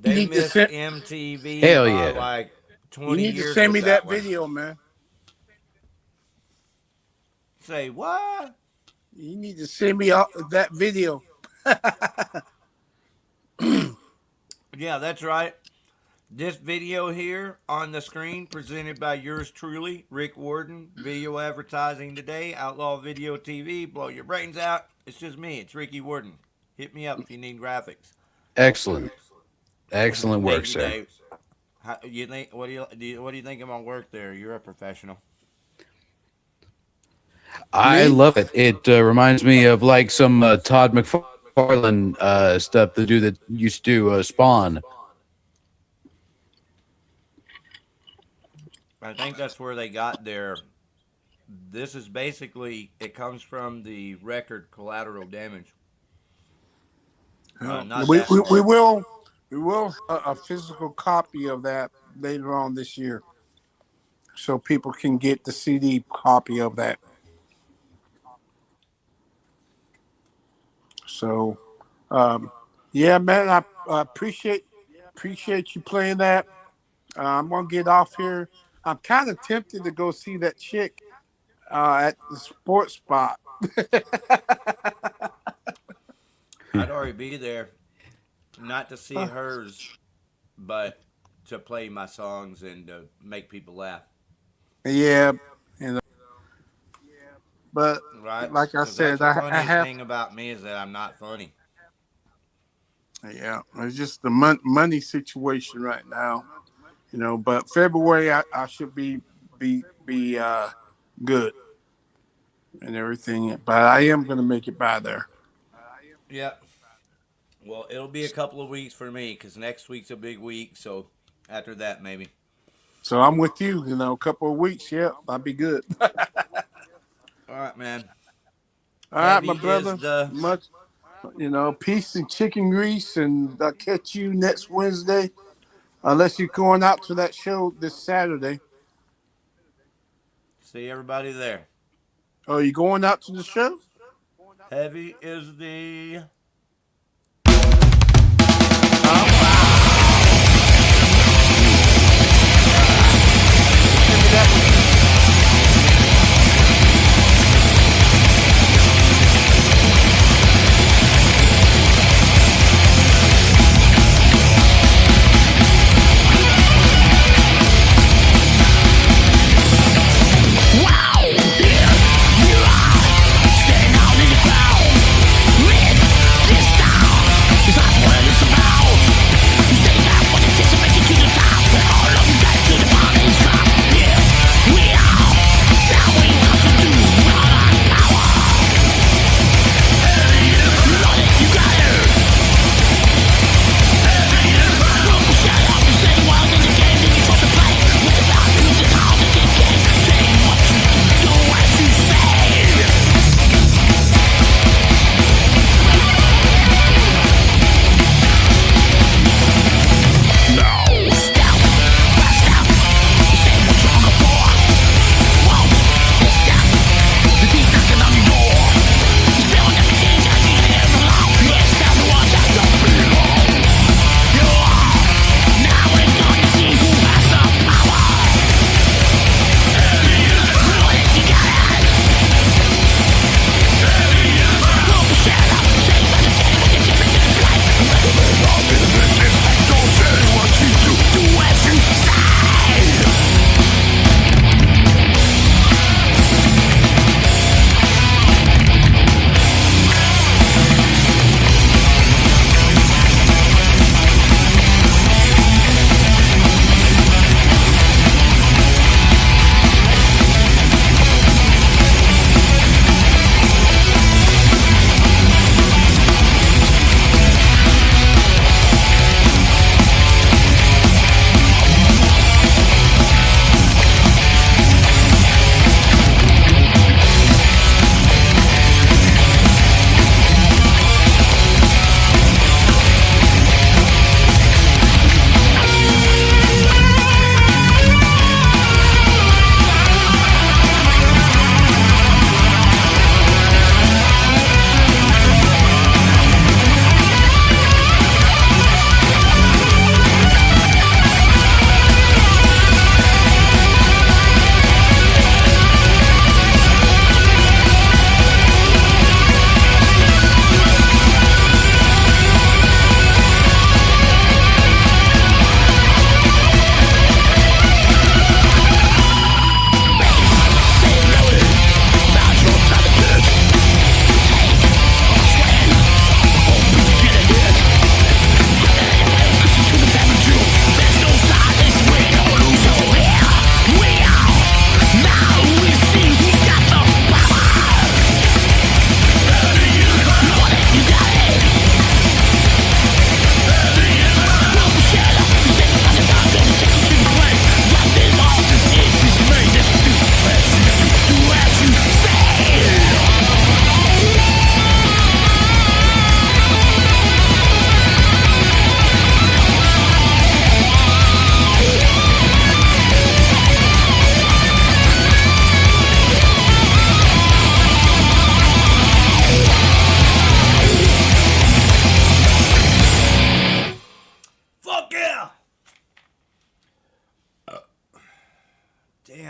They need to missed send. MTV Hell by yeah. like You 20 need to years send with me that that one. video, man. Say what? You need to send me that video. Yeah, that's right. This video here on the screen, presented by yours truly, Rick Warden, video advertising today, Outlaw Video TV, blow your brains out. It's just me. It's Ricky Warden. Hit me up if you need graphics. Excellent. Excellent work, Thank you, sir. Dave. How, you think? What do you think of my work there? You're a professional. I Me? love it. It reminds me of like some Todd McFarlane stuff, the dude that used to do Spawn. I think that's where they got their. This is basically it comes from the record Collateral Damage. Not We, that. we, we will a physical copy of that later on this year, so people can get the CD copy of that. So, yeah, man, I appreciate you playing that. I'm gonna get off here. I'm kind of tempted to go see that chick at the sports spot. I'd already be there, not to see hers, but to play my songs and to make people laugh. Yeah, you know. But Right? like I Because that's said, the I funniest have. thing about me is that I'm not funny. Yeah, it's just the money situation right now, you know. But February, I should be good and everything. But I am gonna make it by there. Yeah. Well, it'll be a couple of weeks for me because next week's a big week. So after that, maybe. So I'm with you. You know, a couple of weeks. Yeah, I'll be good. All right, man. All right, Heavy my brother. is the. Much, you know, peace and chicken grease, and I'll catch you next Wednesday. Unless you're going out to that show this Saturday. See everybody there. Oh, you going out to the show? Heavy is the. Wow, yeah, you are staying out in the cloud.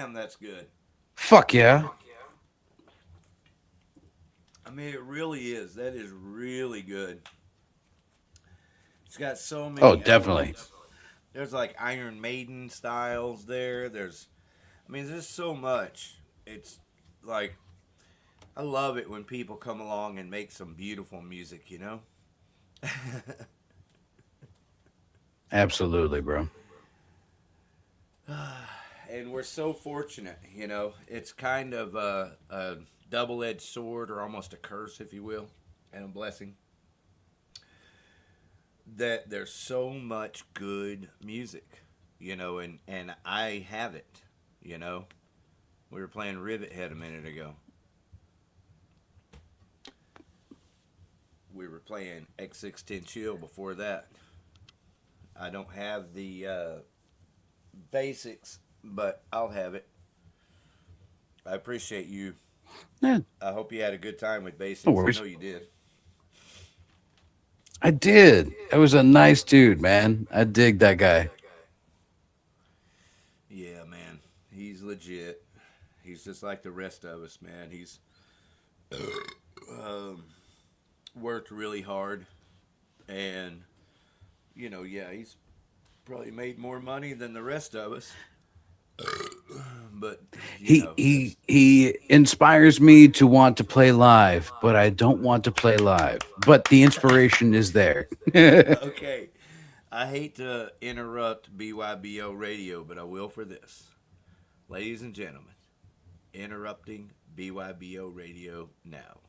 Damn, that's good. Fuck yeah. I mean, it really is. That is really good. It's got so Oh, many definitely. elements. There's like Iron Maiden styles there. I mean, there's so much. It's like, I love it when people come along and make some beautiful music, you know? Absolutely, bro. And we're so fortunate, you know? It's kind of a double edged sword, or almost a curse, if you will, and a blessing, that there's so much good music, you know, and I have it, you know. We were playing Rivet Head a minute ago. We were playing X610 Chill before that. I don't have the BASIXX, but I'll have it. I appreciate you. Yeah, I hope you had a good time with no BASIXX. I worries. know you did. I did. It was a nice dude, man. I dig that guy. Yeah, man. He's legit. He's just like the rest of us, man. He's um, worked really hard, and yeah, he's probably made more money than the rest of us. But He that's he inspires me to want to play live, but I don't want to play live. But the inspiration is there. okay. I hate to interrupt BYBO radio, but I will for this. Ladies and gentlemen, interrupting BYBO radio now.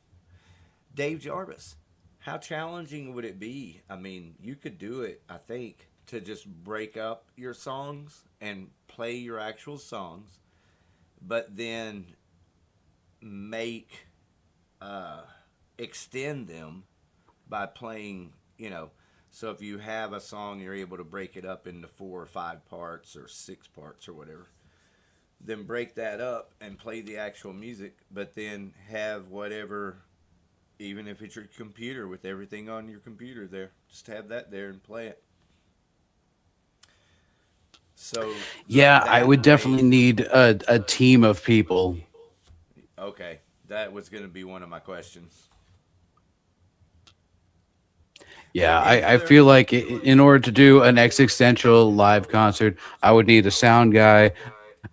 Dave Jarvis, how challenging would it be? I mean, you could do it, I think, to just break up your songs and play your actual songs, but then make, uh, extend them by playing, so if you have a song, you're able to break it up into 4 or 5 parts or 6 parts or whatever. Then break that up and play the actual music, but then have whatever, even if it's your computer with everything on your computer there, just have that there and play it. So Yeah, I that would definitely way, need a team of people. okay, that was going to be one of my questions. Yeah, If I there, feel like in order to do an existential live concert, I would need a sound guy,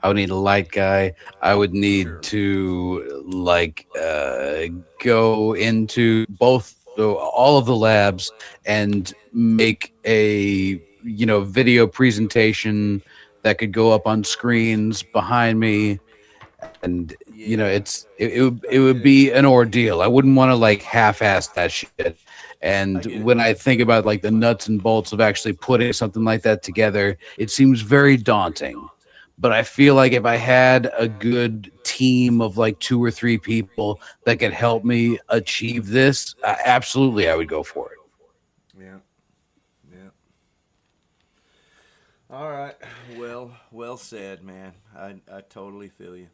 I would need a light guy, I would need sure, to like go into both all of the labs and make a video presentation that could go up on screens behind me, and yeah, it I would get it. be an ordeal. I wouldn't want to like half-ass that shit. I And get it. when I think about like the nuts and bolts of actually putting something like that together, it seems very daunting. But I feel like if I had a good team of like 2 or 3 people that could help me achieve this, absolutely I would go for it. Yeah, yeah. All right. Well said, man. I totally feel you.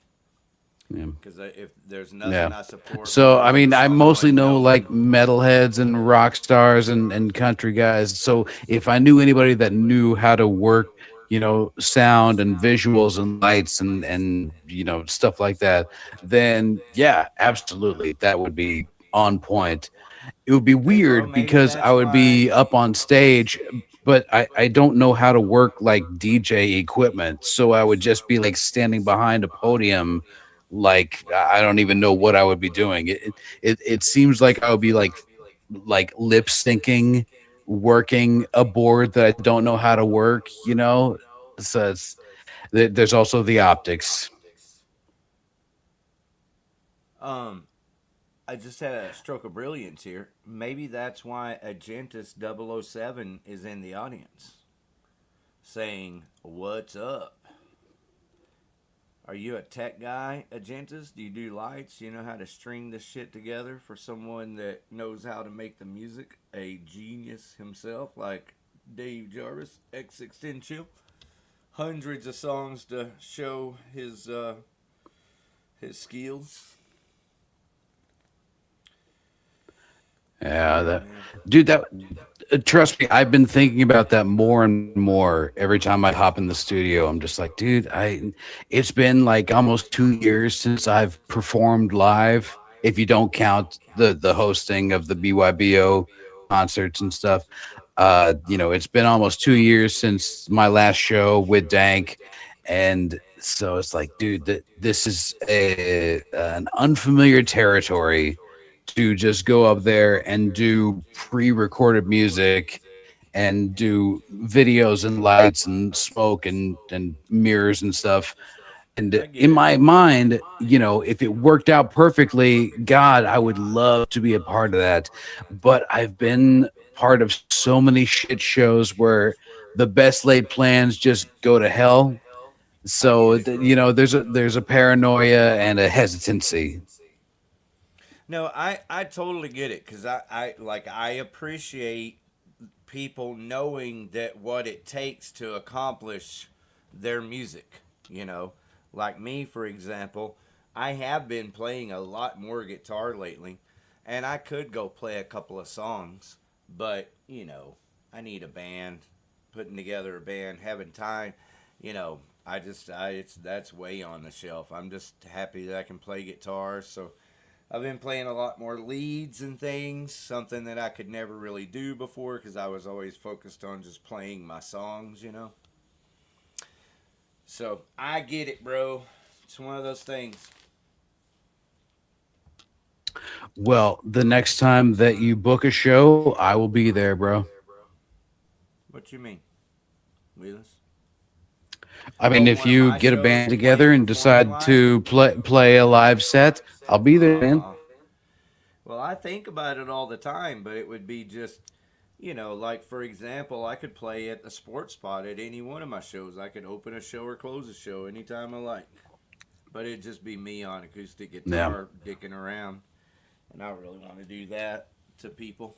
Yeah. Because if there's Yeah. nothing I support So, more I than mean, I mostly someone know knowing, like metalheads and rock stars and country guys. So, if I knew anybody that knew how to work, sound and visuals and lights and stuff like that, then yeah, absolutely, that would be on point. It would be hey, bro, weird maybe because I that's would why. be up on stage, but I don't know how to work like DJ equipment. So I would just be like standing behind a podium. Like I don't even know what I would be doing. It seems like I would be like lip syncing, working a board that I don't know how to work. So there's also the optics. Um, I just had a stroke of brilliance here. Maybe that's why Agentis 007 is in the audience, saying, "What's up? Are you a tech guy, Agentis? Do you do lights? Do you know how to string this shit together for someone that knows how to make the music? A genius himself, like Dave Jarvis, X610 Chill. Hundreds of songs to show his skills." Yeah, Yeah, that man. dude, trust me, I've been thinking about that more and more every time I hop in the studio. I'm just like, dude, it's been like almost 2 years since I've performed live. If you don't count the hosting of the BYBO concerts and stuff, it's been almost 2 years since my last show with Dank, and so it's like, dude, this is an unfamiliar territory to just go up there and do pre-recorded music and do videos and lights and smoke and mirrors and stuff. And I get in it. my mind, if it worked out perfectly, God, I would love to be a part of that. But I've been part of so many shit shows where the best laid plans just go to hell. I get So it, bro. there's a paranoia and a hesitancy. No, I totally get it because I appreciate people knowing that what it takes to accomplish their music. You know, like me, for example, I have been playing a lot more guitar lately, and I could go play a couple of songs, but I need a band, putting together a band, having time. It's that's way on the shelf. I'm just happy that I can play guitar, so I've been playing a lot more leads and things, something that I could never really do before because I was always focused on just playing my songs. So I get it, bro. It's one of those things. Well, the next time that you book a show, I will be there, bro. What you mean, Wheelers? I mean, Oh, if one of you my get a shows band playing together and performing decide live? to play a live set, I'll be there, man. Well, I think about it all the time, but it would be just, like for example, I could play at the sports spot at any one of my shows. I could open a show or close a show anytime I like. But it'd just be me on acoustic Yeah. guitar dicking around. And I don't really want to do that to people.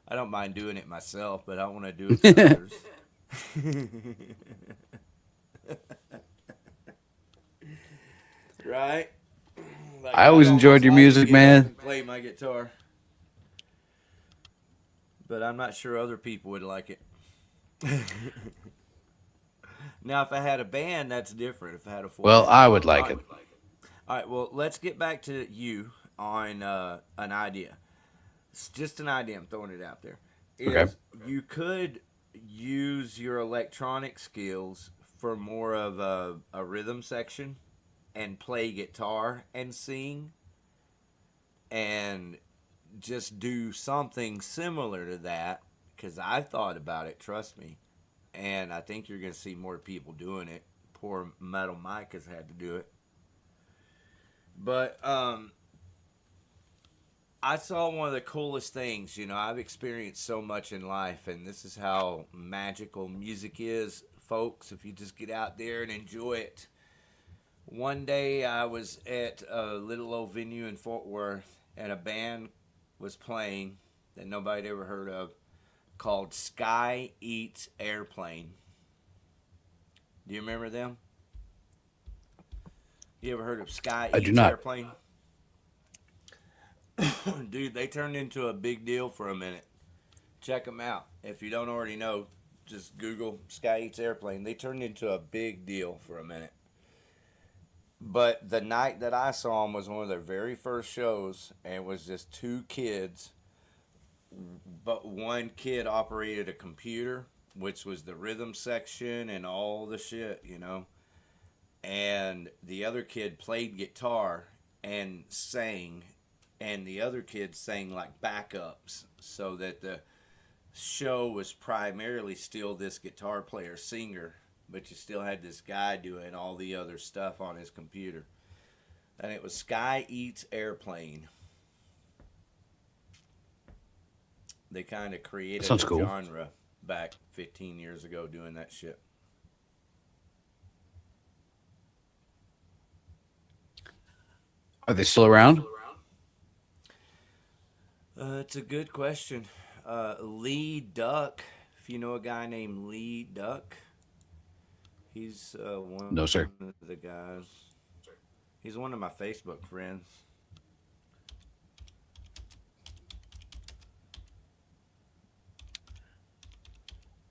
I don't mind doing it myself, but I want to do it to others. Right? Like, I I'd always almost enjoyed your like to music, get up man. and play my guitar. But I'm not sure other people would like it. Now, if I had a band, that's different. If I had a full Well, band. I would All like right. it. All right, well, let's get back to you on an idea. It's just an idea. I'm throwing it out there. Okay. Is you could use your electronic skills for more of a rhythm section and play guitar and sing and just do something similar to that because I've thought about it, trust me. And I think you're going to see more people doing it. Poor Metal Mike has had to do it. But I saw one of the coolest things. I've experienced so much in life, and this is how magical music is, folks, if you just get out there and enjoy it. One day I was at a little old venue in Fort Worth, and a band was playing that nobody ever heard of called Sky Eats Airplane. Do you remember them? You ever heard of Sky I do Eats not. Airplane? Dude, they turned into a big deal for a minute. Check them out. If you don't already know, just Google Sky Eats Airplane. They turned into a big deal for a minute. But the night that I saw them was one of their very first shows, and it was just two kids. But one kid operated a computer, which was the rhythm section and all the shit. And the other kid played guitar and sang, and the other kid sang like backups, so that the show was primarily still this guitar player singer, but you still had this guy doing all the other stuff on his computer. And it was Sky Eats Airplane. They kind of created Sounds a cool. genre back 15 years ago doing that shit. Are they still around? It's a good question. Lee Duck, if you know a guy named Lee Duck, he's one No, sir. of the guys. He's one of my Facebook friends.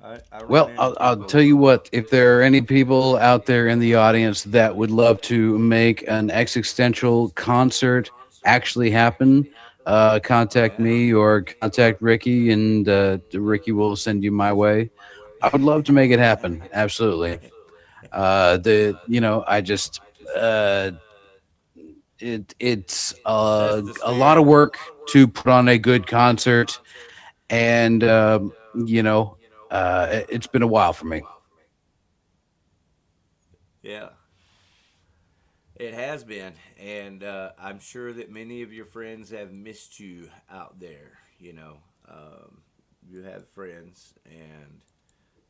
I ran Well, into I'll people. tell you what, if there are any people out there in the audience that would love to make an existential concert actually happen, contact Yeah. me or contact Ricky, and Ricky will send you my way. I would love to make it happen. Absolutely. I just, uh, it's That's the a lot spirit. of work to put on a good concert, and it's been a while for me. Yeah. It has been, and I'm sure that many of your friends have missed you out there. You have friends, and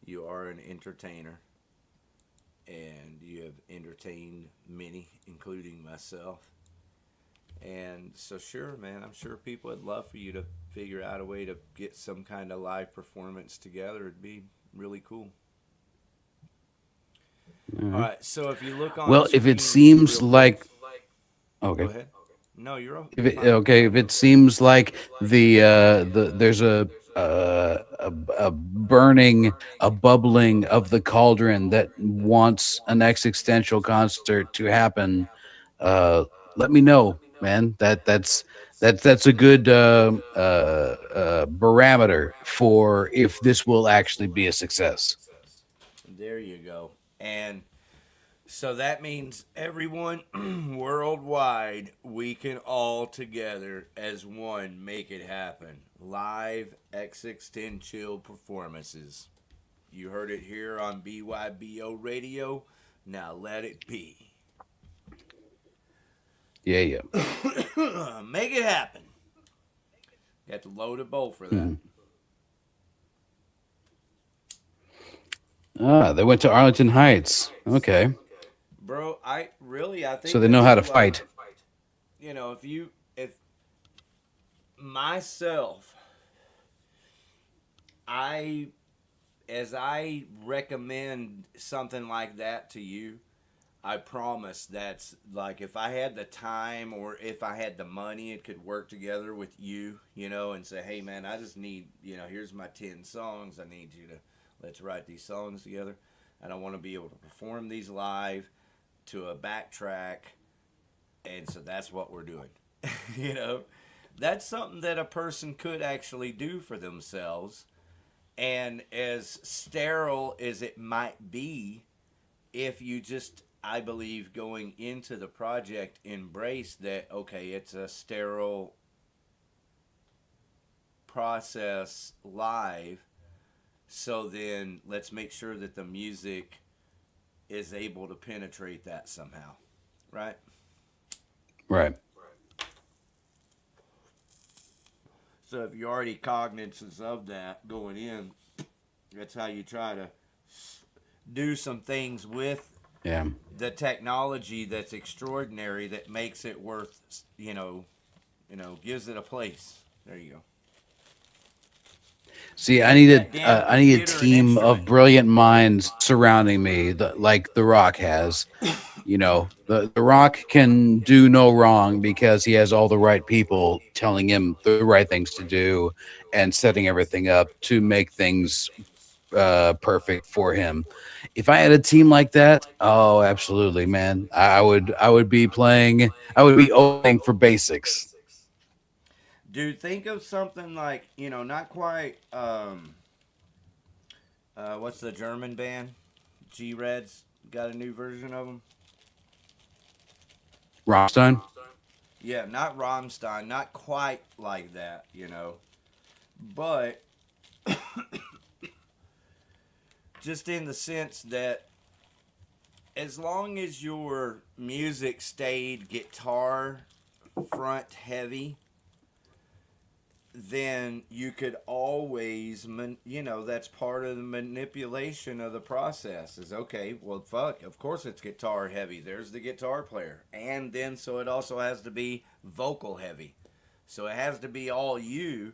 you are an entertainer, and you have entertained many, including myself. And so, sure, man, I'm sure people would love for you to figure out a way to get some kind of live performance together. It'd be really cool. All Mhm. right, so if you look on Well, if it screen seems real quick, like go okay, ahead. No, if you're it, fine. okay, if it seems like the there's a burning, a bubbling of the cauldron that wants an existential concert to happen, uh, let me know, man. That's a good barometer for if this will actually be a success. There you go. And so that means everyone worldwide, we can all together as one make it happen. Live X610 Chill performances. You heard it here on BYBO Radio. Now let it be. Yeah, yeah. Make it happen. Got to load a bowl for that. Mhm. Ah, they went to Arlington Heights. Okay, Bro, I so think they know that's how to who fight. if myself, I as I recommend something like that to you, I promise that's like if I had the time or if I had the money, it could work together with you, and say, hey man, I just need, here's my 10 songs. I need you to let's write these songs together. And I want to be able to perform these live to a backtrack. And so that's what we're doing. you know, that's something that a person could actually do for themselves. And as sterile as it might be, if you just, I believe, going into the project, embrace that, okay, it's a sterile process live. So then let's make sure that the music is able to penetrate that somehow. Right? Right. So if you're already cognizant of that going in, that's how you try to do some things with Yeah. the technology that's extraordinary that makes it worth, gives it a place. There you go. See, Make that damn I need a computer an team instrument. of brilliant minds surrounding me, like The Rock has. The Rock can do no wrong because he has all the right people telling him the right things to do and setting everything up to make things perfect for him. If I had a team like that, oh, absolutely, man. I would be playing. I would be opening for BASIXX. Dude, think of something like, not quite, what's the German band? G-Reds got a new version of them. Rammstein. Yeah, not Rammstein, not quite like that, but just in the sense that as long as your music stayed guitar front heavy, then you could always, that's part of the manipulation of the process. Is okay, well, fuck, of course it's guitar heavy. There's the guitar player. And then, so it also has to be vocal heavy. So it has to be all you,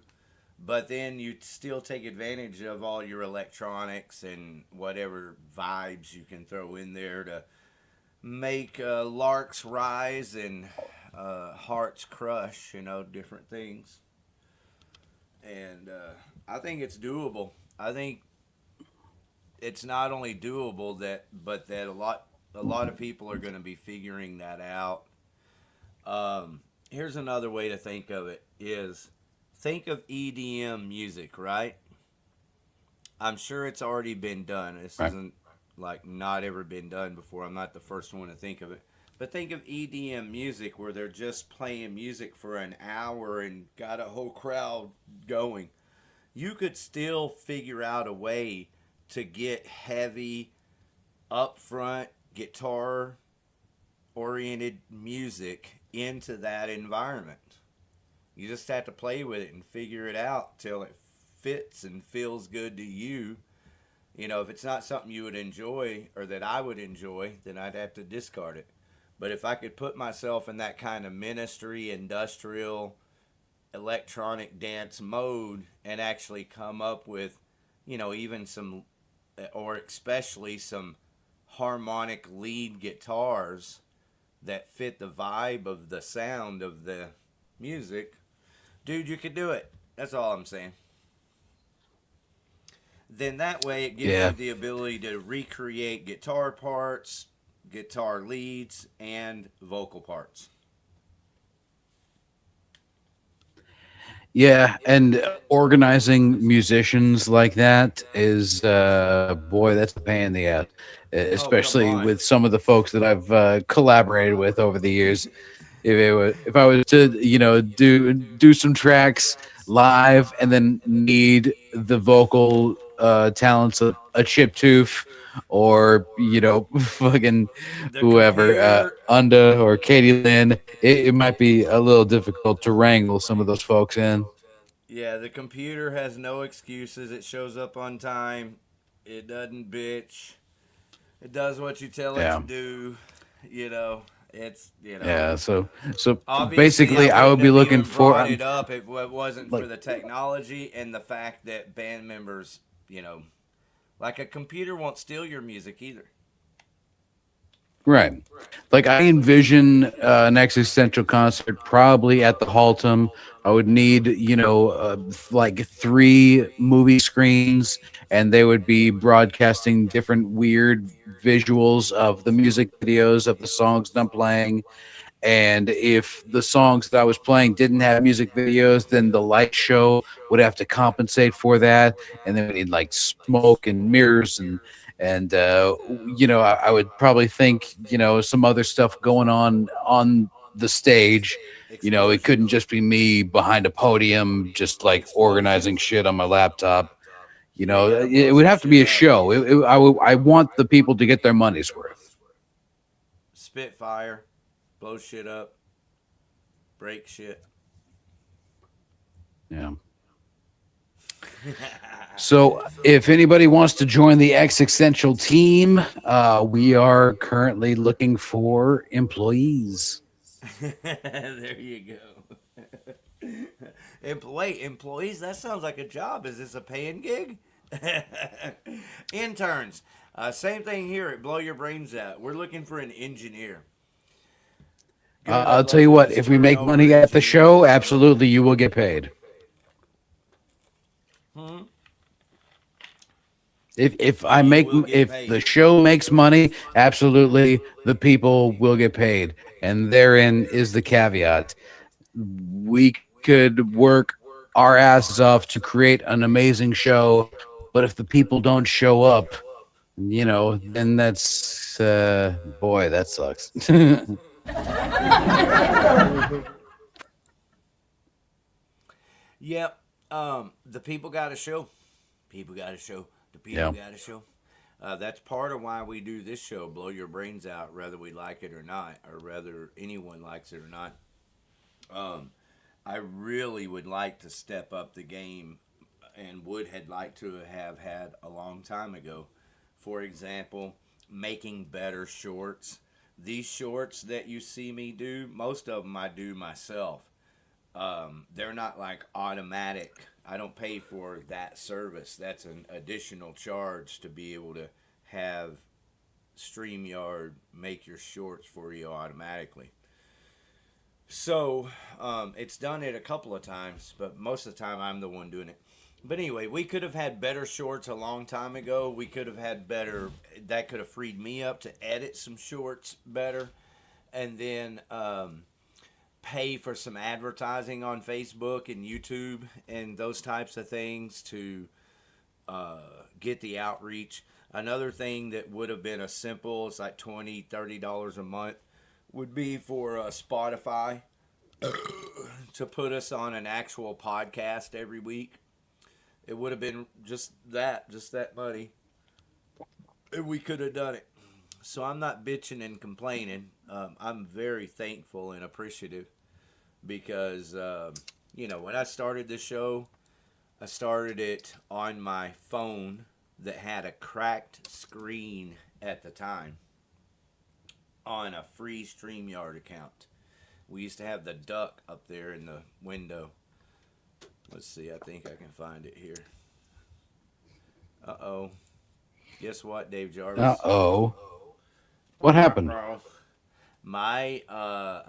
but then you still take advantage of all your electronics and whatever vibes you can throw in there to make larks rise and hearts crush, different things. And I think it's doable. I think it's not only doable but that a lot of people are going to be figuring that out. Here's another way to think of it: is think of EDM music, right? I'm sure it's already been done. This Right. isn't like not ever been done before. I'm not the first one to think of it. But think of EDM music where they're just playing music for an hour and got a whole crowd going. You could still figure out a way to get heavy, upfront, guitar oriented music into that environment. You just have to play with it and figure it out till it fits and feels good to you. If it's not something you would enjoy or that I would enjoy, then I'd have to discard it. But if I could put myself in that kind of ministry, industrial, electronic dance mode and actually come up with, even some, or especially some harmonic lead guitars that fit the vibe of the sound of the music, dude, you could do it. That's all I'm saying. Then that way it gives you Yeah. the ability to recreate guitar parts, guitar leads, and vocal parts. Yeah, and organizing musicians like that is, boy, that's a pain in the ass, Oh, come especially on. with some of the folks that I've collaborated with over the years. If I was to do some tracks live and then need the vocal talents of a Chip Tooth or fucking The whoever, computer Unda or Katie Lynn, it might be a little difficult to wrangle some of those folks in. Yeah, the computer has no excuses. It shows up on time. It doesn't bitch. It does what you tell it to Yeah. do. You know, it's, Yeah, so obviously I basically I would wouldn't be have looking even for brought it up if it wasn't for like the technology and the fact that band members, like a computer won't steal your music either. right. Like I envision an existential concert probably at the Haltom. I would need, like three movie screens, and they would be broadcasting different weird visuals of the music videos of the songs that I'm playing. And if the songs that I was playing didn't have music videos, then the light show would have to compensate for that. And then we need like smoke and mirrors and I would probably think some other stuff going on the stage. It couldn't Explosions. just be me behind a podium just like organizing Explosions. shit on my laptop. Yeah, you gotta blow It would some have to be shit a up. show. I want the people to get their money's worth. Spitfire, blow shit up, break shit. Yeah. So, if anybody wants to join the Existential team, we are currently looking for employees. There you go. Employees? That sounds like a job. Is this a paying gig? Interns. Same thing here at Blow Your Brains Out. We're looking for an engineer. God, I I'll tell love you what, those if we make turnover money at the show, engineers. absolutely you will get paid. Hmm? If Oh, I you make will get if the paid. show makes money, absolutely the people will get paid. And therein is the caveat. We could work our asses off to create an amazing show, but if the people don't show up, then that's boy, that sucks. Yep. The people got to show. People got to show. The people Yeah. got to show. That's part of why we do this show, Blow Your Brains Out, whether we like it or not, or whether anyone likes it or not. I really would like to step up the game and would had liked to have had a long time ago. For example, making better shorts. These shorts that you see me do, most of them I do myself. They're not like automatic. I don't pay for that service. That's an additional charge to be able to have StreamYard make your shorts for you automatically. So it's done it a couple of times, but most of the time I'm the one doing it. But anyway, we could have had better shorts a long time ago. We could have had better. That could have freed me up to edit some shorts better, and then pay for some advertising on Facebook and YouTube and those types of things to get the outreach. Another thing that would have been a simple, it's like $20, $30 a month, would be for Spotify to put us on an actual podcast every week. It would have been just that money. And we could have done it. So I'm not bitching and complaining. I'm very thankful and appreciative because, when I started this show, I started it on my phone that had a cracked screen at the time on a free StreamYard account. We used to have the duck up there in the window. Let's see, I think I can find it here. Uh-oh. Guess what, Dave Jarvis? Uh-oh. What happened? I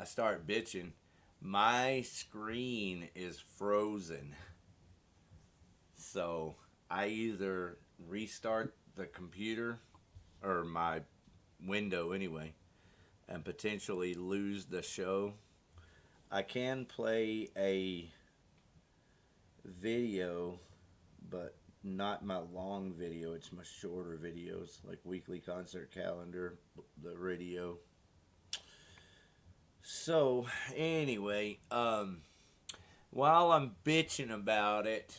start bitching. My screen is frozen. So I either restart the computer or my window anyway and potentially lose the show. I can play a video, but not my long video. It's my shorter videos, like weekly concert calendar, the radio. So anyway, while I'm bitching about it,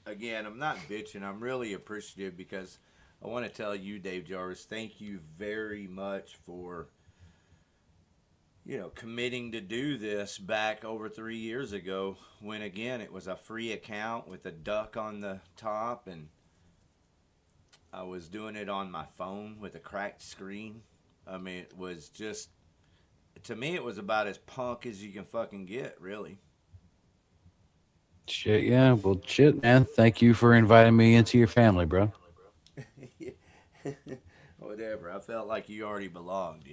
again, I'm not bitching. I'm really appreciative because I want to tell you, Dave Jarvis, thank you very much for committing to do this back over 3 years ago when, again, it was a free account with a duck on the top, and I was doing it on my phone with a cracked screen. I mean, it was just, to me, it was about as punk as you can fucking get, really. Shit, yeah. Well, shit, man. Thank you for inviting me into your family, bro. Whatever. I felt like you already belonged.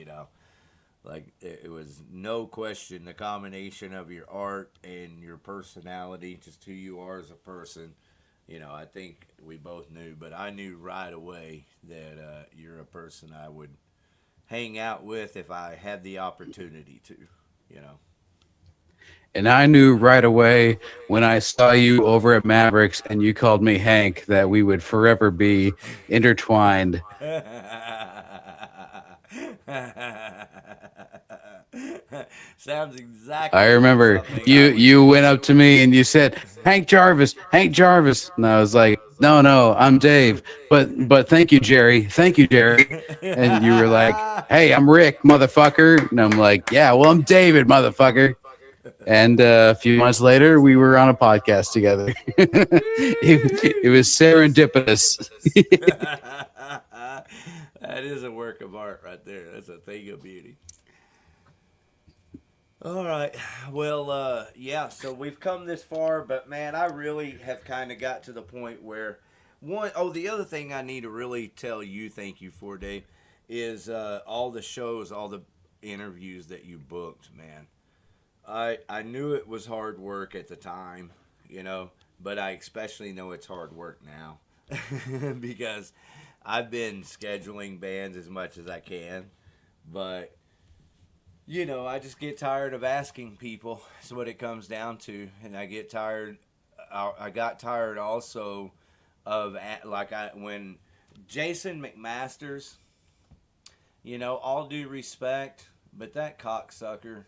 Like, it was no question the combination of your art and your personality, just who you are as a person. I think we both knew, but I knew right away that you're a person I would hang out with if I had the opportunity to. And I knew right away when I saw you over at Mavericks and you called me Hank that we would forever be intertwined. Sounds exactly. I remember like you went up to me and you said, Hank Jarvis, and I was like, no, I'm Dave, but thank you, Jerry, and you were like, hey, I'm Rick, motherfucker, and I'm like, yeah, well, I'm David, motherfucker. And a few months later, we were on a podcast together. it was serendipitous. That is a work of art right there. That's a thing of beauty. All right. Well, yeah, so we've come this far, but man, I really have kind of got to the point where the other thing I need to really tell you thank you for, Dave, is all the shows, all the interviews that you booked, man. I knew it was hard work at the time, but I especially know it's hard work now because I've been scheduling bands as much as I can, but I just get tired of asking people. That's what it comes down to, and I get tired. I got tired also of when Jason McMasters, all due respect, but that cocksucker,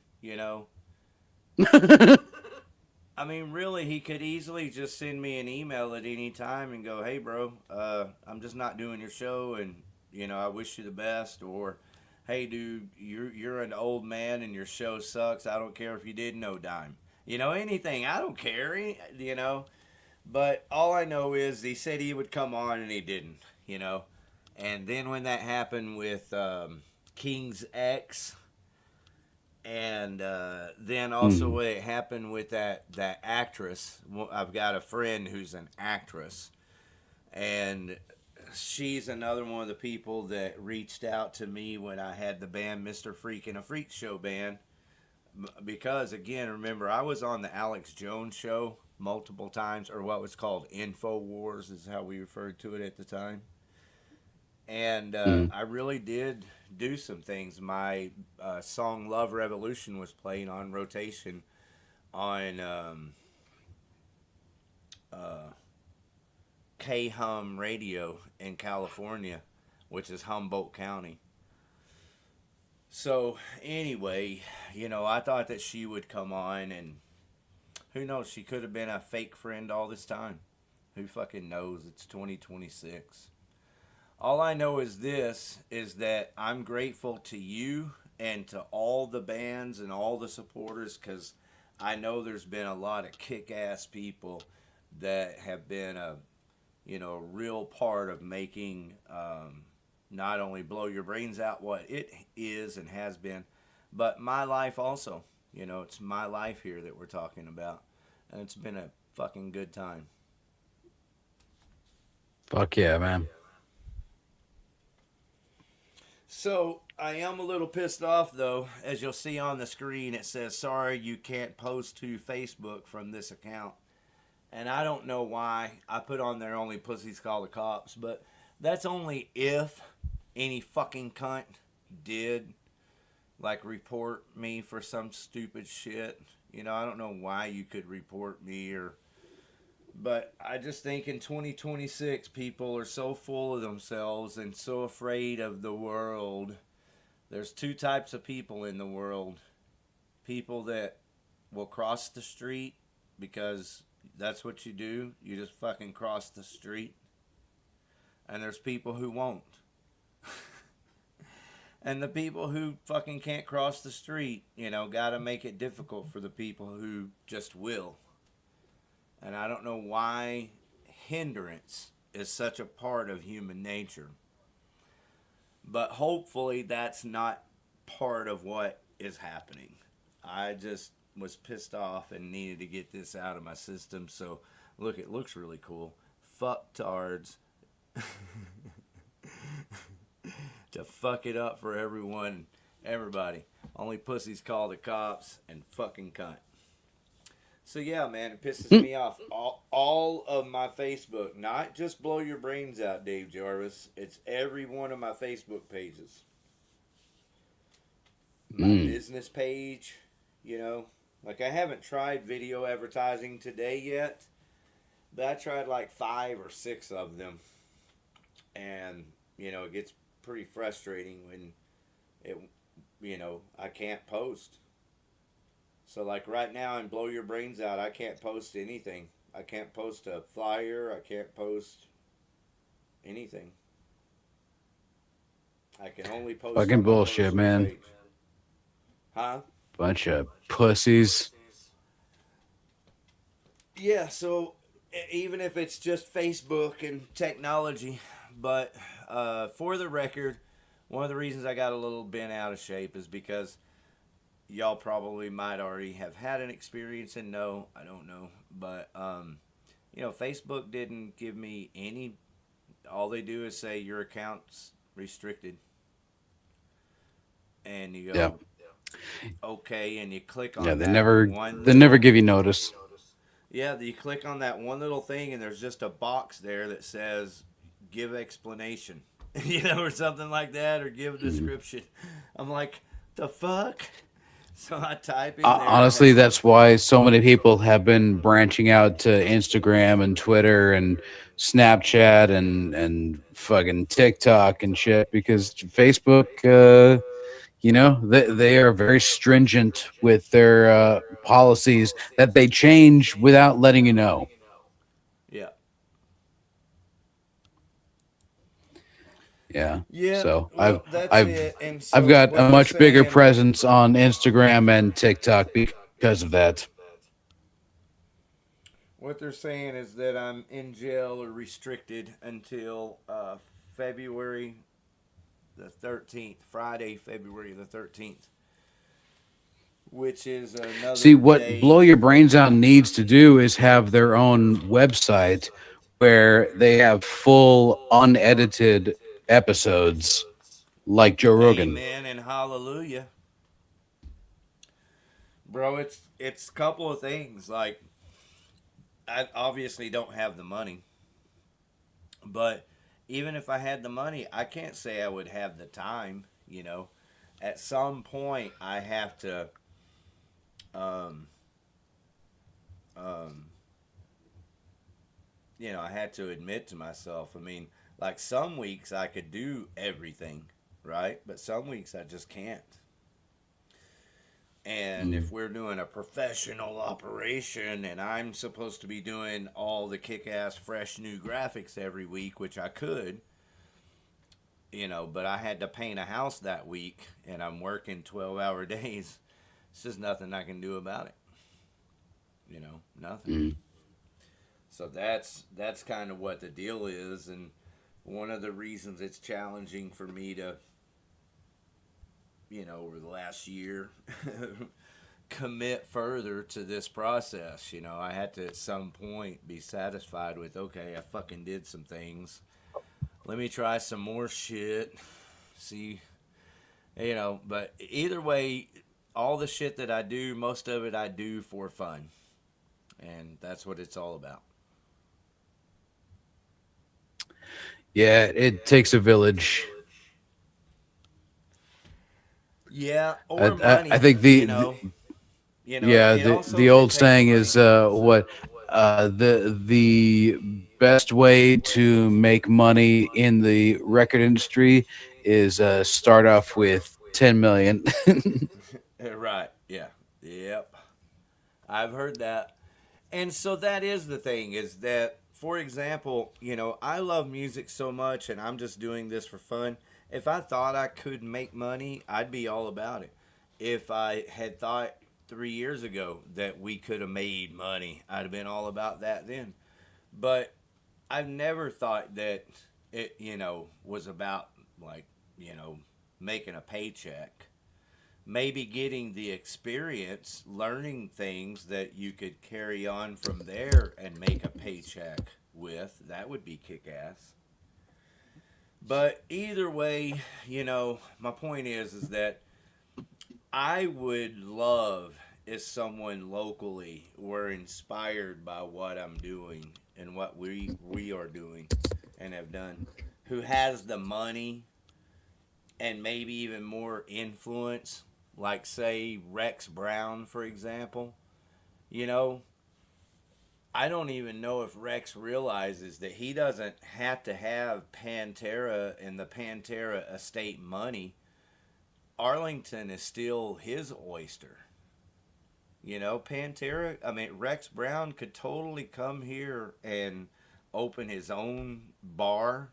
I mean, really, he could easily just send me an email at any time and go, hey, bro, I'm just not doing your show, and, I wish you the best, or, hey, dude, you're an old man and your show sucks. I don't care if you did no dime. Anything. I don't care, But all I know is he said he would come on and he didn't, And then when that happened with King's X, and then also when it happened with that actress, I've got a friend who's an actress, and she's another one of the people that reached out to me when I had the band Mr. Freak and a Freak Show band, because again, remember, I was on the Alex Jones show multiple times, or what was called Info Wars is how we referred to it at the time. And I really did do some things. My song "Love Revolution" was playing on rotation on uh, K Hum Radio in California, which is Humboldt County. So anyway, I thought that she would come on, and who knows, she could have been a fake friend all this time. Who fucking knows? It's 2026. All I know is this, is that I'm grateful to you and to all the bands and all the supporters, because I know there's been a lot of kick-ass people that have been a real part of making not only Blow Your Brains Out what it is and has been, but my life also. It's my life here that we're talking about, and it's been a fucking good time. Fuck yeah, man. So I am a little pissed off, though. As you'll see on the screen, it says, "Sorry, you can't post to Facebook from this account." And I don't know why. I put on there only pussies call the cops, but that's only if any fucking cunt did, like, report me for some stupid shit. I don't know why you could report me, but I just think in 2026, people are so full of themselves and so afraid of the world. There's two types of people in the world. People that will cross the street because that's what you do. You just fucking cross the street. And there's people who won't. And the people who fucking can't cross the street, gotta make it difficult for the people who just will. And I don't know why hindrance is such a part of human nature. But hopefully that's not part of what is happening. I just was pissed off and needed to get this out of my system. So, look, it looks really cool. Fucktards. To fuck it up for everybody. Only pussies call the cops and fucking cunt. So yeah, man, it pisses me off. All of my Facebook, not just Blow Your Brains Out, Dave Jarvis. It's every one of my Facebook pages. My business page, Like, I haven't tried video advertising today yet, but I tried like 5 or 6 of them. And, it gets pretty frustrating when I can't post. So, like, right now in Blow Your Brains Out, I can't post anything. I can't post a flyer. I can't post anything. I can only post Fucking on my bullshit, personal man. page. Huh? Bunch of pussies. Yeah, so even if it's just Facebook and technology, but for the record, one of the reasons I got a little bent out of shape is because y'all probably might already have had an experience, and no, I don't know, but Facebook didn't give me any. All they do is say your account's restricted, and you go, okay, and you click on They that never one they never little- give you notice. Yeah, you click on that one little thing, and there's just a box there that says give explanation, or something like that, or give a description. I'm like, the fuck? So I type in there. Honestly, that's why so many people have been branching out to Instagram and Twitter and Snapchat and fucking TikTok and shit, because Facebook, they are very stringent with their policies that they change without letting you know. Yeah. Yeah. Yeah. So well, that's it. And so I've got what a they're much bigger saying- presence on Instagram and TikTok because of that. What they're saying is that I'm in jail or restricted until February the 13th, Friday, February the 13th, which is another See, what day. Blow Your Brains Out needs to do is have their own website where they have full unedited episodes like Joe Rogan. Amen and hallelujah. Bro, it's a couple of things. Like, I obviously don't have the money, but even if I had the money, I can't say I would have the time. At some point, I have to, um, um, I had to admit to myself. I mean, like some weeks I could do everything, right? But some weeks I just can't. And if Mm. we're doing a professional operation and I'm supposed to be doing all the kick ass, fresh new graphics every week, which I could, but I had to paint a house that week and I'm working 12-hour days, it's just nothing I can do about it. Nothing. Mm. So that's kind of what the deal is. And one of the reasons it's challenging for me to, over the last year, commit further to this process. I had to at some point be satisfied with, okay, I fucking did some things. Let me try some more shit. See, but either way, all the shit that I do, most of it I do for fun. And that's what it's all about. Yeah, it takes a village. Yeah, I, or I money, think yeah, it also the it old takes saying money. is what the best way to make money in the record industry is start off with 10 million. Right, yeah. Yep. I've heard that. And so that is the thing is that, for example, I love music so much and I'm just doing this for fun. If I thought I could make money, I'd be all about it. If I had thought 3 years ago that we could have made money, I'd have been all about that then. But I've never thought that it, was about like, you know, making a paycheck. Maybe getting the experience, learning things that you could carry on from there and make a paycheck with. That would be kick ass. But either way, my point is that I would love if someone locally were inspired by what I'm doing and what we are doing and have done, who has the money and maybe even more influence, like say Rex Brown, for example. You know, I don't even know if Rex realizes that he doesn't have to have Pantera and the Pantera estate money. Arlington is still his oyster. Pantera, I mean, Rex Brown could totally come here and open his own bar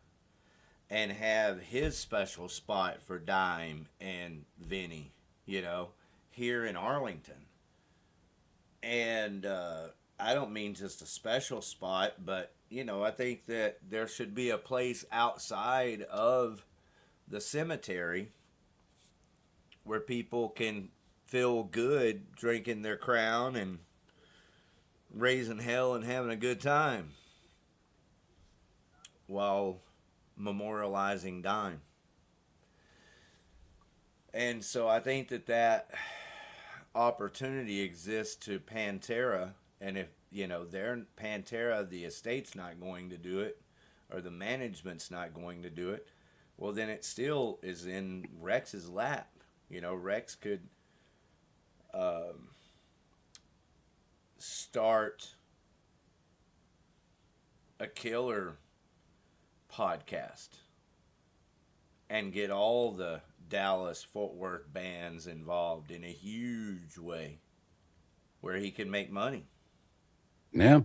and have his special spot for Dime and Vinny, here in Arlington. And I don't mean just a special spot, but, I think that there should be a place outside of the cemetery where people can feel good drinking their crown and raising hell and having a good time while memorializing Dime. And so I think that opportunity exists to Pantera, and if they're Pantera, the estate's not going to do it, or the management's not going to do it, well then it still is in Rex's lap. Rex could start a killer podcast and get all the Dallas Fort Worth bands involved in a huge way where he can make money. Yeah.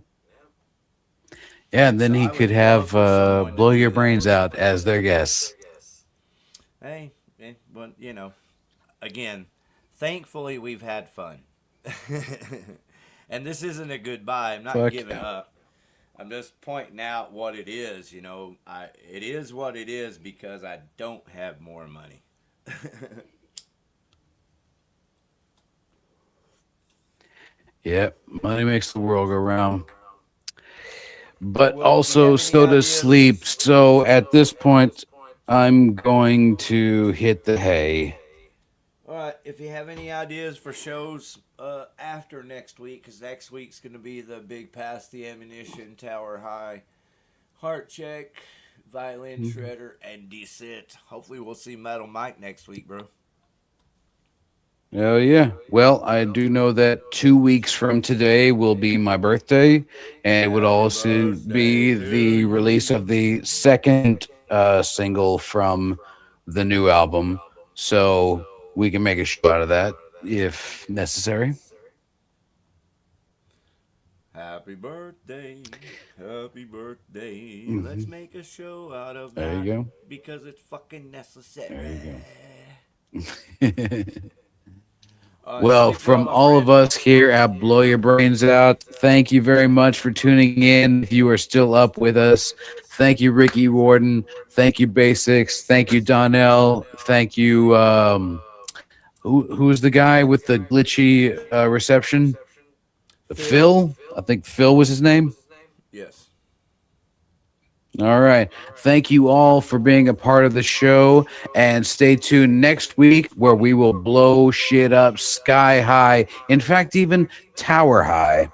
Yeah, and then So he I could would love have for someone to Blow do Your that. Brains Out as their guests. Hey, but again, thankfully we've had fun. And this isn't a goodbye. I'm not Fuck giving yeah. up. I'm just pointing out what it is. It is what it is because I don't have more money. Yeah, money makes the world go round. But Well, do you also, have any so does sleep. ideas? So at this point, I'm going to hit the hay. All right. If you have any ideas for shows after next week, because next week's going to be the big pass the ammunition, tower high, heart check, violin shredder, and descent. Hopefully, we'll see Metal Mike next week, bro. Oh yeah. Well, I do know that 2 weeks from today will be my birthday, and it would Happy also birthday be to the release you. of the second single from the new album. So we can make a show out of that if necessary. Happy birthday. Happy birthday. Let's Hmm. make a show out of There that you because it's fucking go. necessary. There you go. All right. Well, Sleep well, from my all of friend. us here at Blow Your Brains Out, thank you very much for tuning in. If you are still up with us, thank you, Ricky Warden. Thank you, BASIXX. Thank you, Donnell. Thank you. Who's the guy with the glitchy reception? Phil. Phil. I think Phil was his name. Yes. All right. Thank you all for being a part of the show. And stay tuned next week where we will blow shit up sky high. In fact, even tower high.